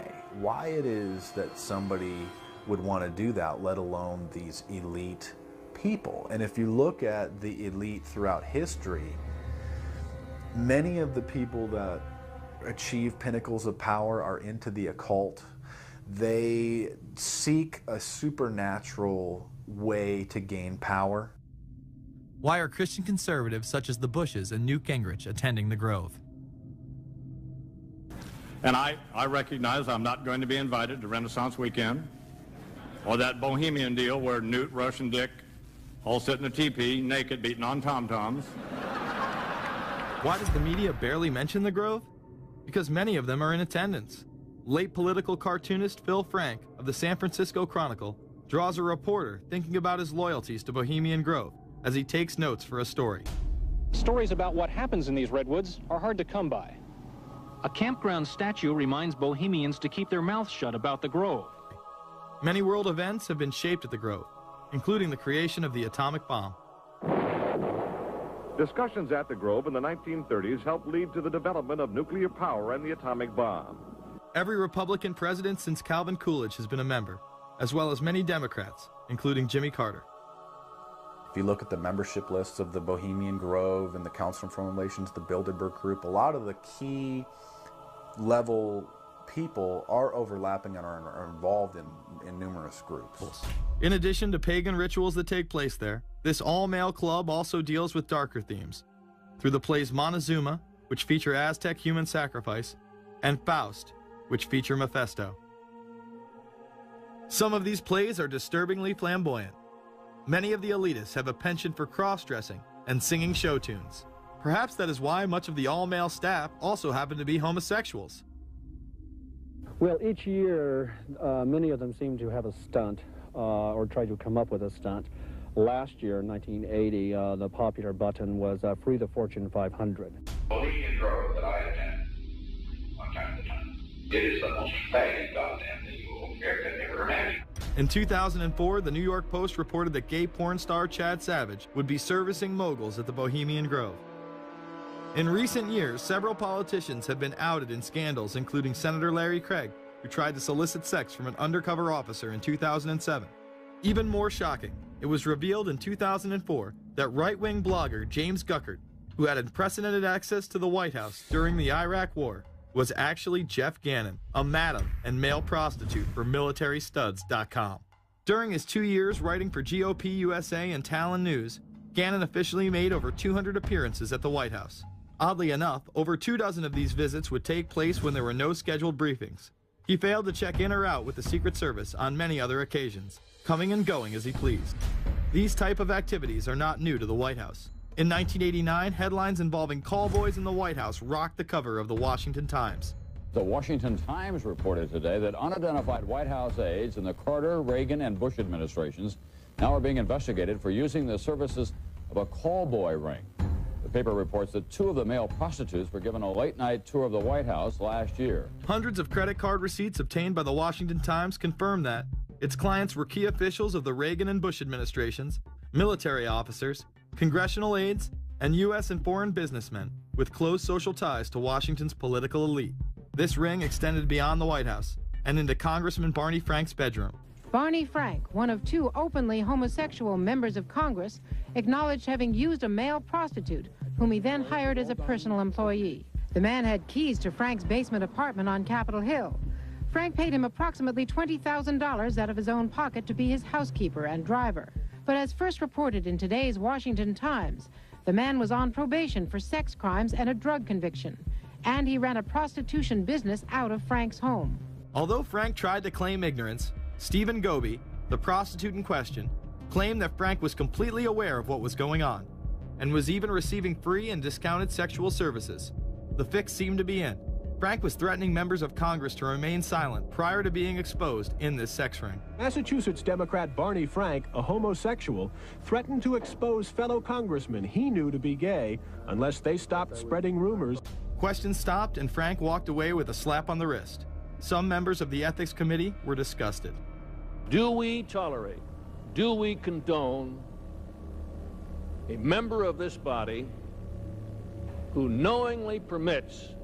it is that somebody would want to do that, let alone these elite people. And if you look at the elite throughout history, many of the people that achieve pinnacles of power are into the occult. They seek a supernatural way to gain power.
Why are Christian conservatives such as the Bushes and Newt Gingrich attending the Grove?
And I recognize I'm not going to be invited to Renaissance Weekend or that Bohemian deal where Newt, Rush, and Dick all sit in a teepee naked beating on tom-toms.
Why does the media barely mention the Grove? Because many of them are in attendance. Late political cartoonist Phil Frank of the San Francisco Chronicle draws a reporter thinking about his loyalties to Bohemian Grove as he takes notes for a story.
Stories about what happens in these redwoods are hard to come by. A campground statue reminds Bohemians to keep their mouths shut about the Grove.
Many world events have been shaped at the Grove, including the creation of the atomic bomb.
Discussions at the Grove in the 1930s helped lead to the development of nuclear power and the atomic bomb.
Every Republican president since Calvin Coolidge has been a member, as well as many Democrats, including Jimmy Carter.
If you look at the membership lists of the Bohemian Grove and the Council on Foreign Relations, the Bilderberg Group, a lot of the key level people are overlapping and are involved in numerous groups.
In addition to pagan rituals that take place there, this all-male club also deals with darker themes through the plays Montezuma, which feature Aztec human sacrifice, and Faust, which feature Mephisto. Some of these plays are disturbingly flamboyant. Many of the elitists have a penchant for cross-dressing and singing show tunes. Perhaps that is why much of the all-male staff also happen to be homosexuals.
Well, each year, many of them seem to have a stunt or try to come up with a stunt. Last year, 1980, the popular button was Free the Fortune 500.
Bohemian Grove that I attend one time at a time. It is the most faggot goddamn thing you will ever imagine.
In 2004, the New York Post reported that gay porn star Chad Savage would be servicing moguls at the Bohemian Grove. In recent years, several politicians have been outed in scandals, including Senator Larry Craig, who tried to solicit sex from an undercover officer in 2007. Even more shocking, it was revealed in 2004 that right-wing blogger James Guckert, who had unprecedented access to the White House during the Iraq War, was actually Jeff Gannon, a madam and male prostitute for MilitaryStuds.com. During his 2 years writing for GOP USA and Talon News, Gannon officially made over 200 appearances at the White House. Oddly enough, over 24 of these visits would take place when there were no scheduled briefings. He failed to check in or out with the Secret Service on many other occasions, coming and going as he pleased. These type of activities are not new to the White House. In 1989, headlines involving callboys in the White House rocked the cover of the Washington Times.
The Washington Times reported today that unidentified White House aides in the Carter, Reagan, and Bush administrations now are being investigated for using the services of a callboy ring. The paper reports that 2 of the male prostitutes were given a late-night tour of the White House last year.
Hundreds of credit card receipts obtained by the Washington Times confirm that its clients were key officials of the Reagan and Bush administrations, military officers, congressional aides, and U.S. and foreign businessmen with close social ties to Washington's political elite. This ring extended beyond the White House and into Congressman Barney Frank's bedroom.
Barney Frank, one of 2 openly homosexual members of Congress, acknowledged having used a male prostitute, whom he then hired as a personal employee. The man had keys to Frank's basement apartment on Capitol Hill. Frank paid him approximately $20,000 out of his own pocket to be his housekeeper and driver. But as first reported in today's Washington Times, the man was on probation for sex crimes and a drug conviction, and he ran a prostitution business out of Frank's home.
Although Frank tried to claim ignorance, Stephen Goby, the prostitute in question, claimed that Frank was completely aware of what was going on and was even receiving free and discounted sexual services. The fix seemed to be in. Frank was threatening members of Congress to remain silent prior to being exposed in this sex ring.
Massachusetts Democrat Barney Frank, a homosexual, threatened to expose fellow congressmen he knew to be gay unless they stopped spreading rumors.
Questions stopped and Frank walked away with a slap on the wrist. Some members of the Ethics Committee were disgusted.
Do we tolerate, do we condone a member of this body who knowingly permits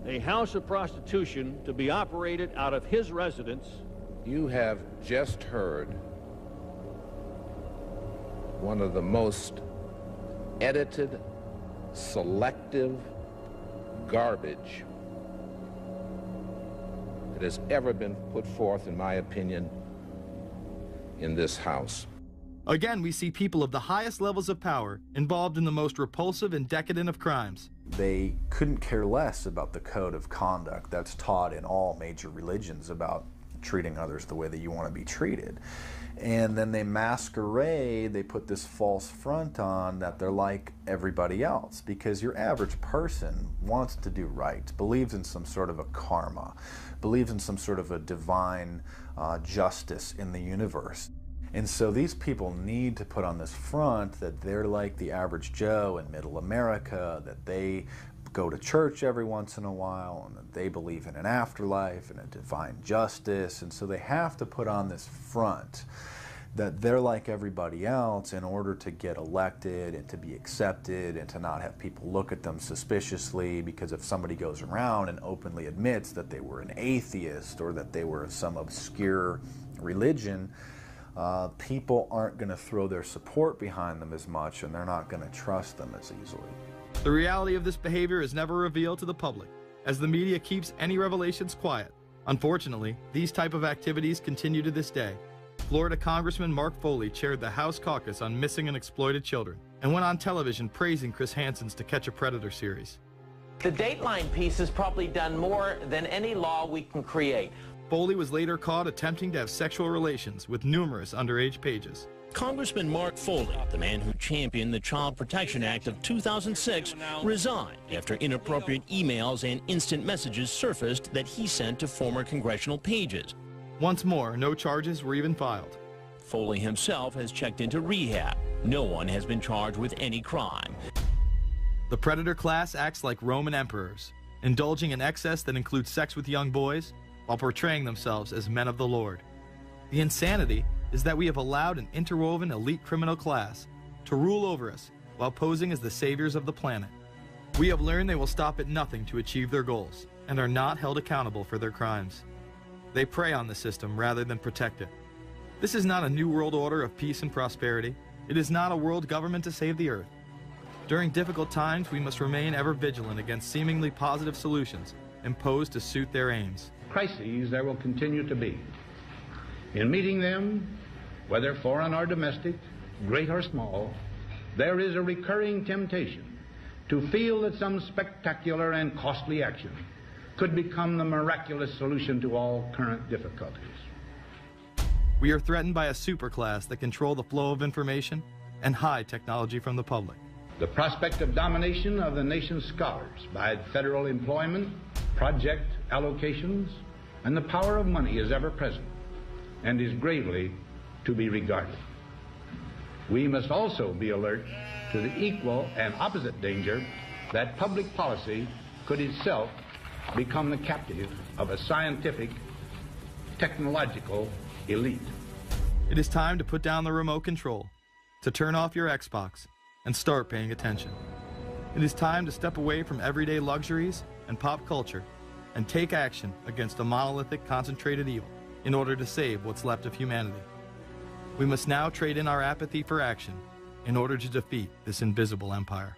a house of prostitution to be operated out of his residence?
You have just heard one of the most edited, selective garbage that has ever been put forth, in my opinion, in this House.
Again, we see people of the highest levels of power involved in the most repulsive and decadent of crimes.
They couldn't care less about the code of conduct that's taught in all major religions about treating others the way that you want to be treated. And then they masquerade, they put this false front on that they're like everybody else, because your average person wants to do right, believes in some sort of a karma, believes in some sort of a divine justice in the universe. And so these people need to put on this front that they're like the average Joe in middle America, that they go to church every once in a while, and that they believe in an afterlife and a divine justice. And so they have to put on this front that they're like everybody else in order to get elected and to be accepted and to not have people look at them suspiciously, because if somebody goes around and openly admits that they were an atheist or that they were some obscure religion, people aren't going to throw their support behind them as much, and they're not going to trust them as easily.
The reality of this behavior is never revealed to the public, as the media keeps any revelations quiet. Unfortunately, these type of activities continue to this day. Florida Congressman Mark Foley chaired the House caucus on missing and exploited children, and went on television praising Chris Hansen's To Catch a Predator series.
The Dateline piece has probably done more than any law we can create.
Foley was later caught attempting to have sexual relations with numerous underage pages.
Congressman Mark Foley, the man who championed the Child Protection Act of 2006, resigned after inappropriate emails and instant messages surfaced that he sent to former congressional pages.
Once more, no charges were even filed.
Foley himself has checked into rehab. No one has been charged with any crime.
The predator class acts like Roman emperors, indulging in excess that includes sex with young boys while portraying themselves as men of the Lord. The insanity is that we have allowed an interwoven elite criminal class to rule over us while posing as the saviors of the planet. We have learned they will stop at nothing to achieve their goals and are not held accountable for their crimes. They prey on the system rather than protect it. This is not a new world order of peace and prosperity. It is not a world government to save the earth. During difficult times, we must remain ever vigilant against seemingly positive solutions imposed to suit their aims.
Crises there will continue to be. In meeting them, whether foreign or domestic, great or small, there is a recurring temptation to feel that some spectacular and costly action could become the miraculous solution to all current difficulties.
We are threatened by a superclass that control the flow of information and hide technology from the public.
The prospect of domination of the nation's scholars by federal employment, project allocations, and the power of money is ever present and is gravely to be regarded. We must also be alert to the equal and opposite danger that public policy could itself become the captive of a scientific, technological elite.
It is time to put down the remote control, to turn off your Xbox, and start paying attention. It is time to step away from everyday luxuries and pop culture and take action against a monolithic, concentrated evil in order to save what's left of humanity. We must now trade in our apathy for action in order to defeat this invisible empire.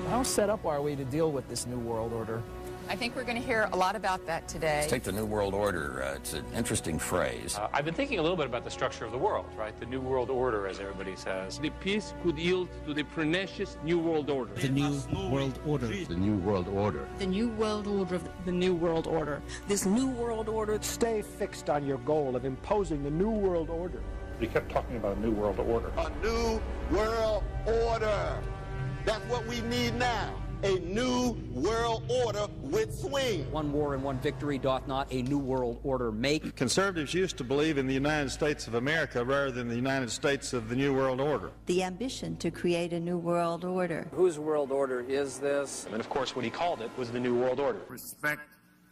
How set up are we to deal with this new world order?
I think we're going to hear a lot about that today.
Let's take the New World Order. It's an interesting phrase.
I've been thinking a little bit about the structure of the world, right? The New World Order, as everybody says.
The peace could yield to the pernicious New World Order.
The New World Order.
The New World Order.
The New World Order.
The New World Order.
This New World Order.
Stay fixed on your goal of imposing the New World Order.
We kept talking about a New World Order.
A New World Order. That's what we need now. A new world order with swing.
One war and one victory doth not a new world order make.
Conservatives used to believe in the United States of America rather than the United States of the New World Order.
The ambition to create a new world order.
Whose world order is this? And of course what he called it was the New World Order.
Respect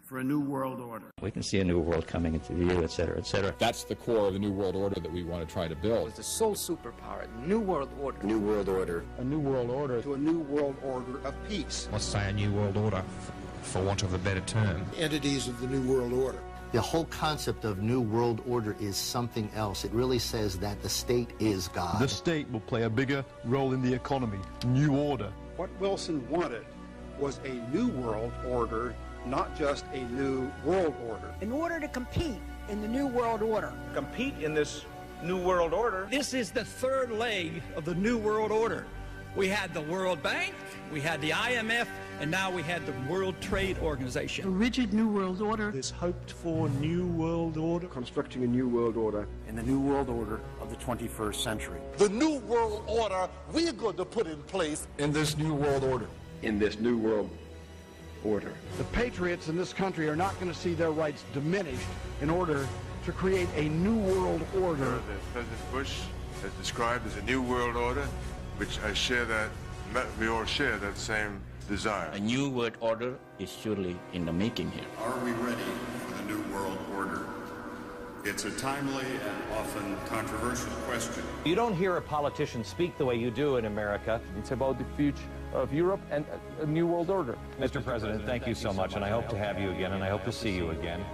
for a new world order.
We can see a new world coming into view, et cetera, et cetera.
That's the core of the New World Order that we want to try to build.
It's the sole superpower, New World Order.
New World Order.
A new world order.
To a new world order of peace.
Let's say a new world order, for want of a better term.
Entities of the new world order.
The whole concept of New World Order is something else. It really says that the state is God.
The state will play a bigger role in the economy. New order.
What Wilson wanted was a new world order, not just a new world order.
In order to compete in the New World Order.
Compete in this New World Order.
This is the third leg of the New World Order. We had the World Bank, we had the IMF, and now we had the World Trade Organization.
A rigid New World Order.
This hoped-for New World Order.
Constructing a New World Order.
In the New World Order of the 21st century. The New World Order we're going to put in place
in this New World Order.
In this New World Order.
The patriots in this country are not going to see their rights diminished in order to create a new world order.
That President Bush has described as a new world order, which I share that, we all share that same desire.
A new world order is surely in the making here.
Are we ready for the new world order? It's a timely and often controversial question.
You don't hear a politician speak the way you do in America.
It's about the future of Europe and a new world order.
Mr. President, thank you so much, and I hope to have you again, and I hope to see you again.